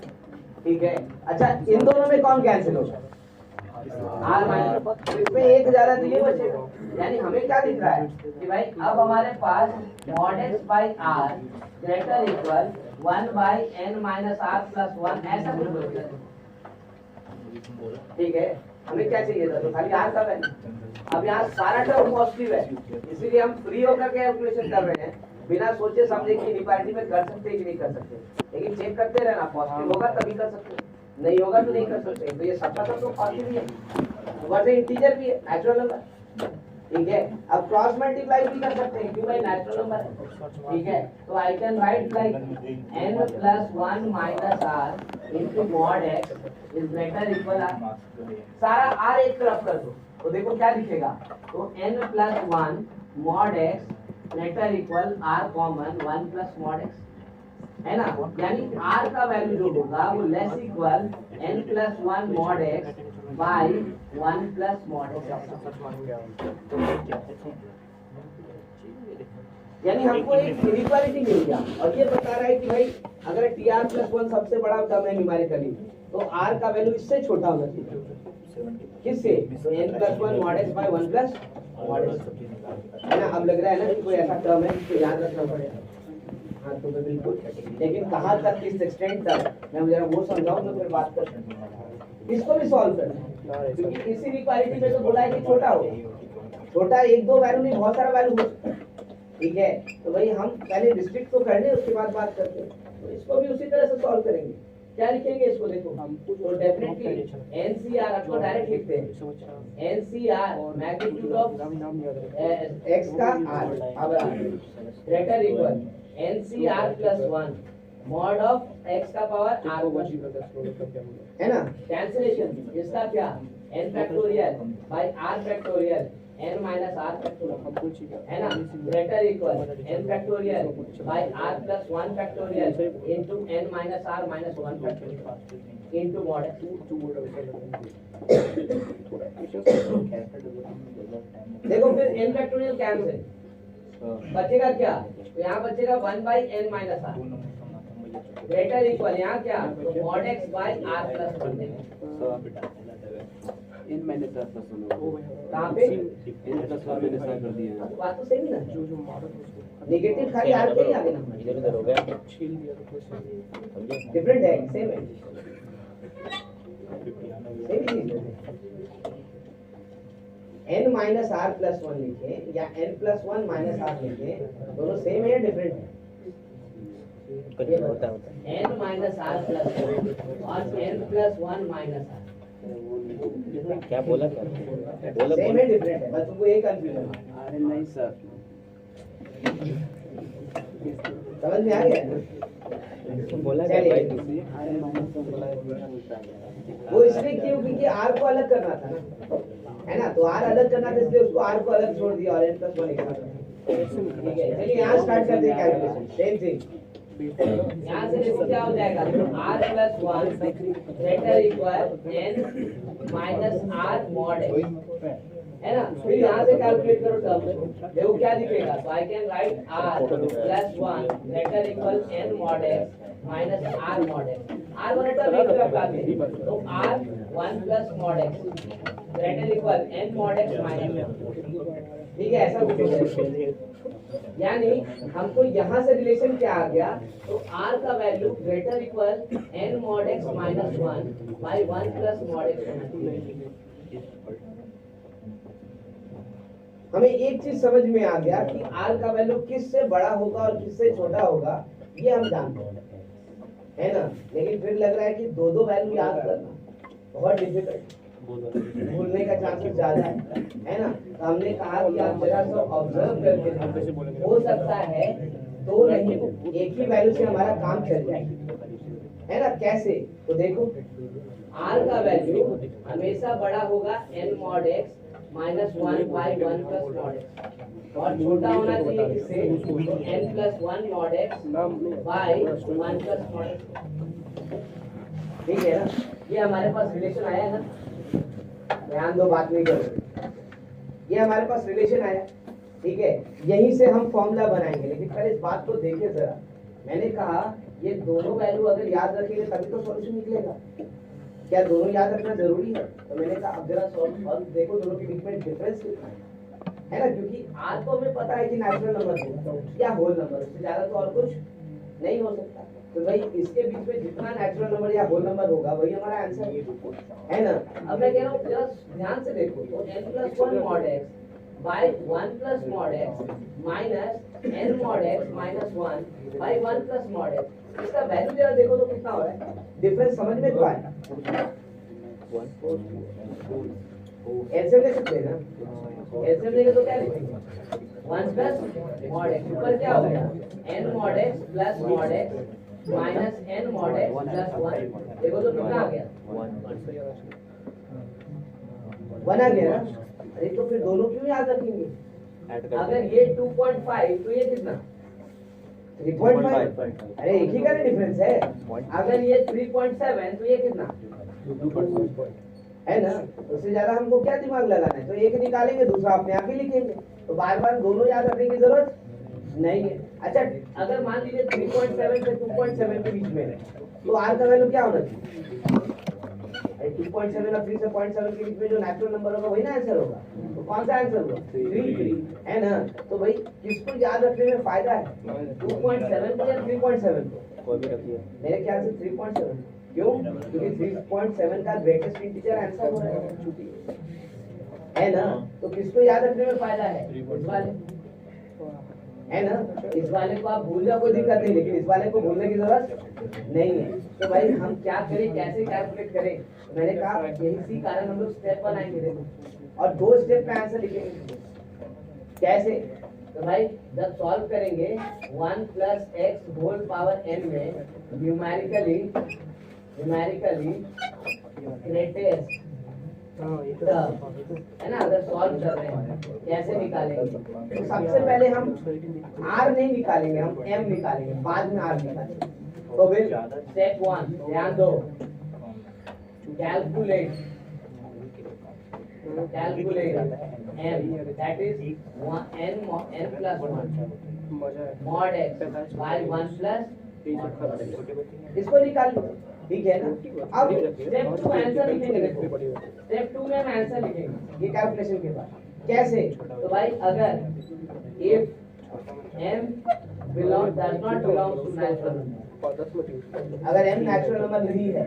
ठीक है। अच्छा इन दोनों में कौन कैंसिल होगा, r माइनस, इसमें एक ज्यादा तो ये बचेगा, यानी हमें क्या दिख रहा है कि भाई अब हमारे पास mod x by r greater equal 1 by n minus r plus 1 ऐसा कुछ बचेगा, ठीक है। हमें क्या चाहिए था, तो खाली r का वैल्यू, अब यहाँ सारा टर्म पॉजिटिव है इसीलिए हम फ्री होकर कैलकुलेशन कर रहे हैं, बिना सोचे समझे कि इनइक्वालिटी में कर सकते हैं कि नहीं कर सकते, लेकिन चेक करते रहना, पॉजिटिव होगा तभी कर सकते हैं, नहीं होगा तो नहीं कर सकते। तो ये सबका सब तो पॉजिटिव ही है, वैसे इंटीजर भी है, नेचुरल नंबर, ठीक है। अब क्रॉस मल्टीप्लाई भी कर सकते हैं क्यों भाई नेचुरल नंबर है, ठीक है। तो I can write like n plus 1 minus r into mod x is greater equal r, सारा r एक तरफ कर दो तो देखो क्या लिखेगा, तो n plus 1 mod x greater equal r common 1 plus mod x, है ना, यानी r का वैल्यू जो होगा वो less equal n plus 1 mod x by 1 plus mod x, यानी हमको एक इनइक्वालिटी मिल गया और ये बता रहा है कि भाई अगर TR+1 सबसे बड़ा टर्म है न्यूमेरिकली तो r का वैल्यू इससे छोटा होना चाहिए, किससे? तो n+1 mod x by 1 plus mod x है ना। अब लग रहा है ना कि कोई ऐसा टर्म है जिसको याद रखना पड़ेगा। हाँ तो बिल्कुल, लेकिन कहाँ तक, किस एक्सटेंट तक, मैं जरा वो समझाऊं तो फिर बात करते हैं। इसको भी सॉल्व करना है क्योंकि इसी इक्वालिटी में तो बोला है कि छोटा हो, छोटा एक दो वैल्यू नहीं बहुत सारा वैल्यू हो सकता है, ठीक है। तो भाई हम पहले डिस्ट्रिक्ट को कर ले उसके बाद बात करते हैं। तो इसको भी उसी तरह से सॉल्व करेंगे। क्या लिखेंगे इसको? देखो तो डेफिनेटली एनसीआर आपको डायरेक्ट लिखते हैं, एनसीआर मैग्नीट्यूड ऑफ x का r greater equal NCR plus 1 mod of x का पावर r है ना। कैंसिलेशन इसका क्या, n factorial by r factorial n minus r factorial है ना, greater equal n factorial by r plus 1 factorial into n minus r minus 1 factorial into mod x। देखो फिर n factorial cancel, बचेगा क्या? तो यहाँ बचेगा 1 by n minus r greater equal यहाँ क्या, तो mod x by r plus 1 इन मैंने सर कहाँ पे कर दिया तो बात तो सही ना, नेगेटिव खाली r के ही आगे ना, इधर उधर हो गया, डिफरेंट है सेम है, सेम चीज है। n माइनस r प्लस 1 लिखें या n प्लस 1 माइनस r लिखें, दोनों सेम है या डिफरेंट है? कुछ होता है n माइनस r प्लस 1 और n प्लस 1 माइनस r क्या बोला, क्या बोला सेम है डिफरेंट है, बस तुमको एक कंफ्यूजन है। अरे नहीं सर समझ में आ गया ना? बोला क्या चलिए। भाई? अरे माइनस वो इसलिए क्यों, क्योंकि r को अलग करना था ना, है ना। तो r अलग करना था इसलिए उसको r को अलग छोड़ दिया और n प्लस 1 एक साथ रखा। ठीक है, चलिए यहाँ स्टार्ट करते हैं कैलकुलेशन। सेम थिंग यहाँ से देखो क्या हो जाएगा, तो r plus 1 greater equal n minus r mod x है ना। फिर यहाँ से कैलकुलेट करो टर्म, देखो क्या दिखेगा, तो I can right r plus 1 greater equal n mod x minus r mod x। r वाला टर्म एक तरफ लाते हैं, तो r 1 plus mod x greater equal n mod x minus, ठीक है ऐसा कुछ होगा। यानी हमको यहाँ से रिलेशन क्या आ गया, तो r का value greater equal n mod x minus 1 by 1 plus mod x। हमें एक चीज समझ में आ गया कि r का वैल्यू किससे बड़ा होगा और किससे छोटा होगा, ये हम जानते हैं, है ना। लेकिन फिर लग रहा है कि दो दो वैल्यू याद करना बहुत डिफिकल्ट, भूलने का चांसेस ज्यादा है ना। तो हमने कहा कि आप जरा सा ऑब्जर्व करके देखो, हो सकता है दो नहीं एक ही वैल्यू से हमारा काम चल जाए, है ना। कैसे? तो देखो r का वैल्यू हमेशा बड़ा होगा n mod x minus 1 by 1 plus mod x, और छोटा होना चाहिए किससे, n plus 1 mod x by 1 plus mod x। ठीक है ना, ये हमारे पास रिलेशन आया है ना, ध्यान दो बात नहीं करो, ये हमारे पास रिलेशन आया, ठीक है। यहीं से हम फॉर्मूला बनाएंगे, लेकिन पहले इस बात को देखिए जरा। मैंने कहा ये दोनों वैल्यू अगर याद रखेंगे तभी तो सॉल्यूशन निकलेगा। क्या दोनों याद रखना जरूरी है? तो मैंने कहा अब जरा सॉल्व देखो दोनों के बीच में डिफरेंस कितना है ना, क्योंकि आज तो हमें पता है कि नेचुरल नंबर या होल नंबर, उससे ज्यादा तो और कुछ नहीं हो सकता। तो भाई इसके बीच में जितना नेचुरल नंबर या होल नंबर होगा वही हमारा आंसर है ना। अब मैं कह रहा हूँ जस्ट ध्यान से देखो, तो n plus 1 mod x by 1 plus mod x minus n mod x minus 1 by 1 plus mod x, इसका वैल्यू जरा देखो तो कितना हो रहा है, डिफरेंस समझ में तो आया। एलसीएम ले सकते हैं ना, एलसीएम लेंगे तो क्या लिखेंगे, 1 प्लस मॉड x, ऊपर क्या हो गया n mod x plus mod x minus n mod x plus 1, देखो तो कितना आ गया 1 आ गया ना। अरे तो फिर दोनों क्यों याद रखेंगे, अगर ये 2.5 तो ये कितना 3.5, अरे एक ही का डिफरेंस है। अगर ये 3.7 तो ये कितना है ना, उससे ज्यादा हमको क्या दिमाग लगाना है, तो एक निकालेंगे दूसरा अपने आप ही लिखेंगे, तो बार बार दोनों याद रखने की जरूरत नहीं है। अच्छा अगर मान लीजिए 3.7 से 2.7 के बीच में है, तो r का वैल्यू क्या होना चाहिए, 2.7 और 3 से 0.7 के बीच में जो नेचुरल नंबर होगा वही ना आंसर होगा। तो कौन सा आंसर होगा? 3 है ना। तो भाई किसको याद रखने में फायदा है, 2.7 को या 3.7 को? कोई भी रखिए। मेरे ख्याल से 3.7। क्यों? क्योंकि 3.7 का ग्रेटेस्ट इंटीजर आंसर हो रहा है ना। तो किसको याद रखने में फायदा है? इस वाले, है ना। इस वाले को आप भूल जाओ कोई दिक्कत नहीं, लेकिन इस वाले को भूलने की जरूरत नहीं है। तो भाई हम क्या करें, कैसे कैलकुलेट करें? मैंने कहा इसी कारण हम लोग स्टेप बनाएंगे देखो, और 2 स्टेप का आंसर लिखेंगे। कैसे? तो भाई जब सॉल्व करेंगे 1 + x होल पावर n में न्यूमेरिकली ग्रेटेस्ट है ना, अगर सॉल्व कर रहे हैं कैसे निकालेंगे? तो सबसे पहले हम r नहीं निकालेंगे, हम m निकालेंगे, बाद में r निकालेंगे। तो फिर स्टेप 1 ध्यान दो, calculate m, that is n + 1 mod x by 1 + इसको निकाल लो, ठीक है ना। अब स्टेप 2 आंसर लिखेंगे। देखो स्टेप 2 में हम आंसर लिखेंगे ये कैलकुलेशन के बाद। कैसे? तो भाई अगर if m does not belong to natural number, अगर m नेचुरल नंबर नहीं है,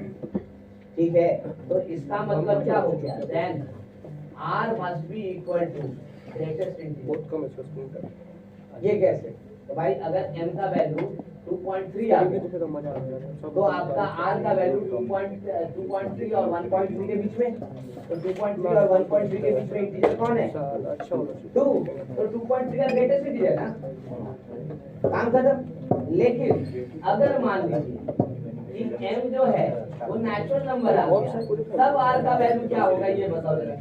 ठीक है, तो इसका मतलब क्या हो गया? Then r must be equal to greatest integer। ये कैसे? तो भाई अगर m का वैल्यू 2.3 आ गया तो आपका r का वैल्यू 2.3 और 1.3 के बीच में, तो 2.3 और 1.3 के बीच में इंटीजर कौन है? 2। तो 2.3 का ग्रेटेस्ट इंटीजर ना, काम खत्म। लेकिन अगर मान लीजिए कि m जो है वो नेचुरल नंबर आ गया, तब r का वैल्यू क्या होगा ये बताओ जरा।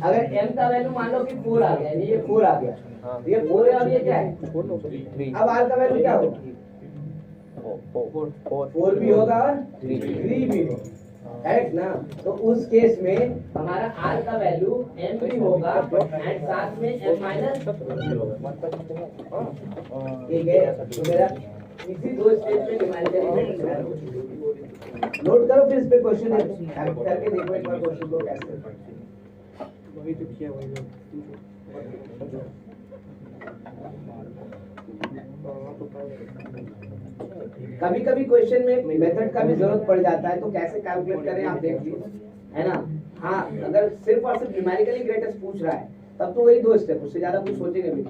अगर m का वैल्यू मान लो कि 4 आ गया, ये 4 आ गया, ये 4 है और ये क्या है? 3। अब r का वैल्यू क्या होगा? 4 भी होगा और 3 भी होगा, करेक्ट ना। तो उस केस में हमारा r का वैल्यू m भी होगा एंड साथ में m माइनस, ठीक है। तो मेरा इसी 2 स्टेप में न्यूमेरिकली नोट करो, फिर इस पे क्वेश्चन करके देखो एक बार क्वेश्चन को कैसे। वही तो किया वही कभी कभी क्वेश्चन में मेथड का भी जरूरत पड़ जाता है, तो कैसे कैलकुलेट करें आप देख लीजिए, है ना। हाँ, अगर सिर्फ और सिर्फ न्यूमेरिकली ग्रेटेस्ट पूछ रहा है तब तो वही 2 स्टेप, उससे ज्यादा कुछ सोचेंगे भी।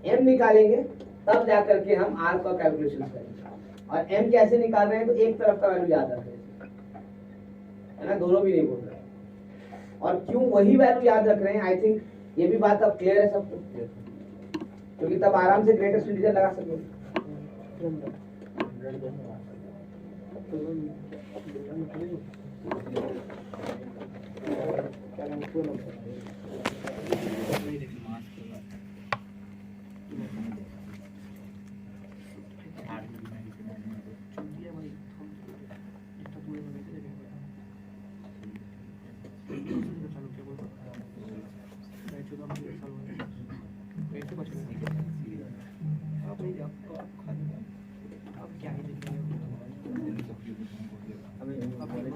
m निकालेंगे तब जा करके हम r का कैलकुलेशन करेंगे, और m कैसे निकाल रहे हैं? तो एक तरफ का वैल्यू याद रख रहे हैं, है ना, दोनों भी नहीं बोल रहे हैं। और क्यों वही वैल्यू याद रख रहे हैं, आई थिंक ये भी बात अब क्लियर है सबको, क्योंकि तब आराम से ग्रेटेस्ट इंटीजर लगा सकते।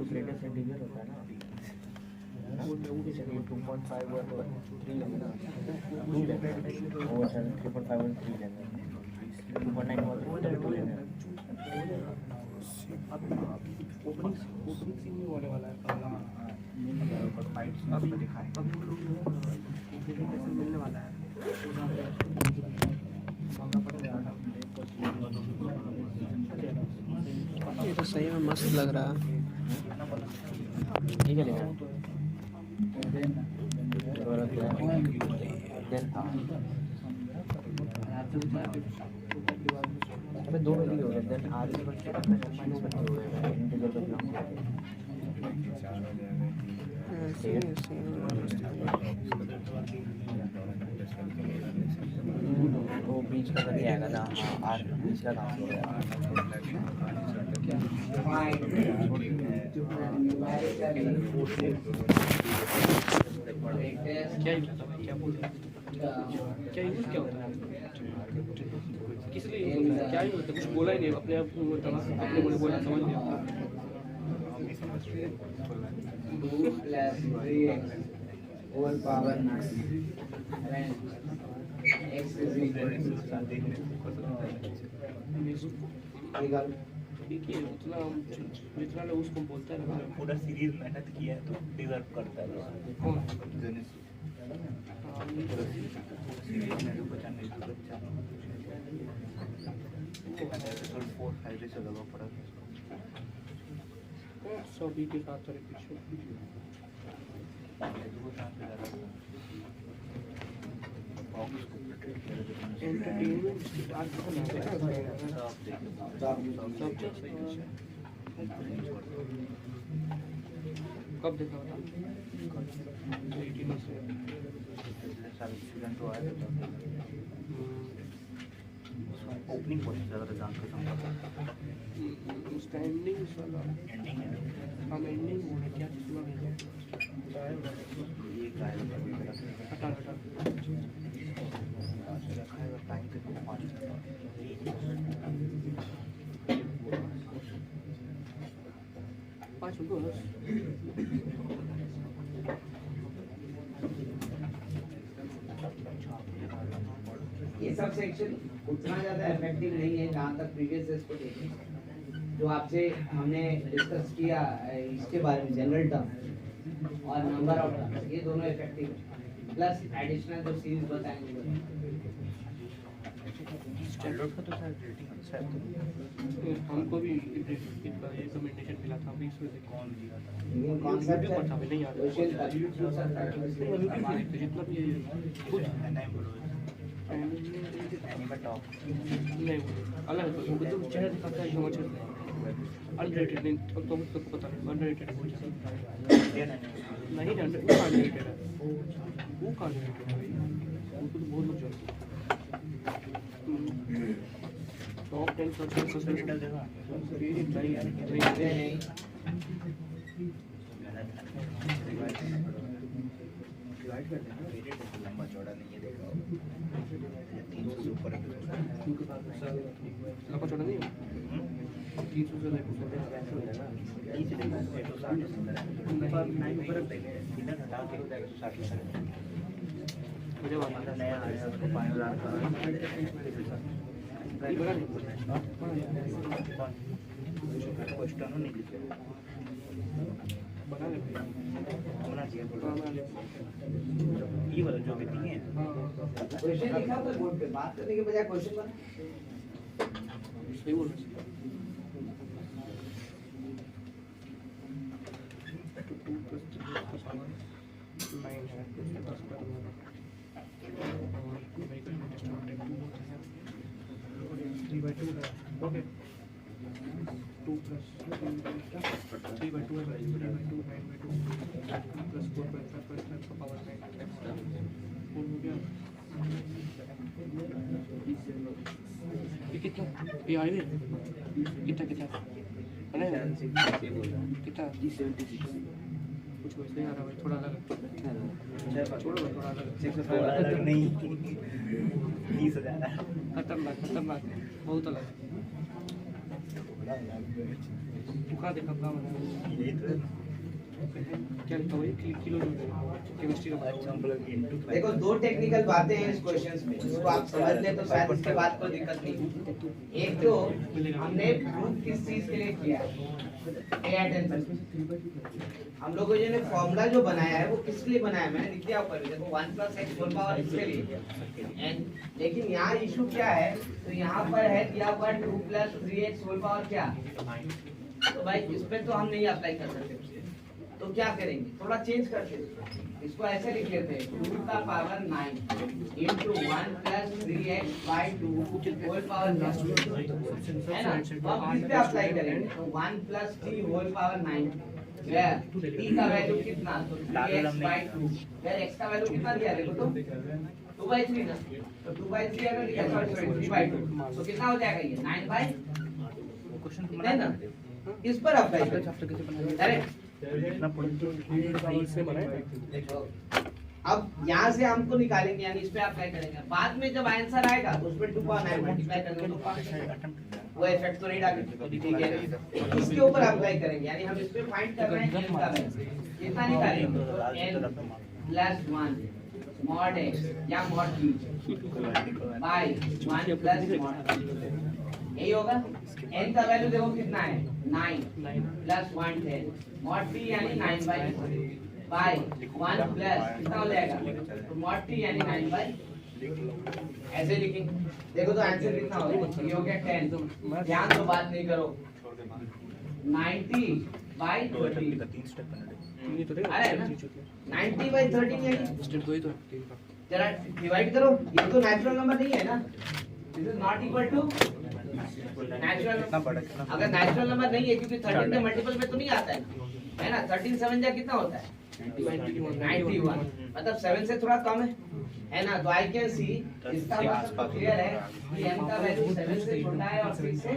ग्रेटेस्ट इंटीजर होता है ना, 2.5 और 3 लेंगे ना, 2 लेंगे और 3.5 और 3 लेंगे, 2.9 और 2 लेंगे। ये तो सही में मस्त लग रहा है। ठीक है लेना अबे 2 मिली हो गया, देन आर की बच्चे का माइनस 1 हो गया, इंटीजर का बिलोंग वो बीच का करके आएगा ना। हाँ, आर बीच का काम हो गया। किस लिए क्या ही कुछ बोला ही नहीं, अपने आप अपने बोले बोला समझ लिया। 2 plus 3x whole power 9 when x is equal to निकाल देखिए जितना लोग उसको बोलता है ना पूरा सीरीज मेहनत किया है तो डिजर्व करता है कौन सीरीज में जो बचा नहीं तो बचा एपिसोड 4 5 से लगा पड़ा सभी के साथ तरह पीछे एंटरटेनमेंट आज का नाम कब देखा था 18 से सीजन 2 आया था ओपनिंग बहुत ज़्यादा जान के समझा स्टैंडिंग वाला एंडिंग है हम एंडिंग मोड क्या सुना है ये गाय हटा हटा टाइम पे 5 बस ये सब सेक्शन उतना ज़्यादा इफेक्टिव नहीं है जहाँ तक प्रीवियस इसको देखें जो आपसे हमने डिस्कस किया इसके बारे में जनरल टर्म और नंबर ऑफ टर्म ये दोनों इफेक्टिव है प्लस एडिशनल जो सीरीज बताएंगे स्टैंडर्ड का तो सर रेटिंग अच्छा है हमको भी रिकमेंडेशन मिला था अभी इसमें से कौन दिया था लेकिन कॉन्सेप्ट पता भी नहीं याद जितना भी कुछ एनिमे टॉप नहीं अलग है तो चेहरा दिखाता है समझ अनरेटेड नहीं तो मुझको पता नहीं अनरेटेड हो जाता नहीं अनरेटेड है वो कहाँ अनरेटेड है उनको तो बहुत लोग जानते हैं टॉप 10 सस्पेंशन देगा नहीं डिवाइड कर देना लंबा चौड़ा नहीं है देखा 300 से ऊपर है लंबा चौड़ा नहीं है 300 से लेकर 160 मुझे हमारा नया आया उसको 5000 का क्वेश्चन नहीं लिखे बना ले होना चाहिए ये वाला जो भी नहीं है क्वेश्चन लिखा तो बोर्ड पे बात करने के बजाय क्वेश्चन बना सही बोल रहे Okay. 2 plus 3 by 2 है 3 by 2 9 by 2 plus 4 by 5 plus 5 का पावर 9 एक्स्ट्रा 4 हो गया ये कितना ये आई है कितना अरे कितना 76 कुछ वैसे आ रहा है थोड़ा अलग छोड़ो थोड़ा अलग अलग नहीं 30,000 खतरनाक बहुत अलग कहाँ देखा कहाँ बना क्या लिखा हुआ है किलो केमिस्ट्री का देखो दो टेक्निकल बातें हैं इस क्वेश्चंस में इसको आप समझ ले तो शायद इसके बाद कोई दिक्कत नहीं। एक तो हमने प्रूफ किस चीज के लिए किया है हम लोगों ने फॉर्मूला जो बनाया है वो किस लिए बनाया है मैंने लिख दिया ऊपर देखो 1 + x होल पावर इसके लिए एंड लेकिन यहाँ इशू क्या है तो यहाँ पर है दिया हुआ 2 + 3x होल पावर क्या तो भाई इस पे तो हम नहीं अप्लाई कर सकते तो क्या करेंगे थोड़ा चेंज करते हैं इसको ऐसे लिख लेते हैं 2 का पावर 9 into 1 + 3x by 2 होल पावर है ना तो अब इस पे अप्लाई करेंगे तो 1 + t होल पावर 9 t का वैल्यू कितना तो 3x by 2 यार x का वैल्यू कितना दिया देखो तो 2/3 ना तो 2/3 अगर लिखा सॉरी 3/2 तो कितना हो जाएगा ये 9/, क्वेश्चन है ना इस पर अप्लाई करें डायरेक्ट से बनाए अब यहाँ से हमको निकालेंगे, यानी इस पे आप क्या करेंगे, बाद में जब आंसर आएगा तो उस पे 2 पावर 9 मल्टीप्लाई करेंगे तो वो इफेक्ट तो नहीं डालेंगे, ठीक है ना। इसके ऊपर अप्लाई करेंगे, यानी हम इस पे फाइंड कर रहे हैं n का वैल्यू कितना निकालेंगे, तो n प्लस 1 mod x या mod t by 1 plus mod t, यही होगा। n का वैल्यू देखो कितना है 9 प्लस 1 10 mod t यानी 9 बाय 1 प्लस कितना हो जाएगा, तो mod t यानी 9 बाय, ऐसे लिखेंगे। देखो तो आंसर कितना हो गया, ये हो गया 10। ध्यान तो बात नहीं करो, 90 बाय 30, अरे ना 90 बाय 13 यानी जरा डिवाइड करो, ये तो नेचुरल नंबर नहीं है ना, this is not equal to natural. अगर नेचुरल नंबर नहीं है, क्योंकि 13 के मल्टीपल में तो नहीं आता है ना, 13 7 जा कितना होता है 91, मतलब 7 से थोड़ा कम है ना। तो आई कैन सी इसका मतलब क्लियर है कि m का वैल्यू 7 से छोटा है और 6 से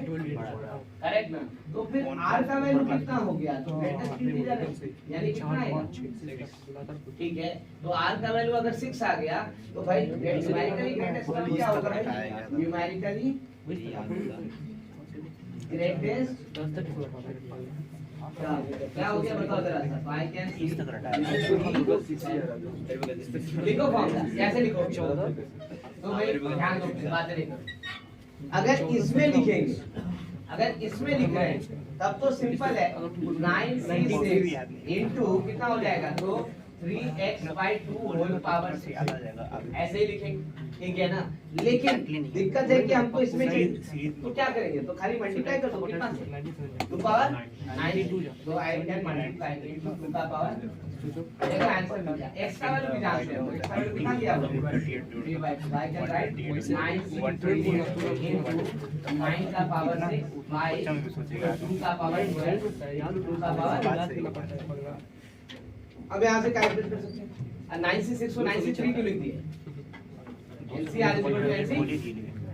करेक्ट ना। तो फिर r का वैल्यू कितना हो गया, तो ग्रेटेस्ट इंटीजर है, यानी कितना आएगा ठीक है। तो r का वैल्यू अगर 6 आ गया तो भाई न्यूमेरिकली ग्रेटेस्ट वैल्यू क्या होगा, न्यूमेरिकली ग्रेटेस्ट क्या हो गया बताओ जरा सा। आई कैन लिखो फॉर्मूला, कैसे लिखो तो भाई ध्यान दो, बातें नहीं करो। अगर इसमें लिखेंगे, अगर इसमें लिख रहे हैं तब तो सिंपल है, 9c6 इनटू कितना हो जाएगा, तो 3x/2 होल पावर 6 ऐसे ही लिखेंगे, ठीक है ना। लेकिन दिक्कत है कि हमको इसमें तो क्या करेंगे, तो खाली मल्टीप्लाई कर दो, कितना 2 पावर 9, तो आई कैन मल्टीप्लाई इनटू 2 का पावर, देखो आंसर मिल गया। x का वैल्यू भी जानते हो, x का वैल्यू कितना दिया हुआ है 3/2, आई कैन राइट 9c3 इनटू 9 का पावर 6 बाय 2 का पावर 12, 2 का पावर। अब यहाँ से कैलकुलेट कर सकते हैं, 9c6 को 9c3 क्यों लिख दिए, LCR is equal to LC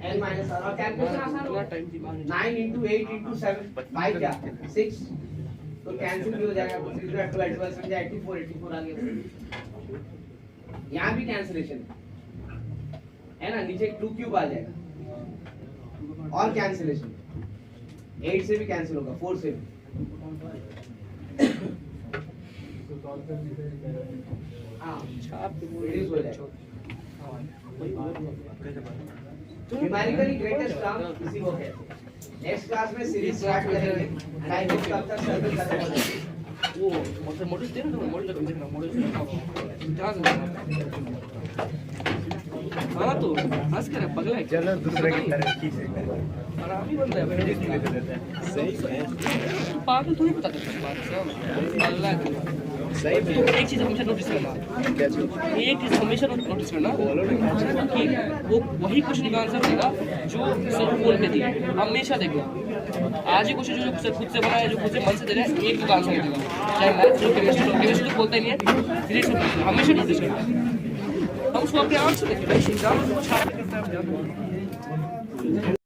L minus R, और कैलकुलेशन आसान होगा, 9 into 8 into 7 5 क्या 6, तो कैंसिल भी हो जाएगा, 3 12 12 समझा 84 आ गया। यहाँ भी कैंसिलेशन है ना, नीचे 2 क्यूब आ जाएगा, और कैंसिलेशन 8 से भी कैंसिल होगा, 4 से भी, हाँ रिड्यूस हो जाएगा। न्यूमेरिकली ग्रेटेस्ट टर्म इसी को कहते हैं। नेक्स्ट क्लास में सीरीज स्टार्ट करेंगे, एंड आई होप तब तक सर्कल खत्म हो जाएगा। वो मॉडल दे ना, मॉडल देखना, मॉडल जहां से हाँ तो हंस कर पगला है, चलो दूसरे की तरफ खींचेगा, आराम ही बनता है सही है, पागल थोड़ी बता सकता अल्लाह सही। एक चीज हमेशा नोटिस करना, एक चीज हमेशा नोटिस करना कि वो वही क्वेश्चन का आंसर देगा जो सर बोल के दिया, हमेशा देखना। आज ही क्वेश्चन जो सर खुद से बना है, जो खुद से मन से दे रहा है, एक का आंसर देगा, चाहे मैथ्स जो केमिस्ट्री बोलता ही नहीं है, फिजिक्स हमेशा नोटिस करना। हम उसको अपने आंसर देखें, एग्जाम में कुछ हाथ करता है।